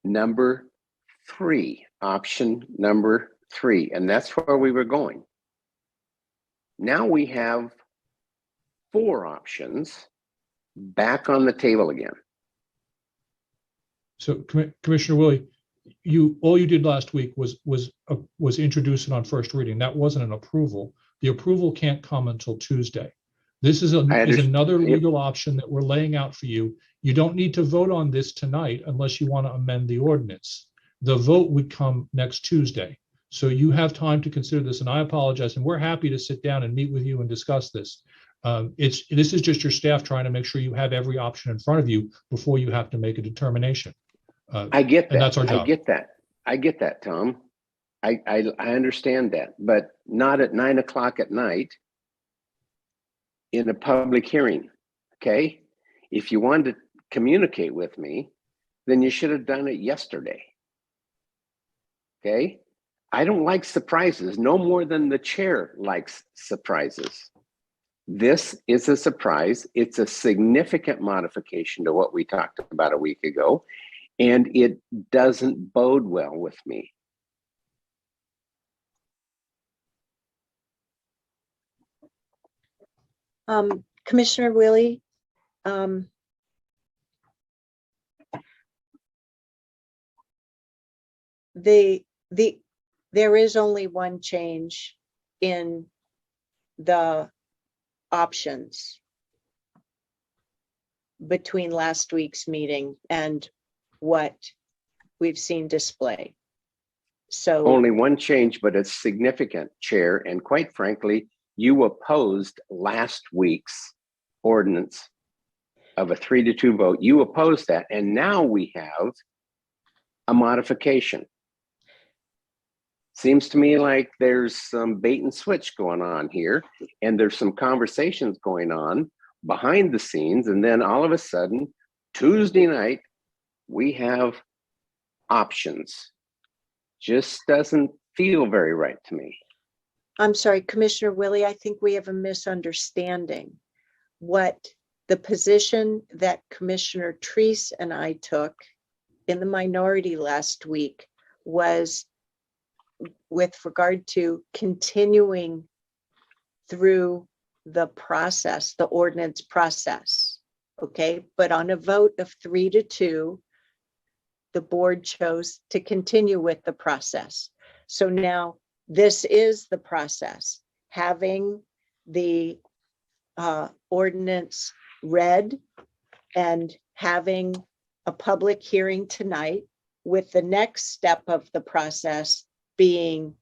number 3, option number 3, and that's where we were going. Now we have 4 options back on the table again. So Commissioner Willie, all you did last week was introduce it on first reading. That wasn't an approval. The approval can't come until Tuesday. This is another legal option that we're laying out for you. You don't need to vote on this tonight unless you want to amend the ordinance. The vote would come next Tuesday. So you have time to consider this, and I apologize, and we're happy to sit down and meet with you and discuss this. This is just your staff trying to make sure you have every option in front of you before you have to make a determination. I get that. And that's our job. I get that, Tom. I understand that, but not at 9 o'clock at night in a public hearing, okay? If you wanted to communicate with me, then you should have done it yesterday, okay? I don't like surprises, no more than the chair likes surprises. This is a surprise. It's a significant modification to what we talked about a week ago, and it doesn't bode well with me. Commissioner Willie, there is only one change in the options between last week's meeting and what we've seen display. So only one change, but it's significant, Chair. And quite frankly, you opposed last week's ordinance of a 3-2 vote. You opposed that. And now we have a modification. Seems to me like there's some bait and switch going on here, and there's some conversations going on behind the scenes. And then all of a sudden, Tuesday night, we have options. Just doesn't feel very right to me. I'm sorry, Commissioner Willie, I think we have a misunderstanding. What the position that Commissioner Treese and I took in the minority last week was with regard to continuing through the process, the ordinance process. Okay, but on a vote of 3-2, the board chose to continue with the process. So now this is the process, having the ordinance read and having a public hearing tonight, with the next step of the process being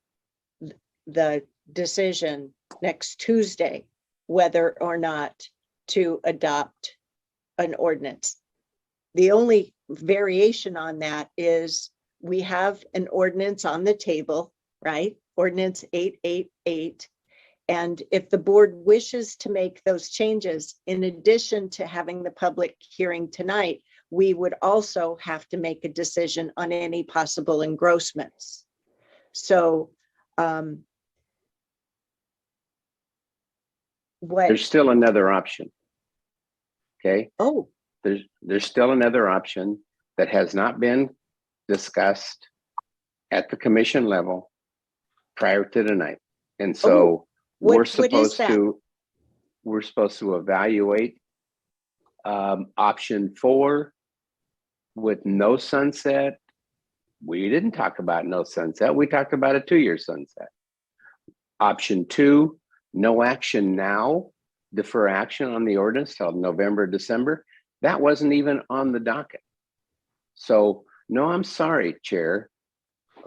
the decision next Tuesday, whether or not to adopt an ordinance. The only variation on that is we have an ordinance on the table, right? Ordinance 888. And if the board wishes to make those changes, in addition to having the public hearing tonight, we would also have to make a decision on any possible engrossments. So there's still another option. Okay. Oh. There's still another option that has not been discussed at the commission level prior to tonight. And so we're supposed to evaluate option 4 with no sunset. We didn't talk about no sunset. We talked about a 2-year sunset. Option 2, no action now, defer action on the ordinance till November, December. That wasn't even on the docket. So no, I'm sorry, Chair.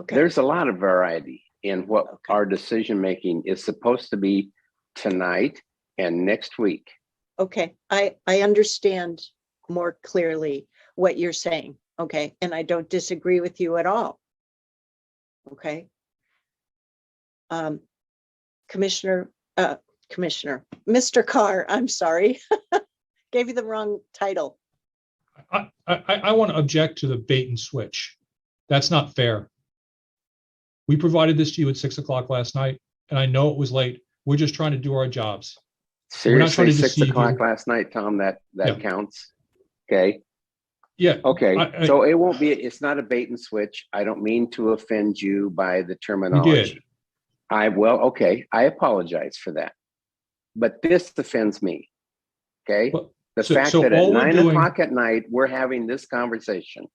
Okay. There's a lot of variety in what our decision-making is supposed to be tonight and next week. Okay, I understand more clearly what you're saying. Okay, and I don't disagree with you at all. Okay. Commissioner, Mr. Carr, I'm sorry. Gave you the wrong title. I want to object to the bait and switch. That's not fair. We provided this to you at 6 o'clock last night, and I know it was late. We're just trying to do our jobs. Seriously, 6 o'clock last night, Tom, that counts. Okay. Yeah. Okay. So it won't be, it's not a bait and switch. I don't mean to offend you by the terminology. You did. Okay. I apologize for that. But this offends me. Okay. Well, the fact that at 9 o'clock at night, we're having this conversation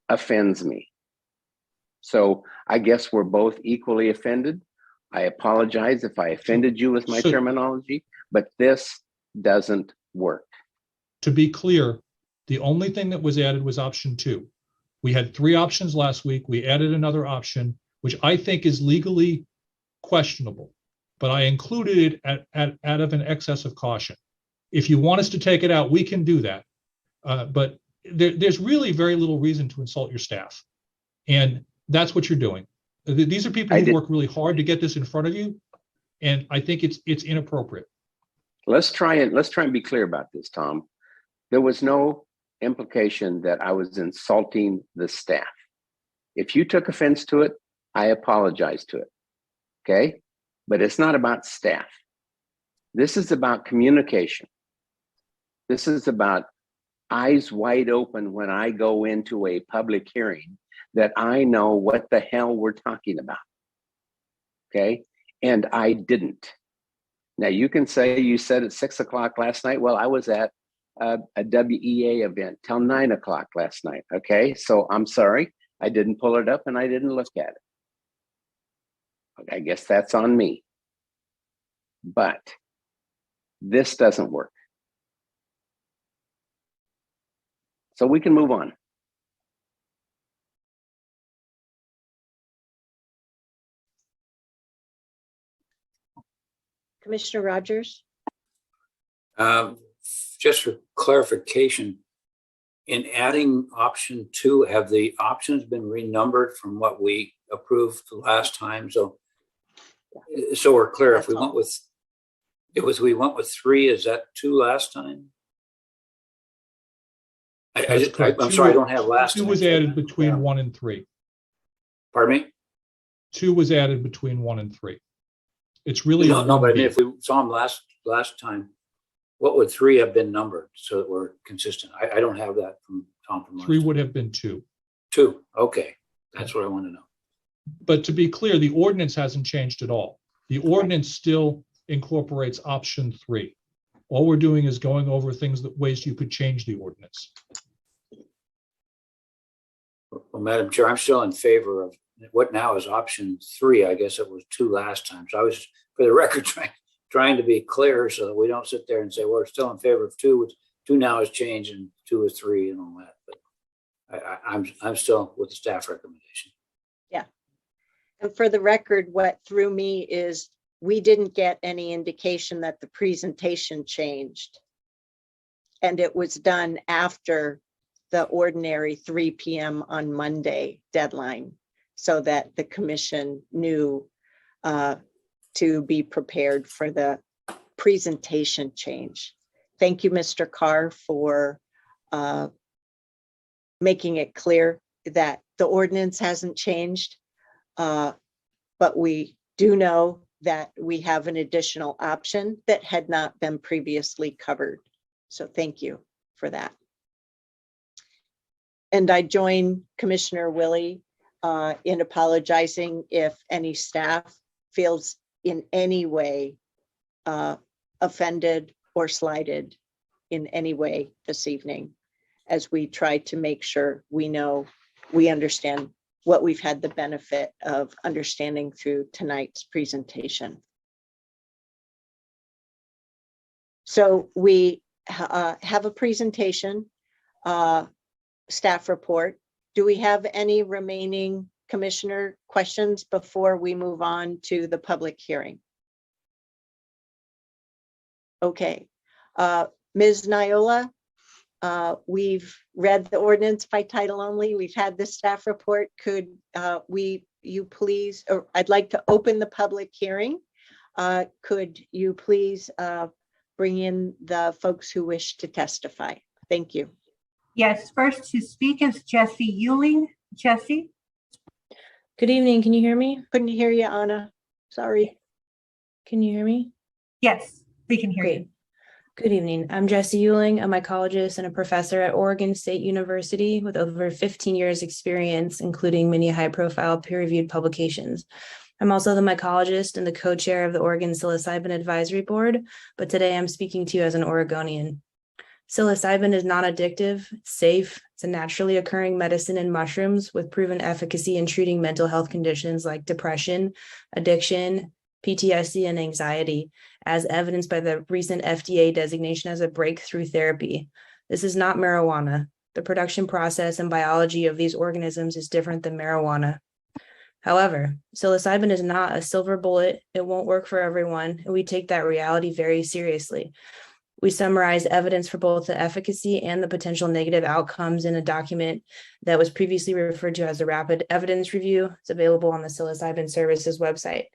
offends me. So I guess we're both equally offended. I apologize if I offended you with my terminology, but this doesn't work. To be clear, the only thing that was added was option 2. We had 3 options last week. We added another option, which I think is legally questionable, but I included it out of an excess of caution. If you want us to take it out, we can do that. But there's really very little reason to insult your staff. And that's what you're doing. These are people who work really hard to get this in front of you. And I think it's inappropriate. Let's try and be clear about this, Tom. There was no implication that I was insulting the staff. If you took offense to it, I apologize to it. Okay? But it's not about staff. This is about communication. This is about eyes wide open when I go into a public hearing that I know what the hell we're talking about. Okay? And I didn't. Now you can say you said at 6 o'clock last night. Well, I was at a WEA event till 9 o'clock last night. Okay? So I'm sorry. I didn't pull it up and I didn't look at it. I guess that's on me. But this doesn't work. So we can move on. Commissioner Rogers? Just for clarification, in adding option 2, have the options been renumbered from what we approved the last time? So we're clear. If we went with, we went with 3, is that 2 last time? I'm sorry, I don't have last time. 2 was added between 1 and 3. Pardon me? 2 was added between 1 and 3. It's really no, but if we saw them last time, what would 3 have been numbered so that we're consistent? I don't have that from Tom. From 3 would have been 2. 2. Okay. That's what I want to know. But to be clear, the ordinance hasn't changed at all. The ordinance still incorporates option 3. All we're doing is going over ways you could change the ordinance. Well, Madam Chair, I'm still in favor of what now is option 3. I guess it was 2 last time. So I was, for the record, trying to be clear so that we don't sit there and say, well, we're still in favor of 2. 2 now has changed and 2 is 3 and all that. But I'm still with the staff recommendation. Yeah. And for the record, what threw me is we didn't get any indication that the presentation changed. And it was done after the ordinary 3 p.m. on Monday deadline, so that the commission knew to be prepared for the presentation change. Thank you, Mr. Carr, for making it clear that the ordinance hasn't changed, but we do know that we have an additional option that had not been previously covered. So thank you for that. And I join Commissioner Willie in apologizing if any staff feels in any way offended or slighted in any way this evening, as we try to make sure we understand what we've had the benefit of understanding through tonight's presentation. So we have a presentation, staff report. Do we have any remaining commissioner questions before we move on to the public hearing? Okay, Ms. Niola, we've read the ordinance by title only. We've had the staff report. Could you please, or I'd like to open the public hearing. Could you please bring in the folks who wish to testify? Thank you. Yes, first to speak is Jesse Euling. Jesse? Good evening. Can you hear me? Couldn't hear you, Anna. Sorry. Can you hear me? Yes, we can hear you. Good evening. I'm Jesse Euling, a mycologist and a professor at Oregon State University with over 15 years experience, including many high-profile peer-reviewed publications. I'm also the mycologist and the co-chair of the Oregon Psilocybin Advisory Board, but today I'm speaking to you as an Oregonian. Psilocybin is non-addictive, safe, it's a naturally occurring medicine in mushrooms with proven efficacy in treating mental health conditions like depression, addiction, PTSD, and anxiety, as evidenced by the recent FDA designation as a breakthrough therapy. This is not marijuana. The production process and biology of these organisms is different than marijuana. However, psilocybin is not a silver bullet. It won't work for everyone, and we take that reality very seriously. We summarize evidence for both the efficacy and the potential negative outcomes in a document that was previously referred to as a rapid evidence review. It's available on the Psilocybin Services website.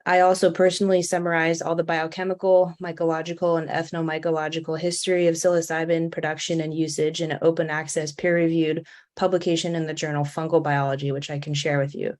I also personally summarize all the biochemical, mycological, and ethnomycological history of psilocybin production and usage in an open access peer-reviewed publication in the journal Fungal Biology, which I can share with you.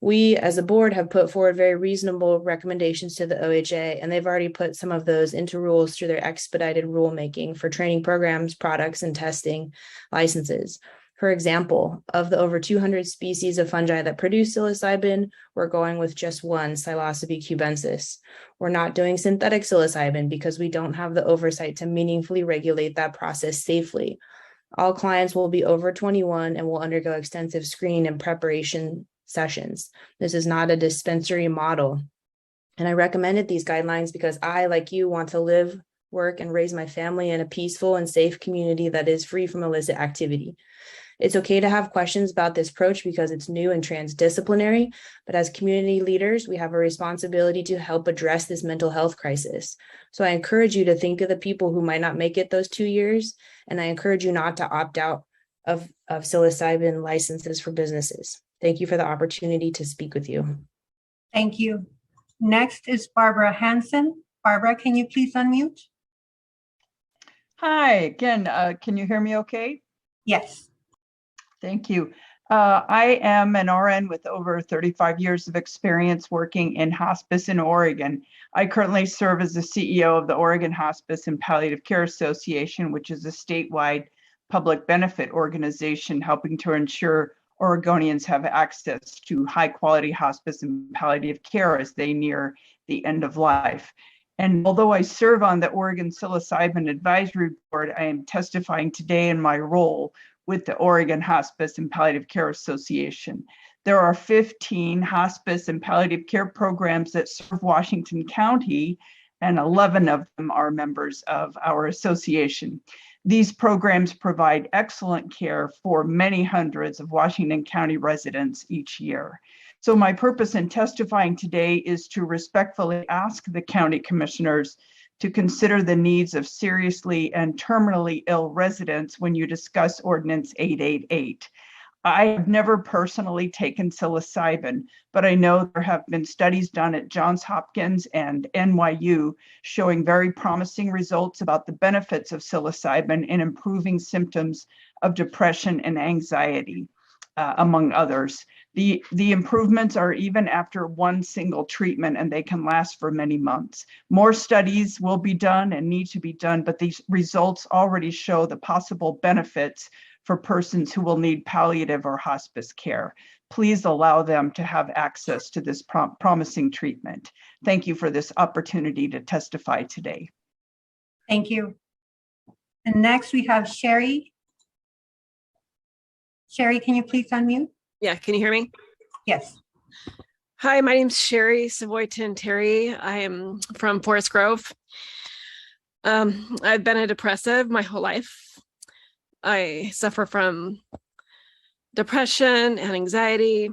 We, as a board, have put forward very reasonable recommendations to the OHA, and they've already put some of those into rules through their expedited rulemaking for training programs, products, and testing licenses. For example, of the over 200 species of fungi that produce psilocybin, we're going with just one, Psilocybe cubensis. We're not doing synthetic psilocybin because we don't have the oversight to meaningfully regulate that process safely. All clients will be over 21 and will undergo extensive screening and preparation sessions. This is not a dispensary model. And I recommended these guidelines because I, like you, want to live, work, and raise my family in a peaceful and safe community that is free from illicit activity. It's okay to have questions about this approach because it's new and transdisciplinary, but as community leaders, we have a responsibility to help address this mental health crisis. So I encourage you to think of the people who might not make it those 2 years, and I encourage you not to opt out of psilocybin licenses for businesses. Thank you for the opportunity to speak with you. Thank you. Next is Barbara Hansen. Barbara, can you please unmute? Hi, again, can you hear me okay? Yes. Thank you. I am an RN with over 35 years of experience working in hospice in Oregon. I currently serve as the CEO of the Oregon Hospice and Palliative Care Association, which is a statewide public benefit organization helping to ensure Oregonians have access to high quality hospice and palliative care as they near the end of life. And although I serve on the Oregon Psilocybin Advisory Board, I am testifying today in my role with the Oregon Hospice and Palliative Care Association. There are 15 hospice and palliative care programs that serve Washington County, and 11 of them are members of our association. These programs provide excellent care for many hundreds of Washington County residents each year. So my purpose in testifying today is to respectfully ask the county commissioners to consider the needs of seriously and terminally ill residents when you discuss Ordinance 888. I have never personally taken psilocybin, but I know there have been studies done at Johns Hopkins and NYU showing very promising results about the benefits of psilocybin in improving symptoms of depression and anxiety, among others. The improvements are even after one single treatment, and they can last for many months. More studies will be done and need to be done, but these results already show the possible benefits for persons who will need palliative or hospice care. Please allow them to have access to this promising treatment. Thank you for this opportunity to testify today. Thank you. And next we have Sherry. Sherry, can you please unmute? Yeah, can you hear me? Yes. Hi, my name's Sherry Savoyton Terry. I am from Forest Grove. I've been a depressive my whole life. I suffer from depression and anxiety.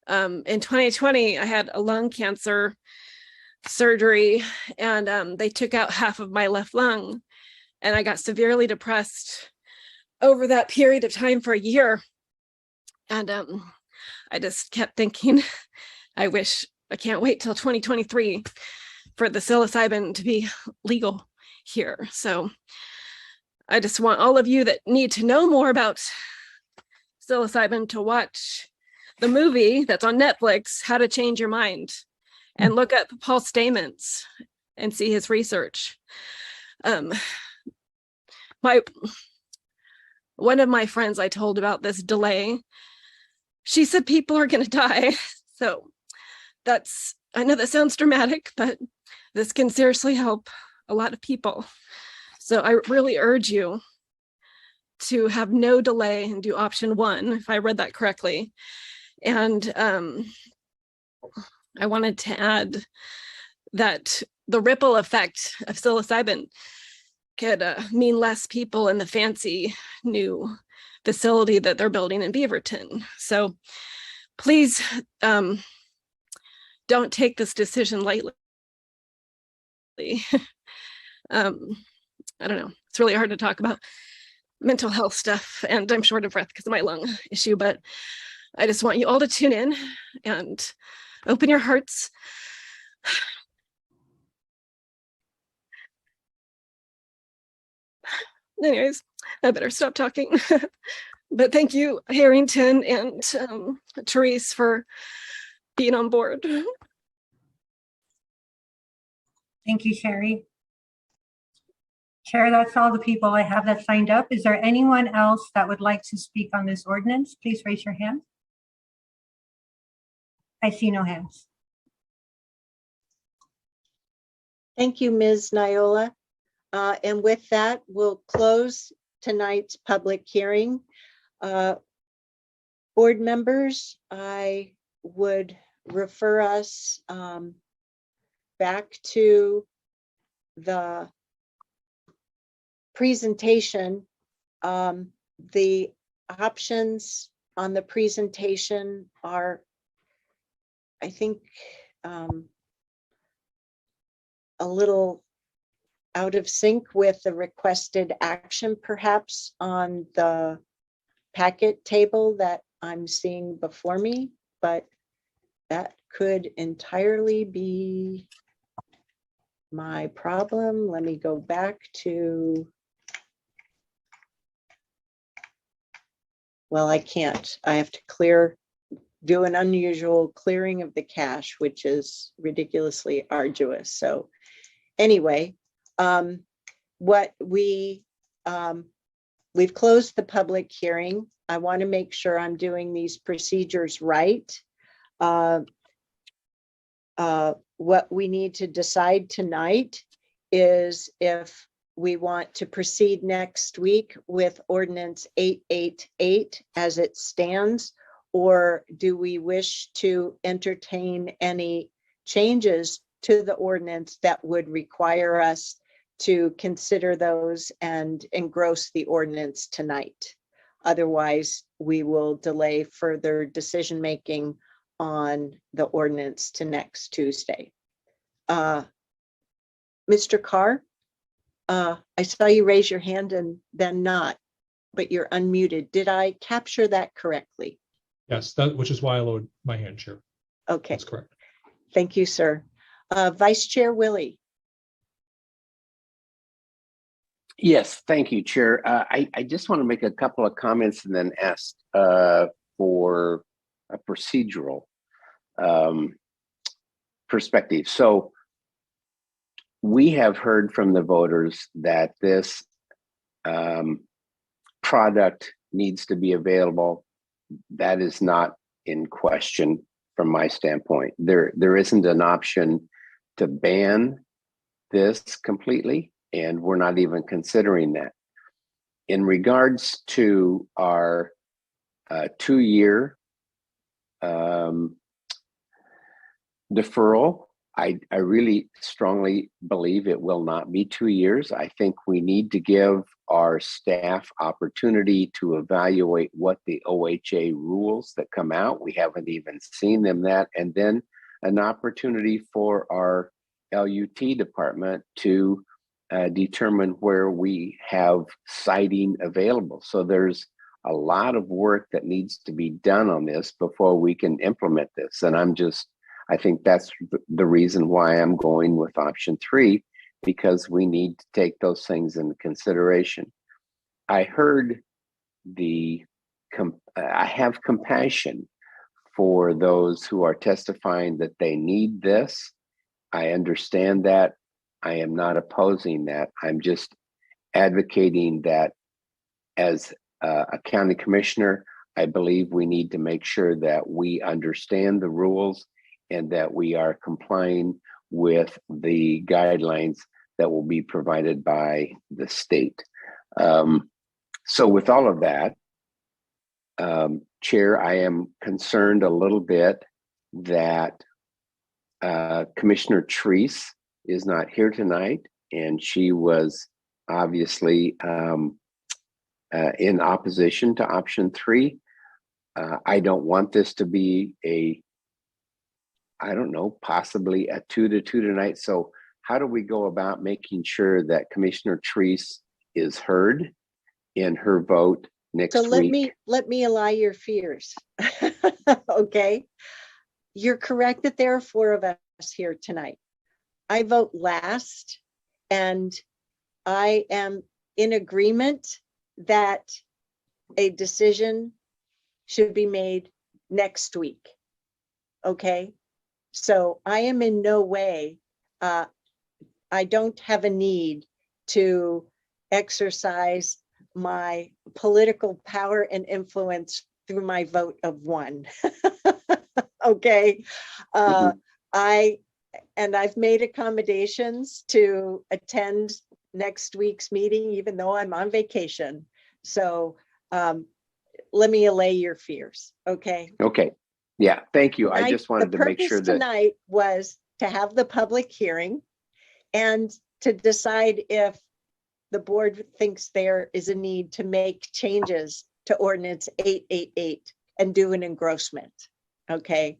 In 2020, I had a lung cancer surgery, and they took out half of my left lung, and I got severely depressed over that period of time for a year. And I just kept thinking, I can't wait till 2023 for the psilocybin to be legal here. So I just want all of you that need to know more about psilocybin to watch the movie that's on Netflix, How to Change Your Mind, and look up Paul Stamets and see his research. One of my friends I told about this delay, she said people are going to die. So I know that sounds dramatic, but this can seriously help a lot of people. So I really urge you to have no delay and do option 1, if I read that correctly. And I wanted to add that the ripple effect of psilocybin could mean less people in the fancy new facility that they're building in Beaverton. So please don't take this decision lightly. I don't know, it's really hard to talk about mental health stuff, and I'm short of breath because of my lung issue, but I just want you all to tune in and open your hearts. Anyways, I better stop talking. But thank you, Harrington and Therese, for being on board. Thank you, Sherry. Chair, that's all the people I have that signed up. Is there anyone else that would like to speak on this ordinance? Please raise your hand. I see no hands. Thank you, Ms. Niola. And with that, we'll close tonight's public hearing. Board members, I would refer us back to the presentation. The options on the presentation are, I think, a little out of sync with the requested action, perhaps, on the packet table that I'm seeing before me, but that could entirely be my problem. Let me go back to well, I can't. I have to do an unusual clearing of the cache, which is ridiculously arduous. So anyway, we've closed the public hearing. I want to make sure I'm doing these procedures right. What we need to decide tonight is if we want to proceed next week with ordinance 888 as it stands, or do we wish to entertain any changes to the ordinance that would require us to consider those and engross the ordinance tonight? Otherwise, we will delay further decision-making on the ordinance to next Tuesday. Mr. Carr, I saw you raise your hand and then not, but you're unmuted. Did I capture that correctly? Yes, which is why I lowered my hand, Chair. Okay. That's correct. Thank you, sir. Vice Chair Willie. Yes, thank you, Chair. I just want to make a couple of comments and then ask for a procedural perspective. So we have heard from the voters that this product needs to be available. That is not in question from my standpoint. There isn't an option to ban this completely, and we're not even considering that. In regards to our 2-year deferral, I really strongly believe it will not be 2 years. I think we need to give our staff opportunity to evaluate what the OHA rules that come out. We haven't even seen them that. And then an opportunity for our LUT department to determine where we have siting available. So there's a lot of work that needs to be done on this before we can implement this. And I think that's the reason why I'm going with option 3, because we need to take those things into consideration. I heard I have compassion for those who are testifying that they need this. I understand that. I am not opposing that. I'm just advocating that as a county commissioner, I believe we need to make sure that we understand the rules and that we are complying with the guidelines that will be provided by the state. So with all of that, Chair, I am concerned a little bit that Commissioner Treese is not here tonight, and she was obviously in opposition to option 3. I don't want this to be possibly a 2-2 tonight. So how do we go about making sure that Commissioner Treese is heard in her vote next week? Let me allay your fears. Okay. You're correct that there are 4 of us here tonight. I vote last, and I am in agreement that a decision should be made next week. Okay. So I am in no way, I don't have a need to exercise my political power and influence through my vote of 1. Okay. I've made accommodations to attend next week's meeting, even though I'm on vacation. So let me allay your fears. Okay. Okay. Yeah, thank you. I just wanted to make sure that tonight was to have the public hearing and to decide if the board thinks there is a need to make changes to ordinance 888 and do an engrossment. Okay.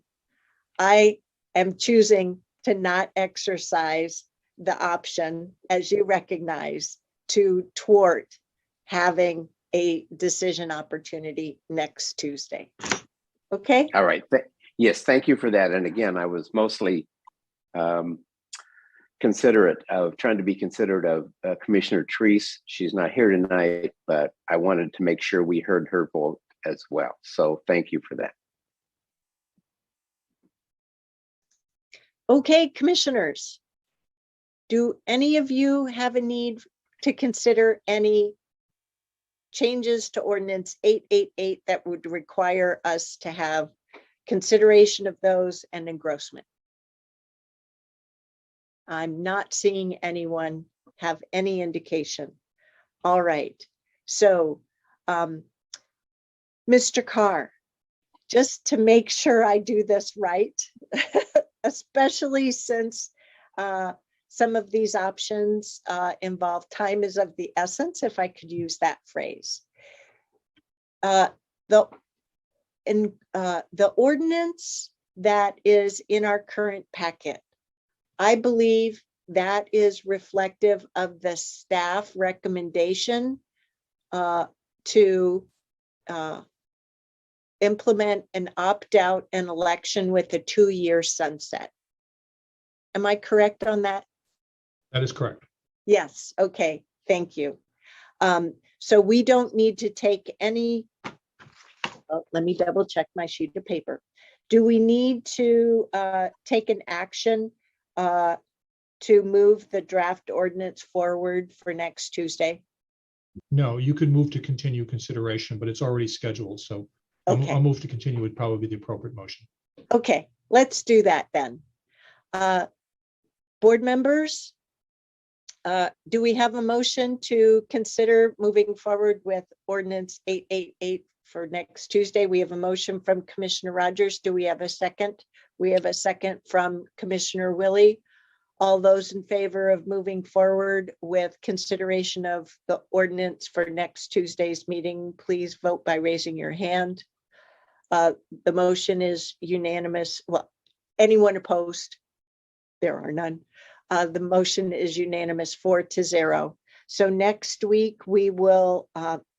I am choosing to not exercise the option, as you recognize, to thwart having a decision opportunity next Tuesday. Okay. All right. Yes, thank you for that. And again, I was mostly considerate of trying to be considerate of Commissioner Treese. She's not here tonight, but I wanted to make sure we heard her vote as well. So thank you for that. Okay, commissioners, do any of you have a need to consider any changes to ordinance 888 that would require us to have consideration of those and engrossment? I'm not seeing anyone have any indication. All right, so Mr. Carr, just to make sure I do this right, especially since some of these options involve time is of the essence, if I could use that phrase. The ordinance that is in our current packet, I believe that is reflective of the staff recommendation to implement an opt-out and election with a 2-year sunset. Am I correct on that? That is correct. Yes, okay, thank you. So we don't need to take any, let me double check my sheet of paper. Do we need to take an action to move the draft ordinance forward for next Tuesday? No, you could move to continue consideration, but it's already scheduled. So Okay. I'll move to continue would probably be the appropriate motion. Okay, let's do that then. Board members, do we have a motion to consider moving forward with ordinance 888 for next Tuesday? We have a motion from Commissioner Rogers. Do we have a second? We have a second from Commissioner Willie. All those in favor of moving forward with consideration of the ordinance for next Tuesday's meeting, please vote by raising your hand. The motion is unanimous. Well, anyone opposed? There are none. The motion is unanimous 4-0. So next week we will,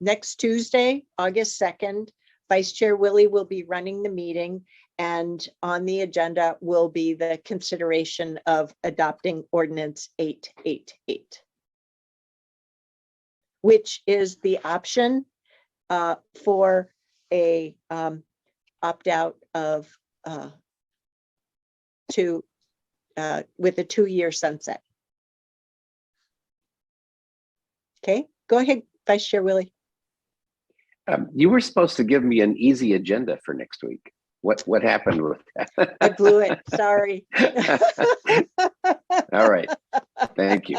next Tuesday, August 2nd, Vice Chair Willie will be running the meeting, and on the agenda will be the consideration of adopting ordinance 888, which is the option for a opt-out of with a 2-year sunset. Okay, go ahead, Vice Chair Willie. You were supposed to give me an easy agenda for next week. What happened with that? I blew it, sorry. All right, thank you.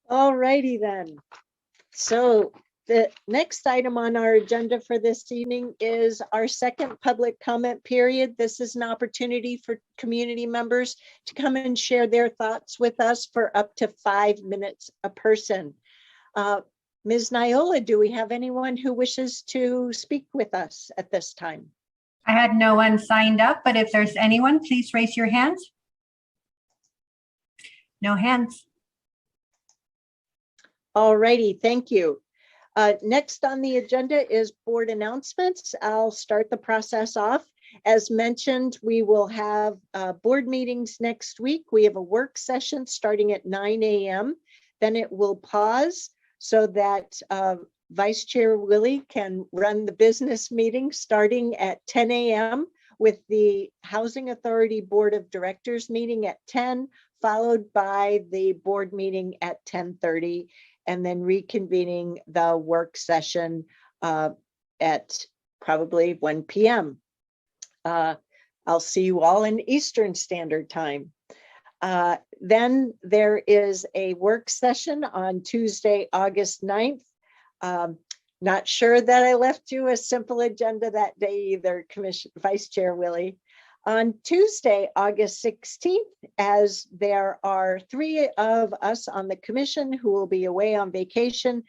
All righty then. So the next item on our agenda for this evening is our second public comment period. This is an opportunity for community members to come and share their thoughts with us for up to 5 minutes a person. Ms. Niola, do we have anyone who wishes to speak with us at this time? I had no one signed up, but if there's anyone, please raise your hands. No hands. All righty, thank you. Next on the agenda is board announcements. I'll start the process off. As mentioned, we will have board meetings next week. We have a work session starting at 9 a.m. Then it will pause so that Vice Chair Willie can run the business meeting starting at 10 a.m. with the Housing Authority Board of Directors meeting at 10, followed by the board meeting at 10:30. And then reconvening the work session at probably 1 p.m. I'll see you all in Eastern Standard Time. Then there is a work session on Tuesday, August 9th. Not sure that I left you a simple agenda that day either, Vice Chair Willie. On Tuesday, August 16th, as there are 3 of us on the commission who will be away on vacation,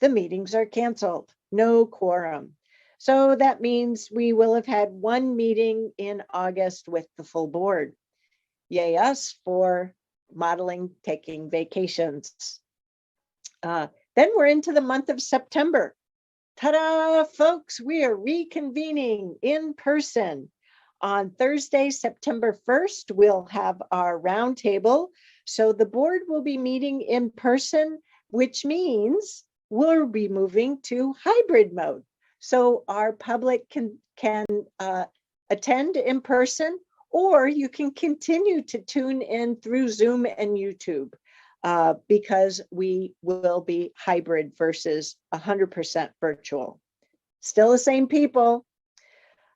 the meetings are canceled, no quorum. So that means we will have had 1 meeting in August with the full board. Yay us for modeling taking vacations. Then we're into the month of September. Ta-da, folks, we are reconvening in person On Thursday, September 1st, we'll have our roundtable. So the board will be meeting in person, which means we'll be moving to hybrid mode. So our public can attend in person, or you can continue to tune in through Zoom and YouTube because we will be hybrid versus 100% virtual. Still the same people.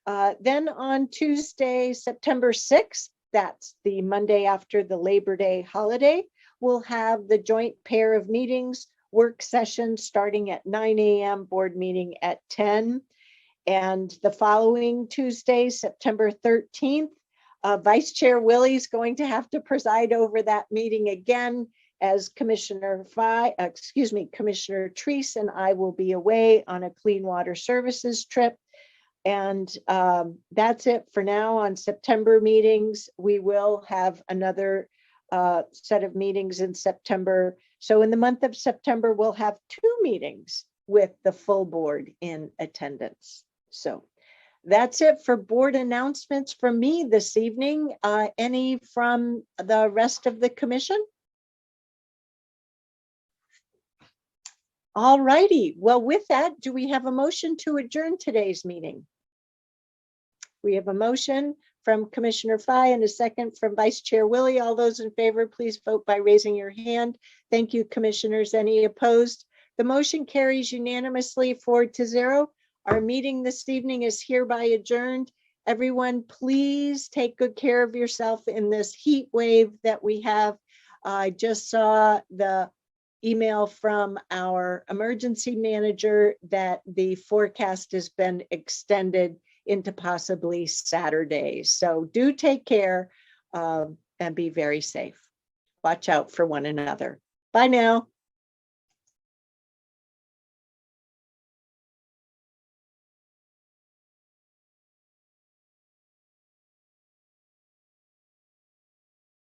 Then on Tuesday, September 6th, that's the Monday after the Labor Day holiday, we'll have the joint pair of meetings, work session starting at 9 a.m., board meeting at 10. And the following Tuesday, September 13th, Vice Chair Willie's going to have to preside over that meeting again, as Commissioner Treese and I will be away on a Clean Water Services trip. And that's it for now on September meetings. We will have another set of meetings in September. So in the month of September, we'll have 2 meetings with the full board in attendance. So that's it for board announcements from me this evening. Any from the rest of the commission? All righty. Well, with that, do we have a motion to adjourn today's meeting? We have a motion from Commissioner Fye and a second from Vice Chair Willie. All those in favor, please vote by raising your hand. Thank you, commissioners. Any opposed? The motion carries unanimously 4-0. Our meeting this evening is hereby adjourned. Everyone, please take good care of yourself in this heat wave that we have. I just saw the email from our emergency manager that the forecast has been extended into possibly Saturday. So do take care and be very safe. Watch out for one another. Bye now.